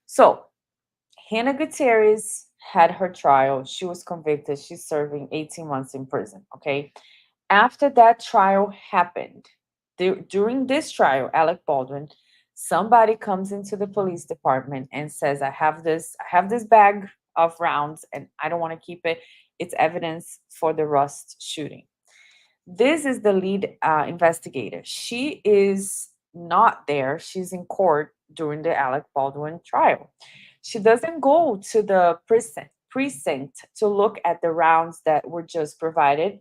So, Hannah Gutierrez had her trial. She was convicted. She's serving 18 months in prison. Okay. After that trial happened, during this trial, Alec Baldwin, somebody comes into the police department and says, I have this bag of rounds and I don't want to keep it. It's evidence for the Rust shooting. This is the lead investigator. She is not there. She's in court during the Alec Baldwin trial. She doesn't go to the precinct to look at the rounds that were just provided.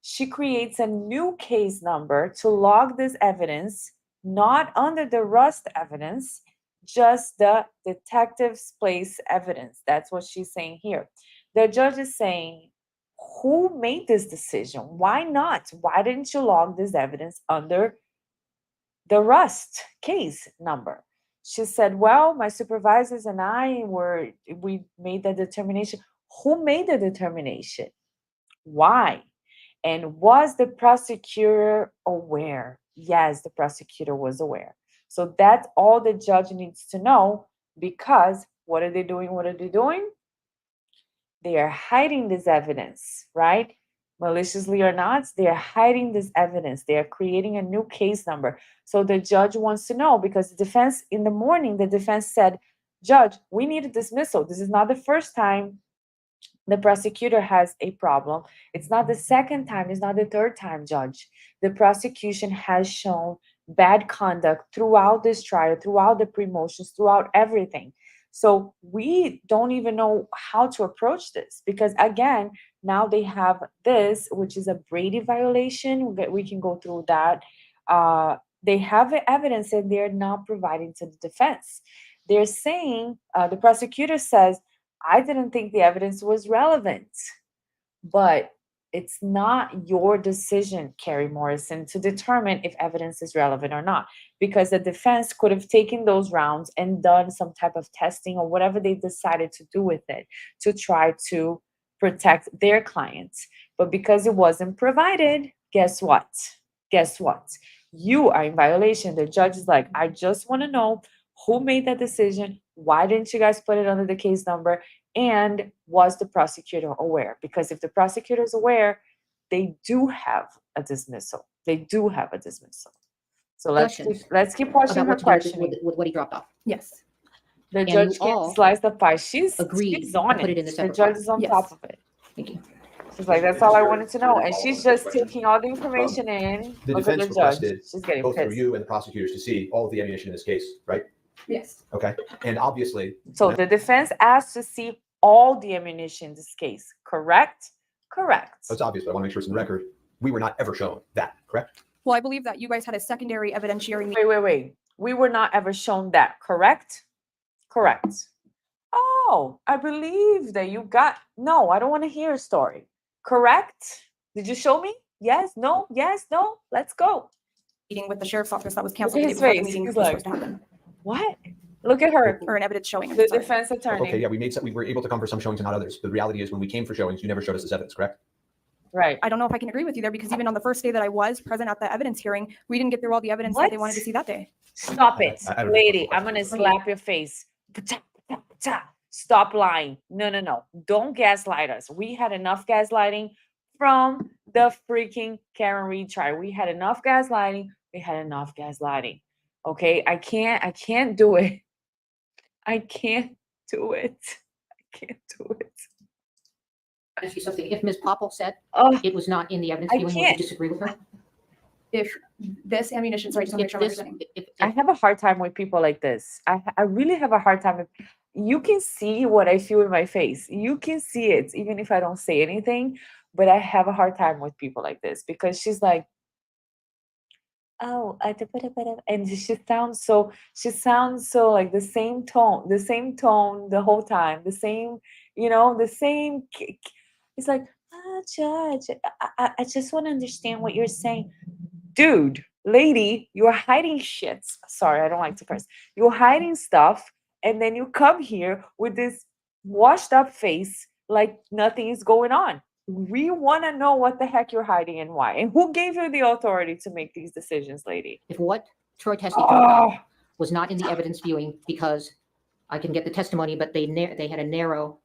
She creates a new case number to log this evidence, not under the Rust evidence, just the detective's place evidence. That's what she's saying here. The judge is saying, who made this decision? Why not? Why didn't you log this evidence under the Rust case number? She said, well, my supervisors and we made the determination. Who made the determination? Why? And was the prosecutor aware? Yes, the prosecutor was aware. So that's all the judge needs to know, because what are they doing? What are they doing? They are hiding this evidence, right? Maliciously or not, they are hiding this evidence. They are creating a new case number. So the judge wants to know, because the defense, in the morning, the defense said, Judge, we need a dismissal. This is not the first time the prosecutor has a problem. It's not the second time, it's not the third time, Judge. The prosecution has shown bad conduct throughout this trial, throughout the pre-motions, throughout everything. So we don't even know how to approach this, because again, now they have this, which is a Brady violation. We can go through that. They have evidence and they're not providing to the defense. They're saying, the prosecutor says, I didn't think the evidence was relevant. But it's not your decision, Carrie Morrison, to determine if evidence is relevant or not, because the defense could have taken those rounds and done some type of testing or whatever they decided to do with it to try to protect their clients. But because it wasn't provided, guess what? Guess what? You are in violation. The judge is like, I just want to know who made that decision. Why didn't you guys put it under the case number? And was the prosecutor aware? Because if the prosecutor is aware, they do have a dismissal. They do have a dismissal. So let's keep watching about her what to do questioning. with what he dropped off. Yes. The And judge you can't all slice the pie. She's agreed on to put it in the The separate judge file. is on Yes. top of it. Thank you. She's like, that's all I wanted to know. And she's just taking all the information in. The Look at defense the judge. requested She's getting both through pissed. you and the prosecutors to see all of the ammunition in this case, right? Yes. Okay. And obviously, So the defense asked to see all the ammunition in this case, correct? Correct. that's obvious, but I want to make sure it's in the record. We were not ever shown that, correct? Well, I believe that you guys had a secondary evidentiary meeting. Wait. We were not ever shown that, correct? Correct. Oh, I believe that you got. No, I don't want to hear a story. Correct? Did you show me? Yes, no, yes, no. Let's go. Meeting with the sheriff's office that was Look canceled. at The his day before the face. meeting He's was like, supposed to happen. what? Look at her. Or an evidence showing. The Sorry. defense attorney. Okay, yeah, we were able to come for some showings and not others. The reality is when we came for showings, you never showed us this evidence, correct? Right. I don't know if I can agree with you there, because even on the first day that I was present at the evidence hearing, we didn't get through all the evidence that they wanted to see that day. Stop it, I don't lady. know. I'm gonna slap your face. Stop lying. No. Don't gaslight us. We had enough gaslighting from the freaking Karen Reed trial. We had enough gaslighting. Okay, I can't do it. I can't do it. Ask you something. If Ms. Popple said Oh, it was not in the evidence, I do you can't. disagree with her? If this ammunition, sorry, just want to make If sure I'm this, understanding. if I have a hard time with people like this. I really have a hard time with. You can see what I feel in my face. You can see it, even if I don't say anything. But I have a hard time with people like this, because she's like, oh, and she sounds so like the same tone the whole time, the same, the same. It's like, Judge, I just want to understand what you're saying. Dude, lady, you're hiding shit. Sorry, I don't like to curse. You're hiding stuff, and then you come here with this washed up face like nothing is going on. We want to know what the heck you're hiding and why. And who gave you the authority to make these decisions, lady? If what Troy Teskey talked about was not in the evidence viewing, because I can get the testimony, but they had a narrow.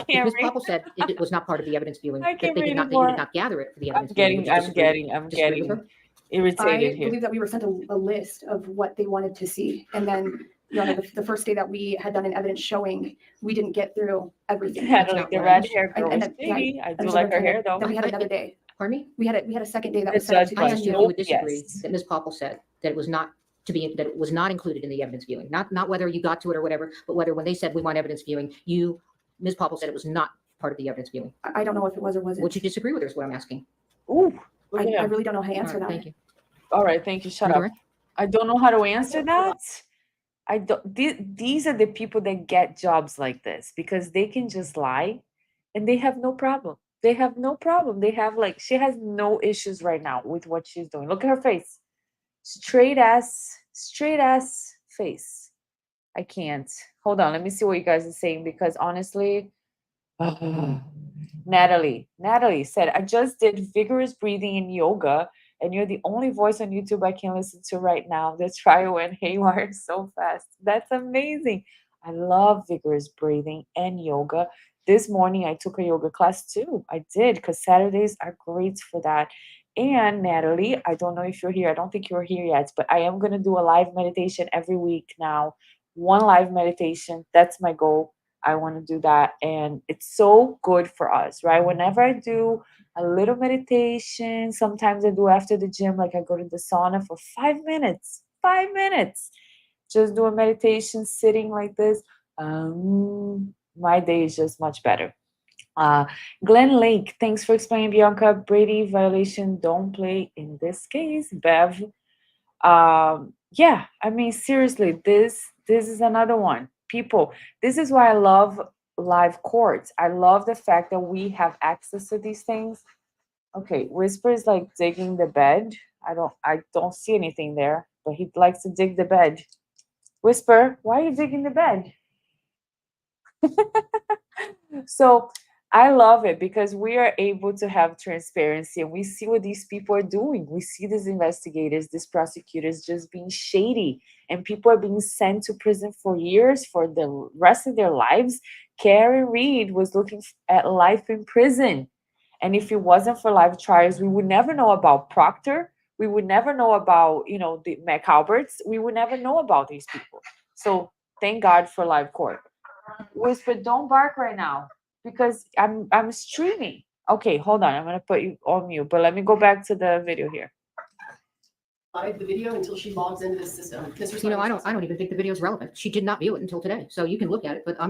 Can't Ms. read. Popple said it was not part of the evidence viewing. I That can't they read did it not, that he more. did not gather it for the I'm evidence viewing. Would you disagree? I'm Disagree with getting her? irritated I here. believe that we were sent a list of what they wanted to see. And then, Your Honor, the first day that we had done an evidence showing, we didn't get through everything. Had like the red hair girl And was then, yeah, shady. I do there's like another her hair time though. Then we had another day. Pardon me? We had a second day that The was set up judge to I was asked you if Nope, you would disagree yes. that Ms. Popple said that it was not that it was not included in the evidence viewing. Not whether you got to it or whatever, but whether when they said we want evidence viewing, Ms. Popple said it was not part of the evidence viewing. I don't know if it was or wasn't. Would you disagree with her is what I'm asking. Ooh, I look at him. really don't know how to answer All right, that. thank you. All right, thank you. Shut up. Redirect? I don't know how to answer that. I don't. These are the people that get jobs like this because they can just lie, and they have no problem. They have no problem. They have she has no issues right now with what she's doing. Look at her face, straight ass face. I can't. Hold on. Let me see what you guys are saying because honestly, Natalie said, I just did vigorous breathing and yoga, and you're the only voice on YouTube I can listen to right now. The trial went haywire so fast. That's amazing. I love vigorous breathing and yoga. This morning I took a yoga class too. I did because Saturdays are great for that. And Natalie, I don't know if you're here. I don't think you're here yet, but I am going to do a live meditation every week now. One live meditation. That's my goal. I want to do that. And it's so good for us, right? Whenever I do a little meditation, sometimes I do after the gym, like I go to the sauna for 5 minutes, just do a meditation sitting like this. My day is just much better. Glenn Lake, thanks for explaining, Bianca. Brady violation, don't play in this case. Bev, yeah, I mean, seriously, this is another one. People, this is why I love live courts. I love the fact that we have access to these things. Okay, Whisper is like digging the bed. I don't see anything there, but he likes to dig the bed. Whisper, why are you digging the bed? So I love it because we are able to have transparency and we see what these people are doing. We see these investigators, these prosecutors just being shady, and people are being sent to prison for years for the rest of their lives. Karen Reed was looking at life in prison. And if it wasn't for live trials, we would never know about Proctor. We would never know about, the McAlberts. We would never know about these people. So thank God for live court. Whisper, don't bark right now because I'm streaming. Okay, hold on. I'm gonna put you on mute, but let me go back to the video here. Live the video until she logs into the system. I don't even think the video is relevant. She did not view it until today, so you can look at it. But do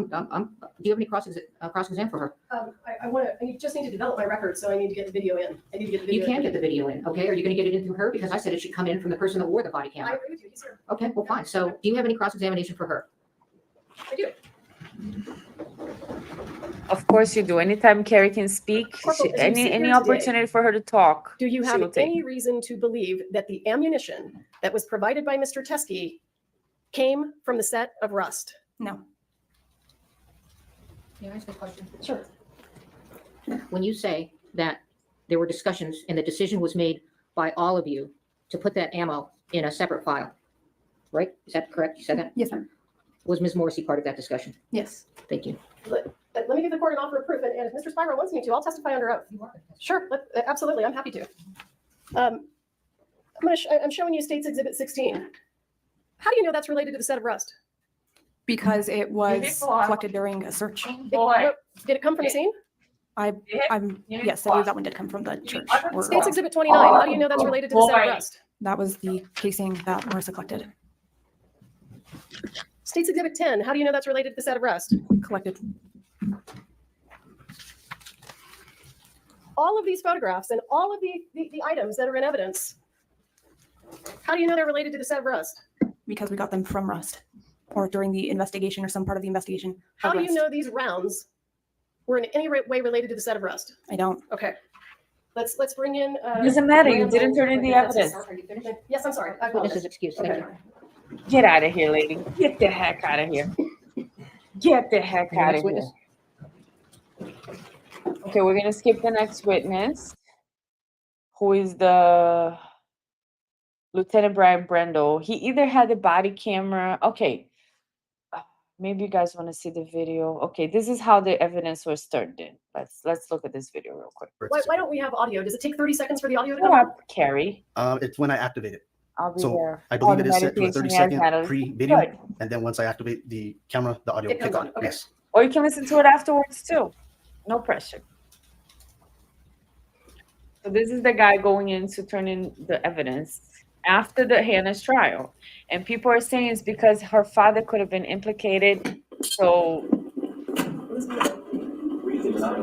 you have any cross exam for her? I just need to develop my record, so I need to get the video in. You can get the video in. Okay, are you going to get it in through her? Because I said it should come in from the person that wore the body I camera. agree with you. He's here. Okay, well, fine. So do you have any cross examination for her? I do. Of course you do. Anytime Carrie can speak, Corporal, as you sit any here today, opportunity for her to talk. Do you she have will take. any reason to believe that the ammunition that was provided by Mr. Teskey came from the set of Rust? No. Can I ask a question? Sure. When you say that there were discussions and the decision was made by all of you to put that ammo in a separate file, right? Is that correct? You said that? Yes, sir. Was Ms. Morrissey part of that discussion? Yes. Thank you. Let me give the court an offer of proof, and if Mr. Spiro wants me to, I'll testify under oath. Sure, absolutely, I'm happy to. I'm showing you State's Exhibit 16. How do you know that's related to the set of Rust? Because it was collected during a search. Did it come from the scene? Yes, I believe that one did come from the church. State's Exhibit 29, how do you know that's related to the set of Rust? That was the casing that Marissa collected. State's Exhibit 10, how do you know that's related to the set of Rust? Collected. All of these photographs and all of the items that are in evidence, how do you know they're related to the set of Rust? Because we got them from Rust, or during the investigation or some part of the investigation. How do you know these rounds were in any way related to the set of Rust? I don't. Okay. Let's bring in. Doesn't matter. You didn't turn in the evidence. Yes, I'm sorry. Witness's excuse. Thank you. Get out of here, lady. Get the heck out of here. Get the heck out of here. Okay, we're gonna skip the next witness, who is the Lieutenant Brian Brendel. He either had the body camera. Okay, maybe you guys want to see the video. Okay, this is how the evidence was turned in. Let's look at this video real quick. Why don't we have audio? Does it take 30 seconds for the audio to Shut come up? up, Carrie. It's when I activate it. I'll be So there. I believe Oh, it the is set to a meditation, 30-second yes, Natalie. pre-video, Good. and then once I activate the camera, the audio It will comes kick on, on. okay. Yes. Or you can listen to it afterwards too. No pressure. So this is the guy going in to turn in the evidence after the Hannah's trial. And people are saying it's because her father could have been implicated. So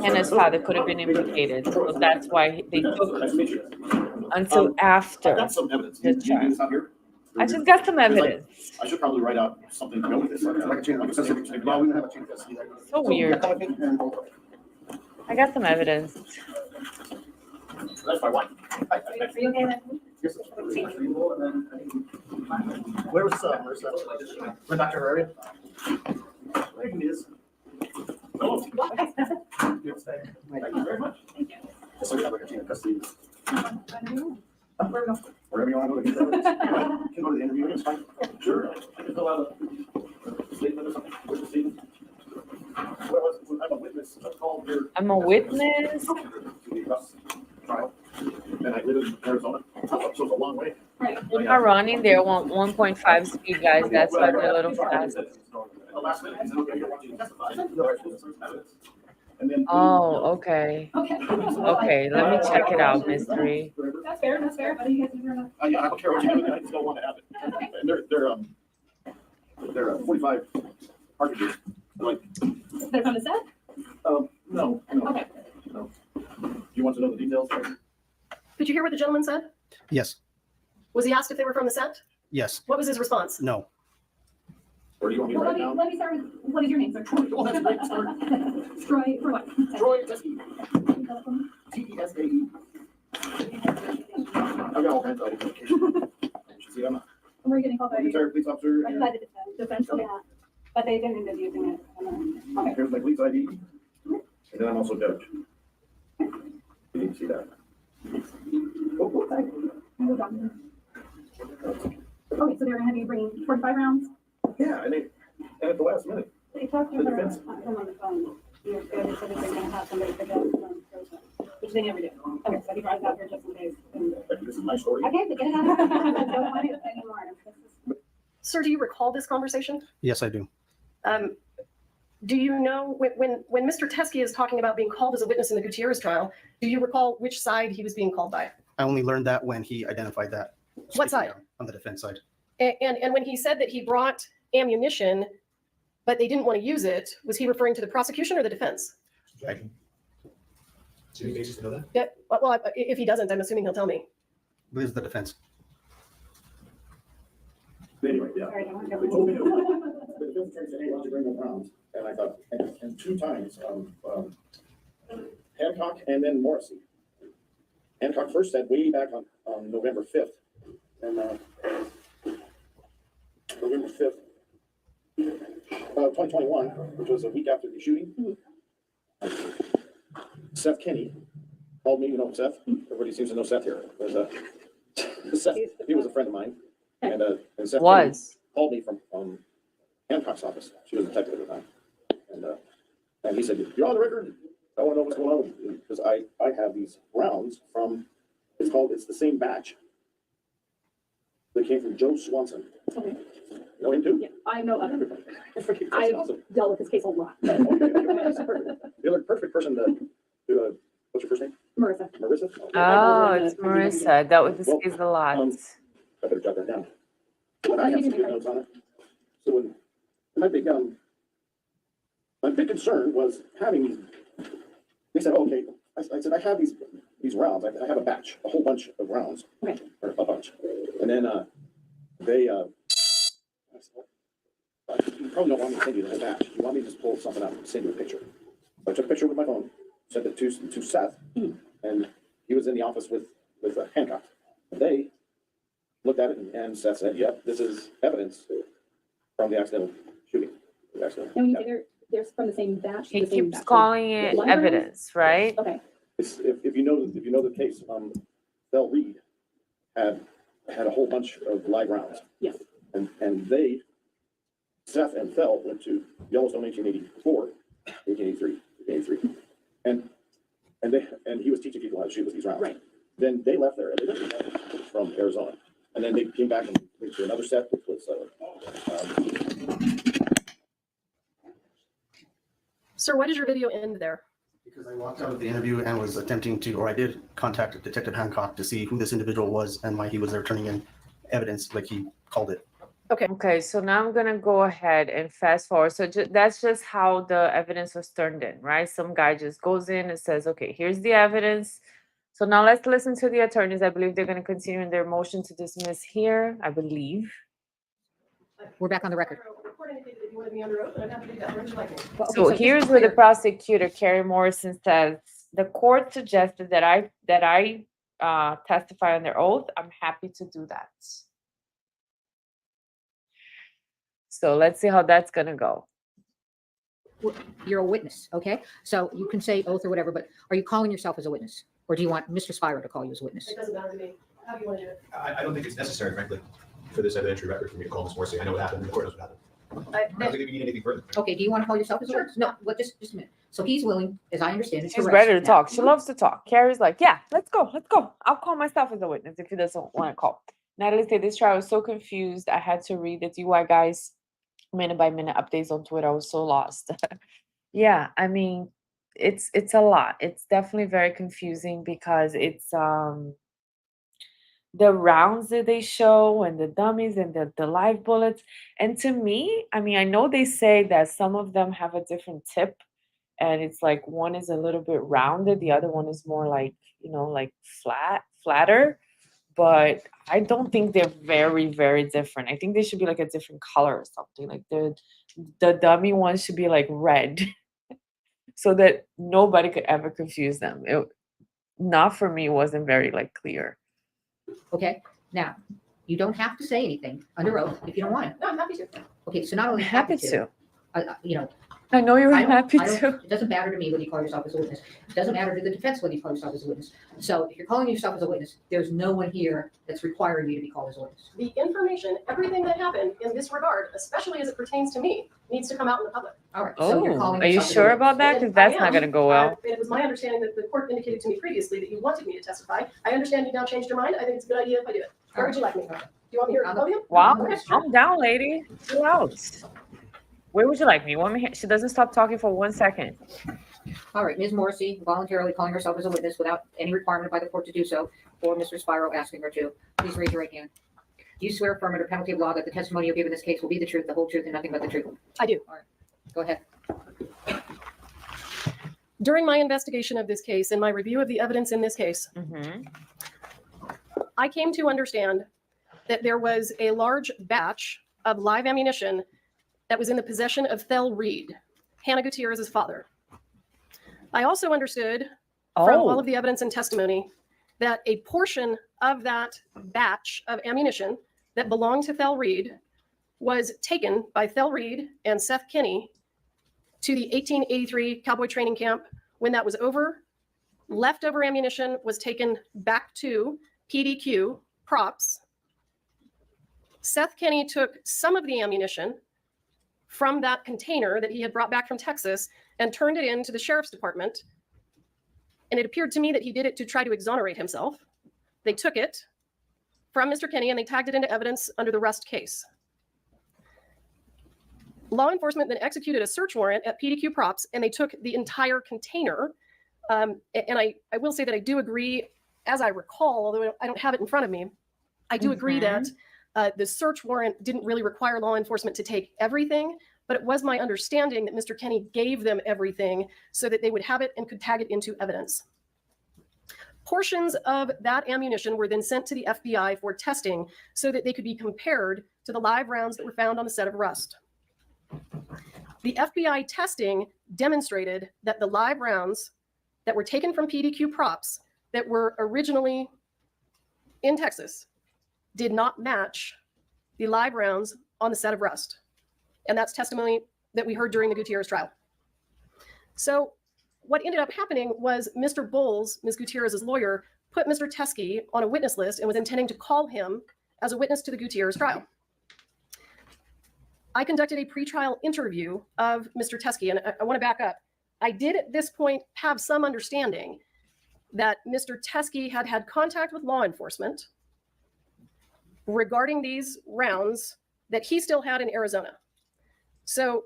Hannah's father could have been implicated. So that's why they took until after the trial. I just got some evidence. I should probably write out something to go with this. So weird. I got some evidence. That's my wife. Are you okay with Where was Marissa? Went back to her area? There he is. Oh. Thank you very much. Thank you. So you have like a chain of custody. Wherever you want to go. You can go to the interview. It's fine. Sure. I can fill out a statement or something. Witness statement. I'm a witness. I'm a witness. Trial. And I live in Arizona, so it's a long way. They're not running. They're 1.5 speed, guys. That's why they're a little fast. Oh, okay. Okay, let me check it out, Mystery. That's fair, that's fair. But you guys are I don't care what you do, I just don't want to have it. And they're 45 cartridges. Like, They're from the set? no. Okay. No. Do you want to know the details? Did you hear what the gentleman said? Yes. Was he asked if they were from the set? Yes. What was his response? No. Or do you want me to Well, write it down? let me start with, what is your name, sir? Troy. Oh, that's a great start. Troy, for what? Troy Teskey. T-E-S-A-E. I've got all kinds of identification. You should see them. Where are you getting called by? Retired police officer. By the defense, yeah. But they didn't end up using it. Okay. Here's my police ID. And then I'm also judge. You need to see that. Okay, so they're gonna have you bring 45 rounds? Yeah, and at the last minute. They talked to The her defense. on the phone. You're good, they said that they're gonna have somebody pick up from Rosa, which they never do. Okay, so he brought it out here just in case. This is my story. Okay, but get it out. Don't want it anymore. Sir, do you recall this conversation? Yes, I do. Do you know when Mr. Teskey is talking about being called as a witness in the Gutierrez trial, do you recall which side he was being called by? I only learned that when he identified that. What side? On the defense side. And when he said that he brought ammunition, but they didn't want to use it, was he referring to the prosecution or the defense? I, Do you need basis to know that? Yeah, well, if he doesn't, I'm assuming he'll tell me. believe it's the defense. Anyway, yeah. They told me the defense attorney said, hey, why don't you bring them rounds? And I thought, and two times, Hancock and then Morrissey. Hancock first said way back on November 5th. And November 5th, 2021, which was a week after the shooting. Seth Kinney called me, you know Seth? Everybody seems to know Seth here. Seth, he was a friend of mine. And Seth Kinney called me from Hancock's office. She was a detective at the time. And he said, you're on the record. I want to know what's going on because I have these rounds from, it's the same batch. They came from Joe Swanson. Okay. You know him too? Yeah, I know of him. I've I've dealt with this case a lot. You're the perfect person to what's your first name? Marissa. Marissa? Okay. Oh, it's Marissa. That was this case a lot. I better jot that down. But I have some good notes on it. So when my big concern was having these. They said, okay. I said I have these rounds. I have a batch, a whole bunch of rounds, Okay. or a bunch. And then they. You probably don't want me to send you the whole batch. You want me to just pull something out and send you a picture. So I took a picture with my phone, sent it to Seth, and he was in the office with Hancock. And they looked at it, and Seth said, "Yep, this is evidence from the accidental shooting." And when you say they're from the same batch. He the same keeps batch. calling it Live rounds? evidence, right? Okay. If you know the case, Bell Reed had a whole bunch of live rounds. Yes. And Seth and Phil went to Yellowstone 1883, and he was teaching people how to shoot with these rounds. Right. Then they left there, and they left from Arizona, and then they came back and went to another set, which was Sir, why does your video end there? Because I walked out of the interview and was attempting to, or I did contact Detective Hancock to see who this individual was and why he was there turning in evidence, like he called it. Okay, so now I'm gonna go ahead and fast forward. So that's just how the evidence was turned in, right? Some guy just goes in and says, okay, here's the evidence. So now let's listen to the attorneys. I believe they're gonna continue in their motion to dismiss here, I believe. We're back on the record. So here's where the prosecutor, Carrie Morrison, says, the court suggested that I testify on their oath. I'm happy to do that. So let's see how that's gonna go. You're a witness, okay? So you can say oath or whatever, but are you calling yourself as a witness? Or do you want Mr. Spiro to call you as a witness? It doesn't matter to me. How do you want to do it? I don't think it's necessary, frankly, for this evidentiary record for me to call Ms. Morrissey. I know what happened. The court knows what happened. I don't think we need anything further. Okay, do you want to call yourself as a witness? No, well, just a minute. So he's willing, as I understand it. She's ready to talk. She loves to talk. Carrie's like, yeah, let's go. I'll call myself as a witness if he doesn't want to call. Natalie said, this trial was so confused. I had to read the DUI guys minute by minute updates on Twitter. I was so lost. Yeah, I mean, it's a lot. It's definitely very confusing because it's the rounds that they show and the dummies and the live bullets. And to me, I mean, I know they say that some of them have a different tip, and it's like one is a little bit rounded, the other one is more like, like flatter. But I don't think they're very, very different. I think they should be like a different color or something. Like the dummy ones should be like red so that nobody could ever confuse them. Not for me, wasn't very like clear. Okay, now, you don't have to say anything under oath if you don't want to. No, I'm happy to. Okay, so not only I'm happy to. I know you were I don't- happy I don't- to. It doesn't matter to me whether you call yourself as a witness. It doesn't matter to the defense whether you call yourself as a witness. So if you're calling yourself as a witness, there's no one here that's requiring you to be called as a witness. The information, everything that happened in this regard, especially as it pertains to me, needs to come out in the public. All right, so you're calling Are you yourself as a sure witness. about that? Because that's not going to go well. It was my understanding that the court indicated to me previously that you wanted me to testify. I understand you now changed your mind. I think it's a good idea if I do it. Where would you like me? Do you want me here at the podium? Wow, Okay, sure. calm down, lady. Chill out. Where would you like me? She doesn't stop talking for 1 second. All right, Ms. Morrissey voluntarily calling herself as a witness without any requirement by the court to do so, or Mr. Spiro asking her to. Please raise your right hand. Do you swear affirm under penalty of law that the testimony you give in this case will be the truth, the whole truth, and nothing but the truth? I do. All right, go ahead. During my investigation of this case and my review of the evidence in this case, I came to understand that there was a large batch of live ammunition that was in the possession of Thel Reed, Hannah Gutierrez's father. I also understood from all of the evidence and testimony that a portion of that batch of ammunition that belonged to Thel Reed was taken by Thel Reed and Seth Kinney to the 1883 cowboy training camp. When that was over, leftover ammunition was taken back to PDQ props. Seth Kinney took some of the ammunition from that container that he had brought back from Texas and turned it into the sheriff's department. And it appeared to me that he did it to try to exonerate himself. They took it from Mr. Kinney and they tagged it into evidence under the Rust case. Law enforcement then executed a search warrant at PDQ props and they took the entire container. And I will say that I do agree, as I recall, although I don't have it in front of me, I do agree that the search warrant didn't really require law enforcement to take everything, but it was my understanding that Mr. Kinney gave them everything so that they would have it and could tag it into evidence. Portions of that ammunition were then sent to the FBI for testing so that they could be compared to the live rounds that were found on the set of Rust. The FBI testing demonstrated that the live rounds that were taken from PDQ props that were originally in Texas did not match the live rounds on the set of Rust. And that's testimony that we heard during the Gutierrez trial. So what ended up happening was Mr. Bowles, Ms. Gutierrez's lawyer, put Mr. Teskey on a witness list and was intending to call him as a witness to the Gutierrez trial. I conducted a pretrial interview of Mr. Teskey, and I want to back up. I did at this point have some understanding that Mr. Teskey had had contact with law enforcement regarding these rounds that he still had in Arizona. So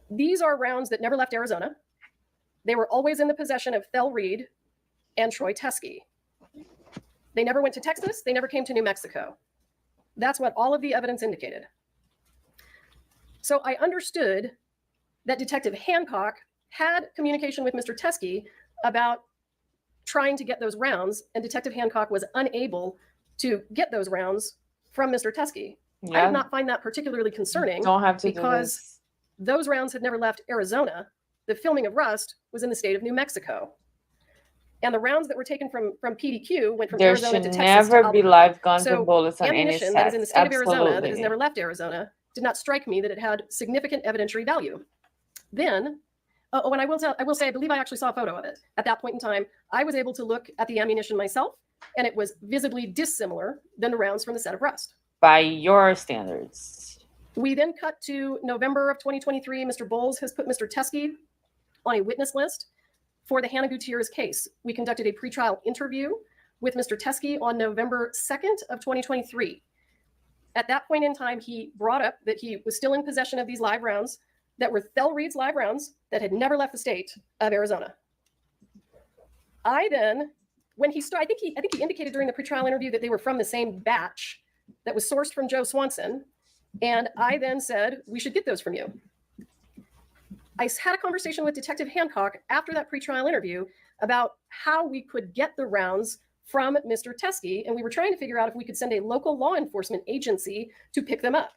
these are rounds that never left Arizona. They were always in the possession of Thel Reed and Troy Teskey. They never went to Texas. They never came to New Mexico. That's what all of the evidence indicated. So I understood that Detective Hancock had communication with Mr. Teskey about trying to get those rounds, and Detective Hancock was unable to get those rounds from Mr. Teskey. I did not find that particularly concerning because those rounds had never left Arizona. The filming of Rust was in the state of New Mexico. And the rounds that were taken from PDQ went from Arizona to Texas. There should never be live guns and bullets on any ammunition sets. that is in the state of Arizona that has Absolutely. never left Arizona did not strike me that it had significant evidentiary value. Then, and I will say, I believe I actually saw a photo of it. At that point in time, I was able to look at the ammunition myself, and it was visibly dissimilar than the rounds from the set of Rust. By your standards. We then cut to November of 2023. Mr. Bowles has put Mr. Teskey on a witness list for the Hannah Gutierrez case. We conducted a pretrial interview with Mr. Teskey on November 2nd of 2023. At that point in time, he brought up that he was still in possession of these live rounds that were Thel Reed's live rounds that had never left the state of Arizona. I then, when he started, I think he indicated during the pretrial interview that they were from the same batch that was sourced from Joe Swanson. And I then said, we should get those from you. I had a conversation with Detective Hancock after that pretrial interview about how we could get the rounds from Mr. Teskey, and we were trying to figure out if we could send a local law enforcement agency to pick them up.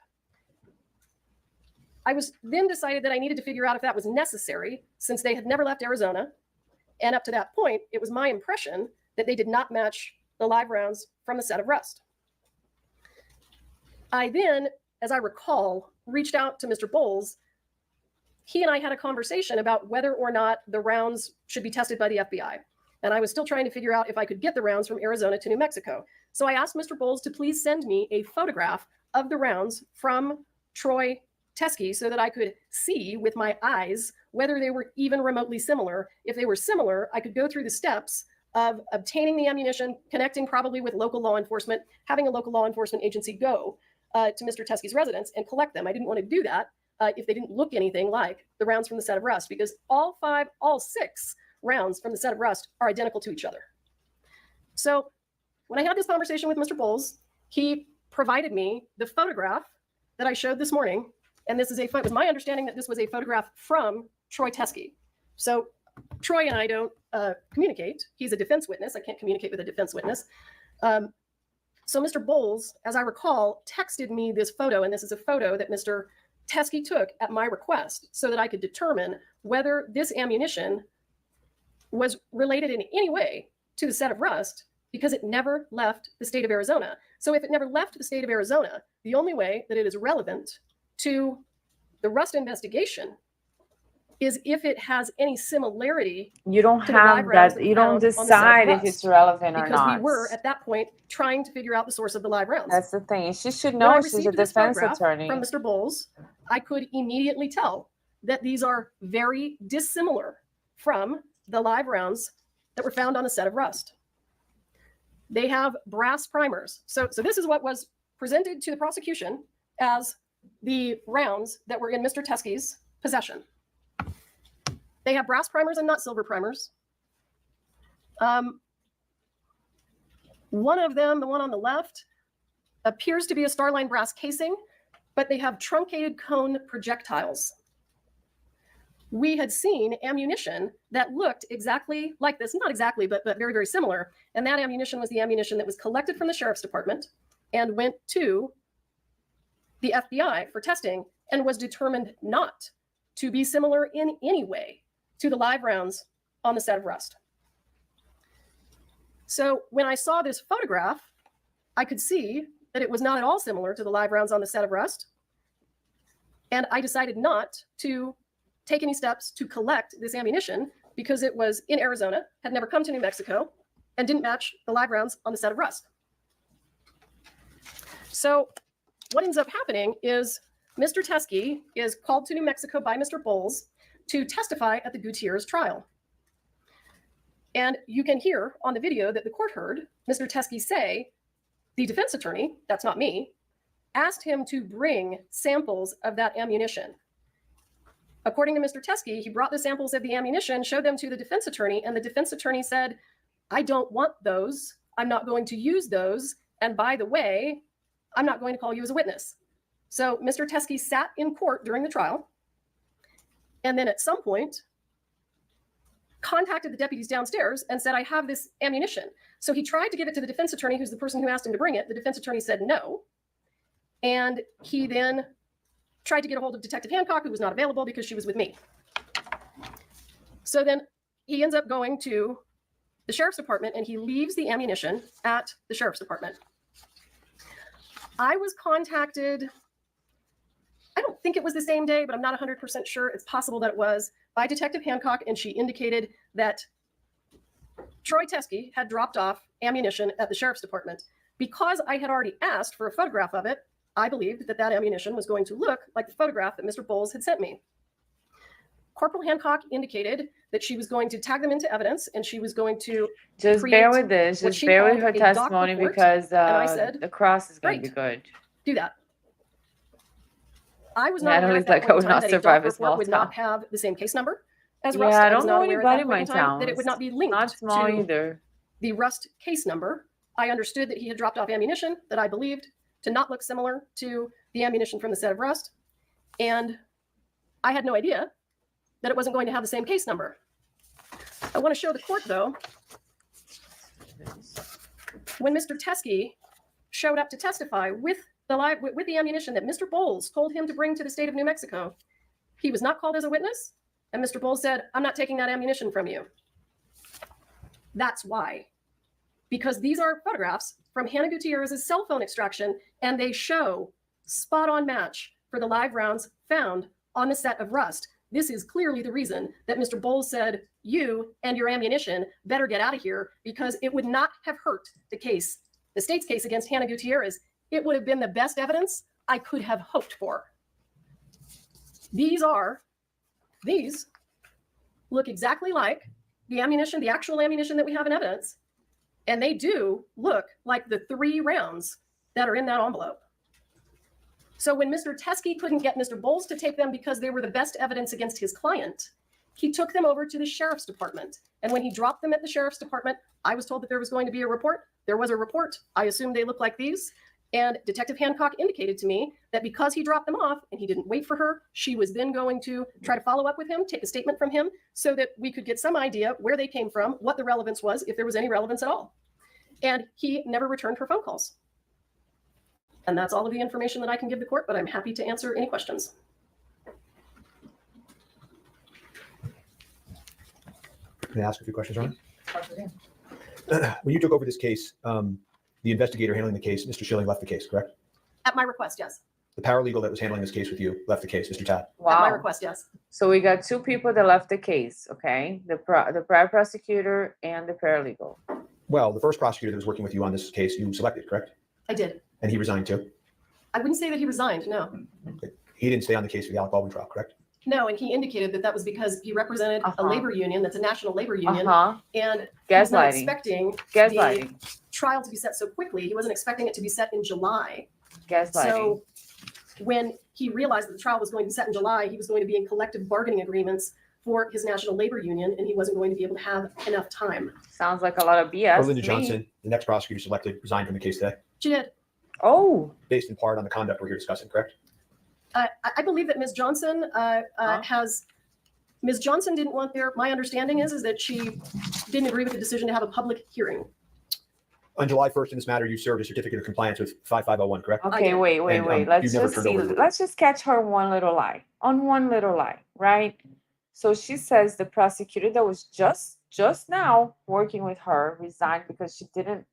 I was then decided that I needed to figure out if that was necessary since they had never left Arizona. And up to that point, it was my impression that they did not match the live rounds from the set of Rust. I then, as I recall, reached out to Mr. Bowles. He and I had a conversation about whether or not the rounds should be tested by the FBI. And I was still trying to figure out if I could get the rounds from Arizona to New Mexico. So I asked Mr. Bowles to please send me a photograph of the rounds from Troy Teskey so that I could see with my eyes whether they were even remotely similar. If they were similar, I could go through the steps of obtaining the ammunition, connecting probably with local law enforcement, having a local law enforcement agency go to Mr. Teskey's residence and collect them. I didn't want to do that if they didn't look anything like the rounds from the set of Rust, because all six rounds from the set of Rust are identical to each other. So when I had this conversation with Mr. Bowles, he provided me the photograph that I showed this morning. And this is it was my understanding that this was a photograph from Troy Teskey. So Troy and I don't communicate. He's a defense witness. I can't communicate with a defense witness. So Mr. Bowles, as I recall, texted me this photo, and this is a photo that Mr. Teskey took at my request so that I could determine whether this ammunition was related in any way to the set of Rust, because it never left the state of Arizona. So if it never left the state of Arizona, the only way that it is relevant to the Rust investigation is if it has any similarity. You don't have that. You don't decide if it's relevant or not. Because we were at that point trying to figure out the source of the live rounds. That's the thing. She should know she's a defense attorney. From Mr. Bowles, I could immediately tell that these are very dissimilar from the live rounds that were found on the set of Rust. They have brass primers. So this is what was presented to the prosecution as the rounds that were in Mr. Teskey's possession. They have brass primers and not silver primers. One of them, the one on the left, appears to be a Starline brass casing, but they have truncated cone projectiles. We had seen ammunition that looked exactly like this, not exactly, but very, very similar. And that ammunition was the ammunition that was collected from the sheriff's department and went to the FBI for testing and was determined not to be similar in any way to the live rounds on the set of Rust. So when I saw this photograph, I could see that it was not at all similar to the live rounds on the set of Rust. And I decided not to take any steps to collect this ammunition because it was in Arizona, had never come to New Mexico, and didn't match the live rounds on the set of Rust. So what ends up happening is Mr. Teskey is called to New Mexico by Mr. Bowles to testify at the Gutierrez trial. And you can hear on the video that the court heard Mr. Teskey say, the defense attorney, that's not me, asked him to bring samples of that ammunition. According to Mr. Teskey, he brought the samples of the ammunition, showed them to the defense attorney, and the defense attorney said, I don't want those. I'm not going to use those. And by the way, I'm not going to call you as a witness. So Mr. Teskey sat in court during the trial, and then at some point contacted the deputies downstairs and said, I have this ammunition. So he tried to give it to the defense attorney, who's the person who asked him to bring it. The defense attorney said no. And he then tried to get a hold of Detective Hancock, who was not available because she was with me. So then he ends up going to the sheriff's department and he leaves the ammunition at the sheriff's department. I was contacted, I don't think it was the same day, but I'm not 100% sure. It's possible that it was, by Detective Hancock, and she indicated that Troy Teskey had dropped off ammunition at the sheriff's department. Because I had already asked for a photograph of it, I believed that that ammunition was going to look like the photograph that Mr. Bowles had sent me. Corporal Hancock indicated that she was going to tag them into evidence and she was going to just bear with this. Just bear with her testimony because said, the cross is going to be good. Do that. I was not Natalie's aware at that like, I point would in time not that a survive doc a small report would town. not have the same case number as Rust. Yeah, I I was don't not know aware at anybody that in point my in time town. that it would not be linked Not small to either. the Rust case number. I understood that he had dropped off ammunition that I believed to not look similar to the ammunition from the set of Rust. And I had no idea that it wasn't going to have the same case number. I want to show the court, though, when Mr. Teskey showed up to testify with the ammunition that Mr. Bowles told him to bring to the state of New Mexico, he was not called as a witness, and Mr. Bowles said, I'm not taking that ammunition from you. That's why. Because these are photographs from Hannah Gutierrez's cell phone extraction, and they show spot-on match for the live rounds found on the set of Rust. This is clearly the reason that Mr. Bowles said, you and your ammunition better get out of here, because it would not have hurt the case, the state's case against Hannah Gutierrez. It would have been the best evidence I could have hoped for. These look exactly like the ammunition, the actual ammunition that we have in evidence. And they do look like the 3 rounds that are in that envelope. So when Mr. Teskey couldn't get Mr. Bowles to take them because they were the best evidence against his client, he took them over to the sheriff's department. And when he dropped them at the sheriff's department, I was told that there was going to be a report. There was a report. I assumed they looked like these. And Detective Hancock indicated to me that because he dropped them off and he didn't wait for her, she was then going to try to follow up with him, take a statement from him, so that we could get some idea where they came from, what the relevance was, if there was any relevance at all. And he never returned her phone calls. And that's all of the information that I can give the court, but I'm happy to answer any questions. Can I ask a few questions, Ron? When you took over this case, the investigator handling the case, Mr. Schilling, left the case, correct? At my request, yes. The paralegal that was handling this case with you left the case, Mr. Tad. Wow. At my request, yes. So we got 2 people that left the case, okay? The prior prosecutor and the paralegal. Well, the first prosecutor that was working with you on this case, you selected, correct? I did. And he resigned too? I wouldn't say that he resigned, no. Okay. He didn't stay on the case for the Alec Baldwin trial, correct? No, and he indicated that that was because he represented a labor union that's a national labor union, and he was not expecting the trial to be set so quickly. He wasn't expecting it to be set in July. So when he realized that the trial was going to be set in July, he was going to be in collective bargaining agreements for his national labor union, and he wasn't going to be able to have enough time. Sounds like a lot of BS. Linda Johnson, the next prosecutor selected, resigned from the case today. She did. Oh. Based in part on the conduct we're here discussing, correct? I believe that Ms. Johnson Ms. Johnson didn't want my understanding is that she didn't agree with the decision to have a public hearing. On July 1st in this matter, you served a certificate of compliance with 5501, correct? Okay, wait. Let's just see. Let's just catch her one little lie, right? So she says the prosecutor that was just now working with her resigned because she didn't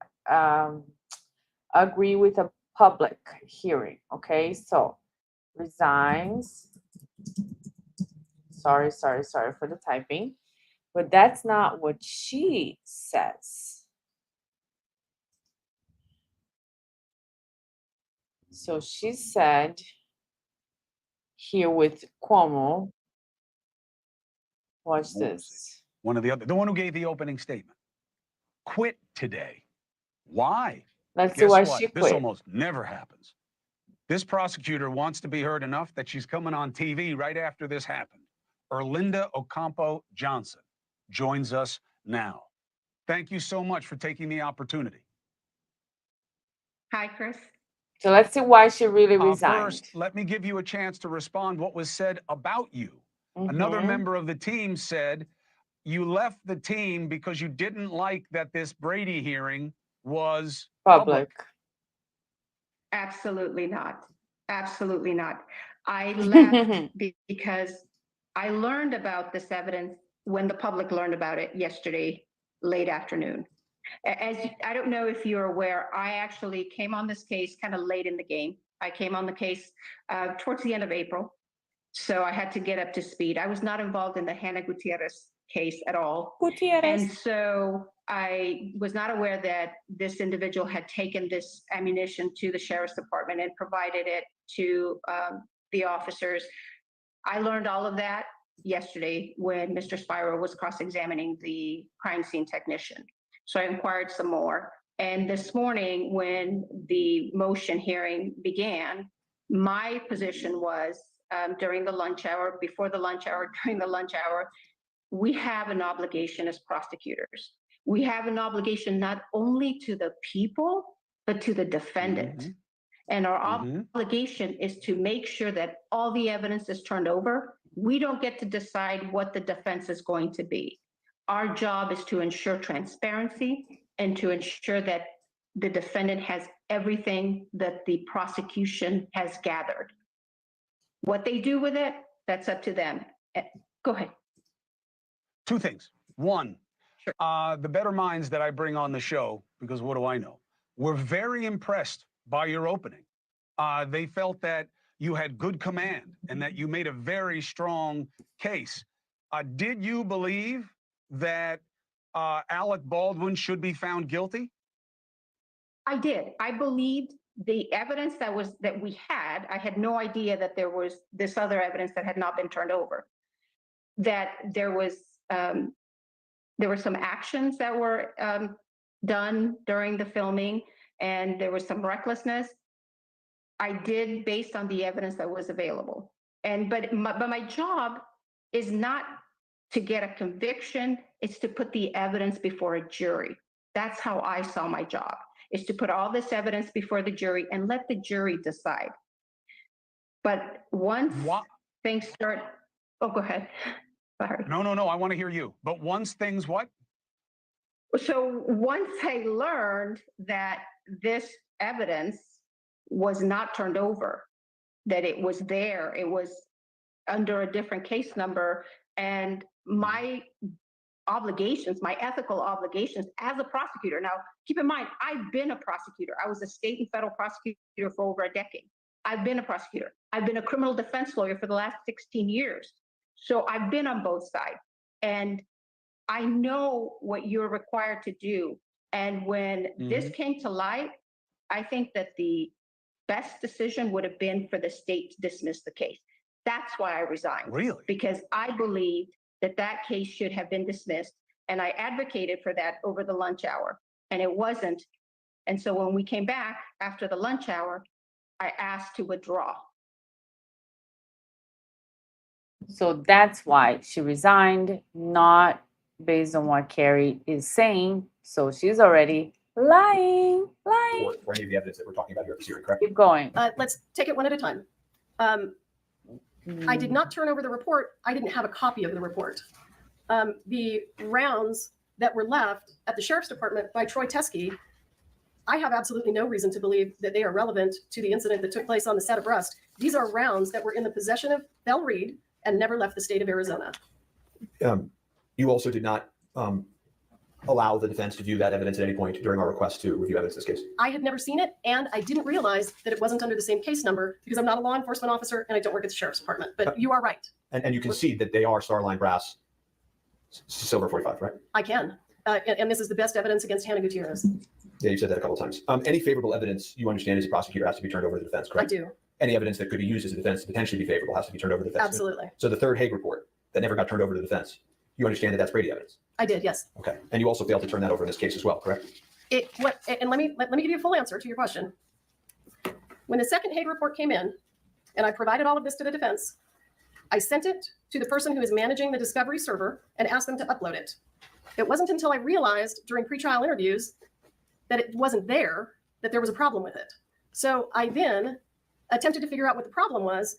agree with a public hearing. Okay, so resigns Sorry for the typing. But that's not what she says. So she said here with Cuomo, watch this. One of the other, the one who gave the opening statement, quit today. Why? Let's see Guess why what? she This quit. almost never happens. This prosecutor wants to be heard enough that she's coming on TV right after this happened. Erlinda Ocampo Johnson joins us now. Thank you so much for taking the opportunity. Hi, Chris. So let's see why she really resigned. First, let me give you a chance to respond what was said about you. Another member of the team said you left the team because you didn't like that this Brady hearing was public. Absolutely not. Absolutely not. I left because I learned about this evidence when the public learned about it yesterday, late afternoon. As I don't know if you're aware, I actually came on this case kind of late in the game. I came on the case towards the end of April. So I had to get up to speed. I was not involved in the Hannah Gutierrez case at all. And so I was not aware that this individual had taken this ammunition to the sheriff's department and provided it to the officers. I learned all of that yesterday when Mr. Spiro was cross-examining the crime scene technician. So I inquired some more. And this morning, when the motion hearing began, my position was during the lunch hour, before the lunch hour, during the lunch hour, we have an obligation as prosecutors. We have an obligation not only to the people, but to the defendant. And our obligation is to make sure that all the evidence is turned over. We don't get to decide what the defense is going to be. Our job is to ensure transparency and to ensure that the defendant has everything that the prosecution has gathered. What they do with it, that's up to them. Go ahead. Two things. One, the better minds that I bring on the show, because what do I know, were very impressed by your opening. They felt that you had good command and that you made a very strong case. Did you believe that Alec Baldwin should be found guilty? I did. I believed the evidence that we had. I had no idea that there was this other evidence that had not been turned over. That there were some actions that were done during the filming, and there was some recklessness. I did based on the evidence that was available. But my job is not to get a conviction. It's to put the evidence before a jury. That's how I saw my job, is to put all this evidence before the jury and let the jury decide. But once things start, oh, go ahead. Sorry. No, I want to hear you. But once things what? So once I learned that this evidence was not turned over, that it was there, it was under a different case number, and my obligations, my ethical obligations as a prosecutor. Now, keep in mind, I've been a prosecutor. I was a state and federal prosecutor for over a decade. I've been a prosecutor. I've been a criminal defense lawyer for the last 16 years. So I've been on both sides. And I know what you're required to do. And when this came to light, I think that the best decision would have been for the state to dismiss the case. That's why I resigned. Really? Because I believed that case should have been dismissed. And I advocated for that over the lunch hour, and it wasn't. And so when we came back after the lunch hour, I asked to withdraw. So that's why she resigned, not based on what Carrie is saying. So she's already lying. For any of the evidence that we're talking about here at the hearing, correct? Keep going. Let's take it one at a time. I did not turn over the report. I didn't have a copy of the report. The rounds that were left at the sheriff's department by Troy Teskey, I have absolutely no reason to believe that they are relevant to the incident that took place on the set of Rust. These are rounds that were in the possession of Bell Reed and never left the state of Arizona. You also did not allow the defense to view that evidence at any point during our request to review evidence in this case? I had never seen it, and I didn't realize that it wasn't under the same case number because I'm not a law enforcement officer and I don't work at the sheriff's department. But you are right. And you concede that they are Starline brass silver 45, right? I can. And this is the best evidence against Hannah Gutierrez. Yeah, you've said that a couple of times. Any favorable evidence you understand as a prosecutor has to be turned over to the defense, correct? I do. Any evidence that could be used as a defense to potentially be favorable has to be turned over to the defense. Absolutely. So the third Hague report that never got turned over to the defense, you understand that that's Brady evidence? I did, yes. Okay. And you also failed to turn that over in this case as well, correct? And let me give you a full answer to your question. When the second Hague report came in, and I provided all of this to the defense, I sent it to the person who is managing the discovery server and asked them to upload it. It wasn't until I realized during pretrial interviews that it wasn't there, that there was a problem with it. So I then attempted to figure out what the problem was,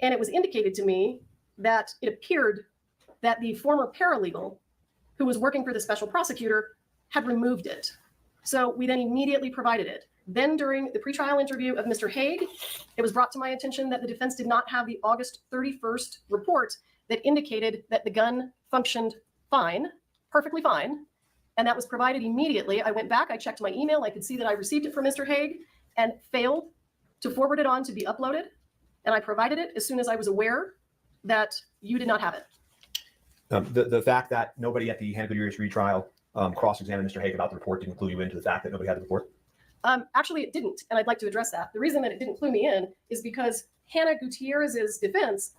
and it was indicated to me that it appeared that the former paralegal who was working for the special prosecutor had removed it. So we then immediately provided it. Then during the pretrial interview of Mr. Hague, it was brought to my attention that the defense did not have the August 31st report that indicated that the gun functioned fine, perfectly fine. And that was provided immediately. I went back, I checked my email, I could see that I received it from Mr. Hague and failed to forward it on to be uploaded. And I provided it as soon as I was aware that you did not have it. The fact that nobody at the Hannah Gutierrez retrial cross-examined Mr. Hague about the report didn't clue you into the fact that nobody had the report? Actually, it didn't, and I'd like to address that. The reason that it didn't clue me in is because Hannah Gutierrez's defense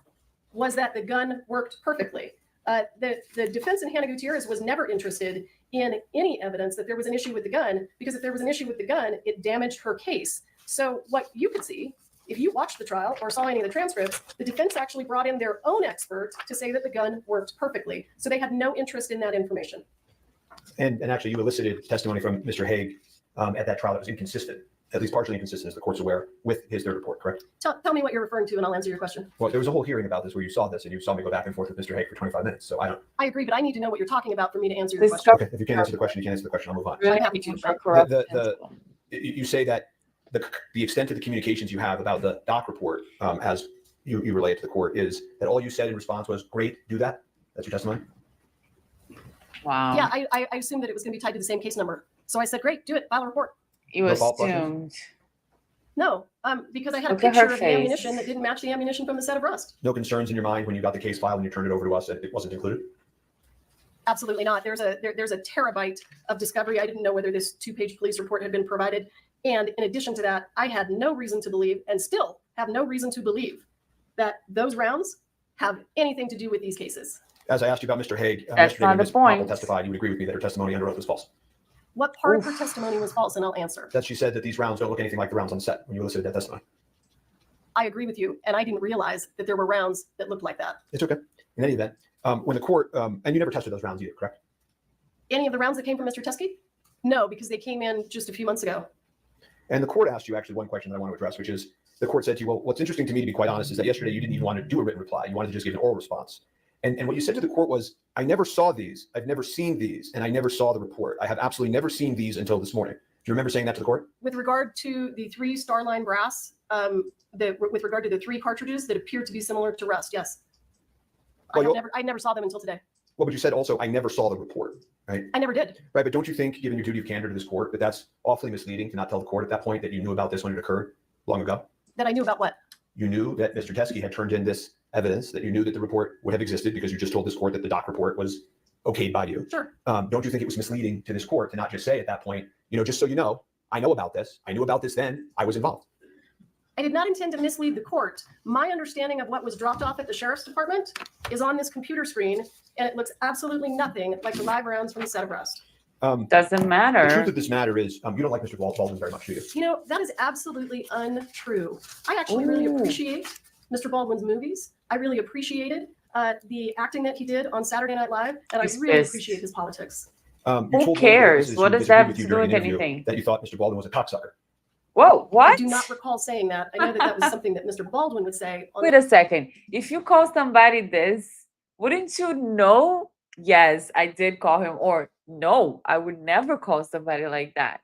was that the gun worked perfectly. The defense in Hannah Gutierrez was never interested in any evidence that there was an issue with the gun, because if there was an issue with the gun, it damaged her case. So what you could see, if you watched the trial or saw any of the transcripts, the defense actually brought in their own expert to say that the gun worked perfectly. So they had no interest in that information. And actually, you elicited testimony from Mr. Hague at that trial that was inconsistent, at least partially inconsistent, as the court's aware, with his third report, correct? Tell me what you're referring to, and I'll answer your question. Well, there was a whole hearing about this where you saw this, and you saw me go back and forth with Mr. Hague for 25 minutes. So I agree, but I need to know what you're talking about for me to answer your question. Okay, if you can't answer the question, you can't answer the question. I'll move on. I'm happy to. You say that the extent of the communications you have about the doc report, as you relate to the court, is that all you said in response was, "Great, do that." That's your testimony. Wow. Yeah, I assumed that it was going to be tied to the same case number. So I said, great, do it, file a report. You assumed. No, because I had a Look at picture her of the face. ammunition that didn't match the ammunition from the set of rust. No concerns in your mind when you got the case filed and you turned it over to us that it wasn't included? Absolutely not. There's a terabyte of discovery. I didn't know whether this 2-page police report had been provided. And in addition to that, I had no reason to believe, and still have no reason to believe, that those rounds have anything to do with these cases. As I asked you about Mr. Hague, That's yesterday not when the Ms. Popple point. testified, you would agree with me that her testimony under oath was false. What part of her testimony was false? And I'll answer. That she said that these rounds don't look anything like the rounds on set when you elicited that testimony. I agree with you, and I didn't realize that there were rounds that looked like that. It's okay. In any event, when the court, and you never tested those rounds either, correct? Any of the rounds that came from Mr. Teskey? No, because they came in just a few months ago. And the court asked you actually one question that I want to address, which is the court said to you, well, what's interesting to me, to be quite honest, is that yesterday you didn't even want to do a written reply. You wanted to just give an oral response. And what you said to the court was, I never saw these. I've never seen these. And I never saw the report. I have absolutely never seen these until this morning. Do you remember saying that to the court? With regard to the 3 Starline brass, with regard to the 3 cartridges that appear to be similar to rust, yes. Well, I never saw them until today. Well, but you said also, I never saw the report, right? I never did. Right, but don't you think, given your duty of candor to this court, that that's awfully misleading to not tell the court at that point that you knew about this when it occurred long ago? That I knew about what? You knew that Mr. Teskey had turned in this evidence, that you knew that the report would have existed because you just told this court that the doc report was okayed by you. Sure. Don't you think it was misleading to this court to not just say at that point, just so you know, I know about this. I knew about this then. I was involved. I did not intend to mislead the court. My understanding of what was dropped off at the sheriff's department is on this computer screen, and it looks absolutely nothing like the live rounds from the set of rust. Doesn't matter. The truth of this matter is, you don't like Mr. Baldwin very much, do you? That is absolutely untrue. I actually really appreciate Mr. Baldwin's movies. I really appreciated the acting that he did on Saturday Night Live, and I really appreciate his politics. Who cares? What does that have to do with anything? That you thought Mr. Baldwin was a cocksucker. Whoa, what? I do not recall saying that. I know that was something that Mr. Baldwin would say. Wait a second. If you call somebody this, wouldn't you know? Yes, I did call him. Or no, I would never call somebody like that.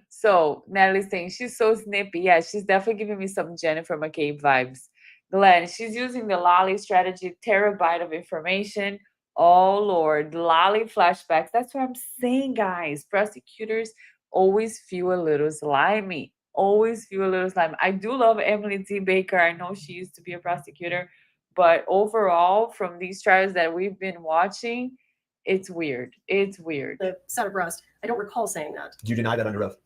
So Natalie's saying she's so snippy. Yeah, she's definitely giving me some Jennifer McCabe vibes. Glenn, she's using the lolly strategy, terabyte of information. Oh Lord, lolly flashbacks. That's what I'm saying, guys. Prosecutors always feel a little slimy. Always feel a little slimy. I do love Emily D. Baker. I know she used to be a prosecutor, but overall, from these trials that we've been watching, it's weird. It's weird. The set of rust. I don't recall saying that. Do you deny that under oath?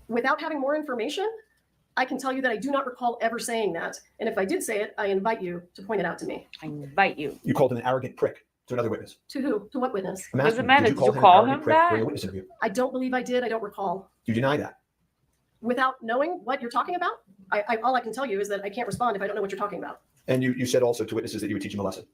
Without having more information, I can tell you that I do not recall ever saying that. And if I did say it, I invite you to point it out to me. I invite you. You called him an arrogant prick to another witness. To who? To what witness? I'm Doesn't asking you, matter. did you Did call you him an call arrogant him prick that? during a witness interview? I don't believe I did. I don't recall. Do you deny that? Without knowing what you're talking about, all I can tell you is that I can't respond if I don't know what you're talking about. And you said also to witnesses that you would teach them a lesson.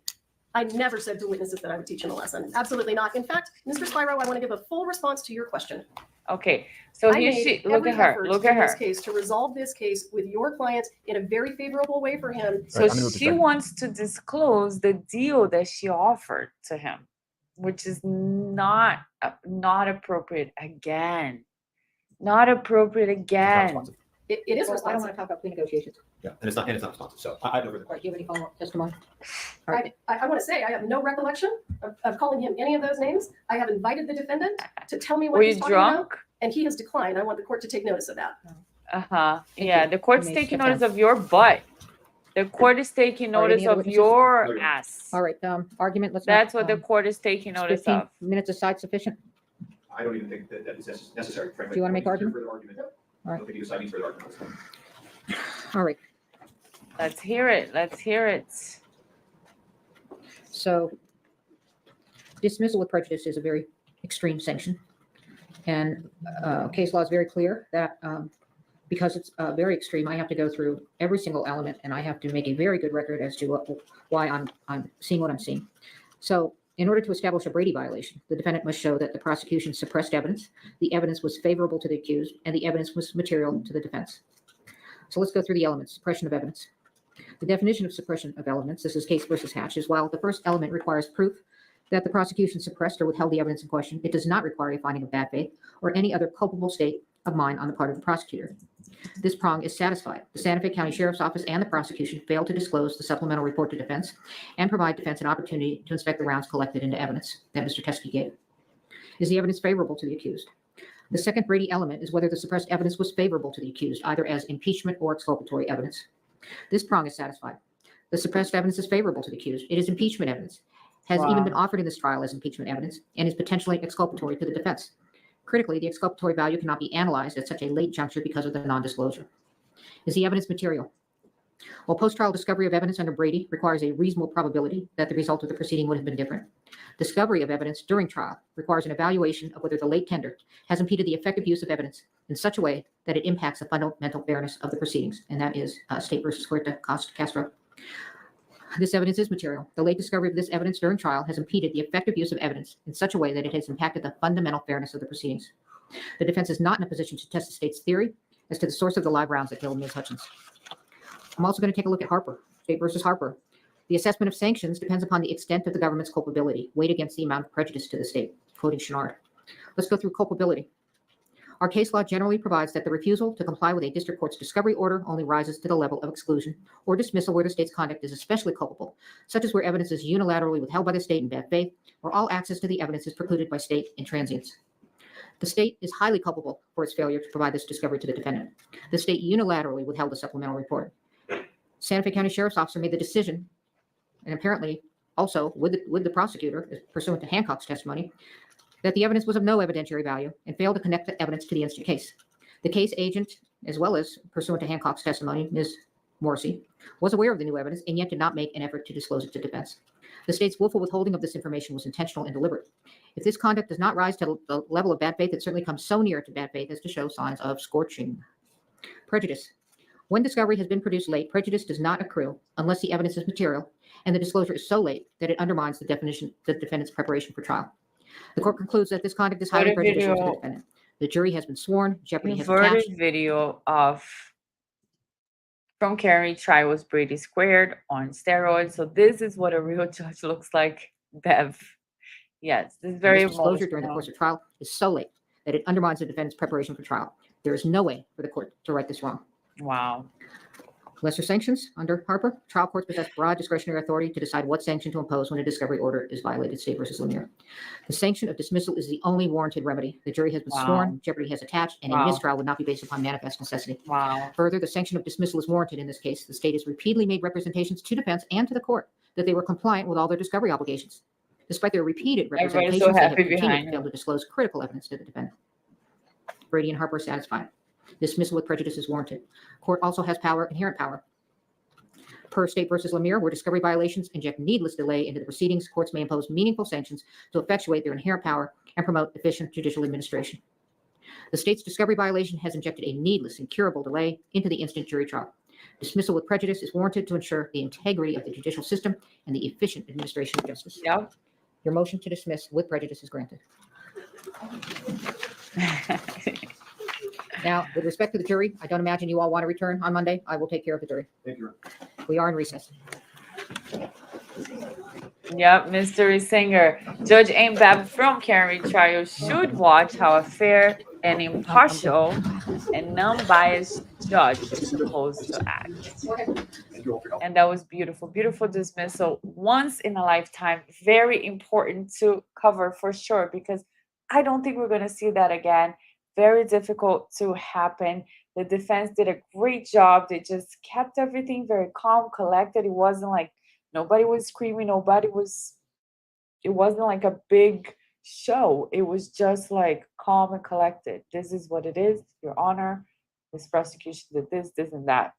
I never said to witnesses that I would teach them a lesson. Absolutely not. In fact, Mr. Spyro, I want to give a full response to your question. Okay, so I here made she. Look every at her. effort Look in at this her. case to resolve this case with your client in a very favorable way for him. So she wants to disclose the deal that she offered to him, which is not appropriate again. Not appropriate again. It is Well, I don't responsive. want to talk about plea negotiations. Yeah, and it's not responsive. So I have no further All right, do you have any follow-up testimony? I want to say I have no recollection of calling him any of those names. I have invited the defendant to tell me what Were he's you talking drunk? about, and he has declined. I want the court to take notice of that. Uh-huh. Yeah, you. the court's You may taking step notice down. of your butt. The court is taking All right, notice any other of witnesses? your ass. All right, argument, let's. That's what the court is taking is notice 15 of. minutes aside sufficient? I don't even think that is necessary. Frankly. Do you wanna make I don't argument? think further argument? All I right. don't think you decide any further argument. All right, Let's hear it. Let's hear it. so dismissal with prejudice is a very extreme sanction. And case law is very clear that because it's very extreme, I have to go through every single element and I have to make a very good record as to why I'm seeing what I'm seeing. So in order to establish a Brady violation, the defendant must show that the prosecution suppressed evidence, the evidence was favorable to the accused, and the evidence was material to the defense. So let's go through the elements. Suppression of evidence. The definition of suppression of elements, this is Case versus Hatch, is while the first element requires proof that the prosecution suppressed or withheld the evidence in question, it does not require a finding of bad faith or any other culpable state of mind on the part of the prosecutor. This prong is satisfied. The Santa Fe County Sheriff's Office and the prosecution failed to disclose the supplemental report to defense and provide defense an opportunity to inspect the rounds collected into evidence that Mr. Teskey gave. Is the evidence favorable to the accused? The second Brady element is whether the suppressed evidence was favorable to the accused, either as impeachment or exculpatory evidence. This prong is satisfied. The suppressed evidence is favorable to the accused. It is impeachment evidence, has even been offered in this trial as impeachment evidence, and is potentially exculpatory to the defense. Critically, the exculpatory value cannot be analyzed at such a late juncture because of the non-disclosure. Is the evidence material? While post-trial discovery of evidence under Brady requires a reasonable probability that the result of the proceeding would have been different, discovery of evidence during trial requires an evaluation of whether the late tender has impeded the effective use of evidence in such a way that it impacts the fundamental fairness of the proceedings, and that is State versus Huerta Castro. This evidence is material. The late discovery of this evidence during trial has impeded the effective use of evidence in such a way that it has impacted the fundamental fairness of the proceedings. The defense is not in a position to test the state's theory as to the source of the live rounds that killed Ms. Hutchins. I'm also going to take a look at Harper, State versus Harper. The assessment of sanctions depends upon the extent of the government's culpability, weighed against the amount of prejudice to the state, quoting Chenard. Let's go through culpability. Our case law generally provides that the refusal to comply with a district court's discovery order only rises to the level of exclusion or dismissal where the state's conduct is especially culpable, such as where evidence is unilaterally withheld by the state in bad faith, or all access to the evidence is precluded by state intransience. The state is highly culpable for its failure to provide this discovery to the defendant. The state unilaterally withheld the supplemental report. Santa Fe County Sheriff's Officer made the decision, and apparently also with the prosecutor, pursuant to Hancock's testimony, that the evidence was of no evidentiary value and failed to connect the evidence to the instant case. The case agent, as well as pursuant to Hancock's testimony, Ms. Morrissey, was aware of the new evidence and yet did not make an effort to disclose it to defense. The state's willful withholding of this information was intentional and deliberate. If this conduct does not rise to the level of bad faith, it certainly comes so near to bad faith as to show signs of scorching. Prejudice. When discovery has been produced late, prejudice does not accrue unless the evidence is material and the disclosure is so late that it undermines the defendant's preparation for trial. The court concludes that this conduct is highly prejudicial to the defendant. The jury has been sworn, jeopardy has attached. Inverted video of from Carrie trial was Brady squared on steroids. So this is what a real judge looks like, Bev. Yes, this is very This disclosure during the course of trial is so late that it undermines the defendant's preparation for trial. There is no way for the court to right this wrong. Wow. Lesser sanctions under Harper. Trial courts possess broad discretionary authority to decide what sanction to impose when a discovery order is violated. State versus Lemire. The sanction of dismissal is the only warranted remedy. The jury has been sworn, jeopardy has attached, and a mistrial would not be based upon manifest necessity. Further, the sanction of dismissal is warranted in this case. The state has repeatedly made representations to defense and to the court that they were compliant with all their discovery obligations. Despite their repeated Everybody's representations, so they have happy continued behind to fail him. to disclose critical evidence to the defendant. Brady and Harper are satisfied. Dismissal with prejudice is warranted. Court also has power, inherent power. Per State versus Lemire, where discovery violations inject needless delay into the proceedings, courts may impose meaningful sanctions to effectuate their inherent power and promote efficient judicial administration. The state's discovery violation has injected a needless, incurable delay into the instant jury trial. Dismissal with prejudice is warranted to ensure the integrity of the judicial system and the efficient administration of justice. Yep. Your motion to dismiss with prejudice is granted. Now, with respect to the jury, I don't imagine you all want to return on Monday. I will take care of the jury. Thank you. We are in recess. Yep, mystery singer. Judge Aimbab from Karen Reed trial should watch how a fair and impartial and non-biased judge is supposed to act. And that was beautiful, beautiful dismissal. Once in a lifetime, very important to cover for sure, because I don't think we're going to see that again. Very difficult to happen. The defense did a great job. They just kept everything very calm, collected. It wasn't like nobody was screaming. It wasn't like a big show. It was just like calm and collected. This is what it is, Your Honor. This prosecution did this, this, and that.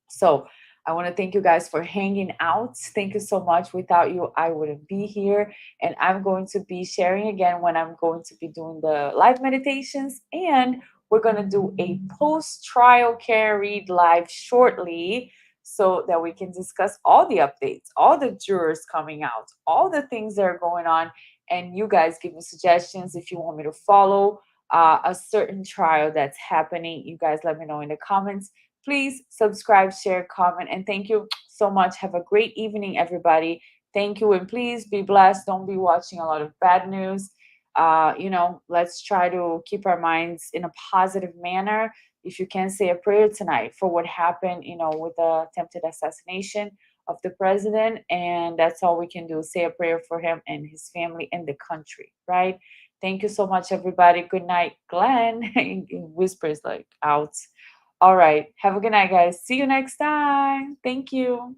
So I want to thank you guys for hanging out. Thank you so much. Without you, I wouldn't be here. And I'm going to be sharing again when I'm going to be doing the live meditations. And we're going to do a post-trial Karen Reed live shortly so that we can discuss all the updates, all the jurors coming out, all the things that are going on. And you guys give me suggestions if you want me to follow a certain trial that's happening. You guys let me know in the comments. Please subscribe, share, comment, and thank you so much. Have a great evening, everybody. Thank you, and please be blessed. Don't be watching a lot of bad news. Let's try to keep our minds in a positive manner. If you can, say a prayer tonight for what happened, with the attempted assassination of the president, and that's all we can do. Say a prayer for him and his family and the country, right? Thank you so much, everybody. Good night, Glenn. Whispers like out. All right. Have a good night, guys. See you next time. Thank you.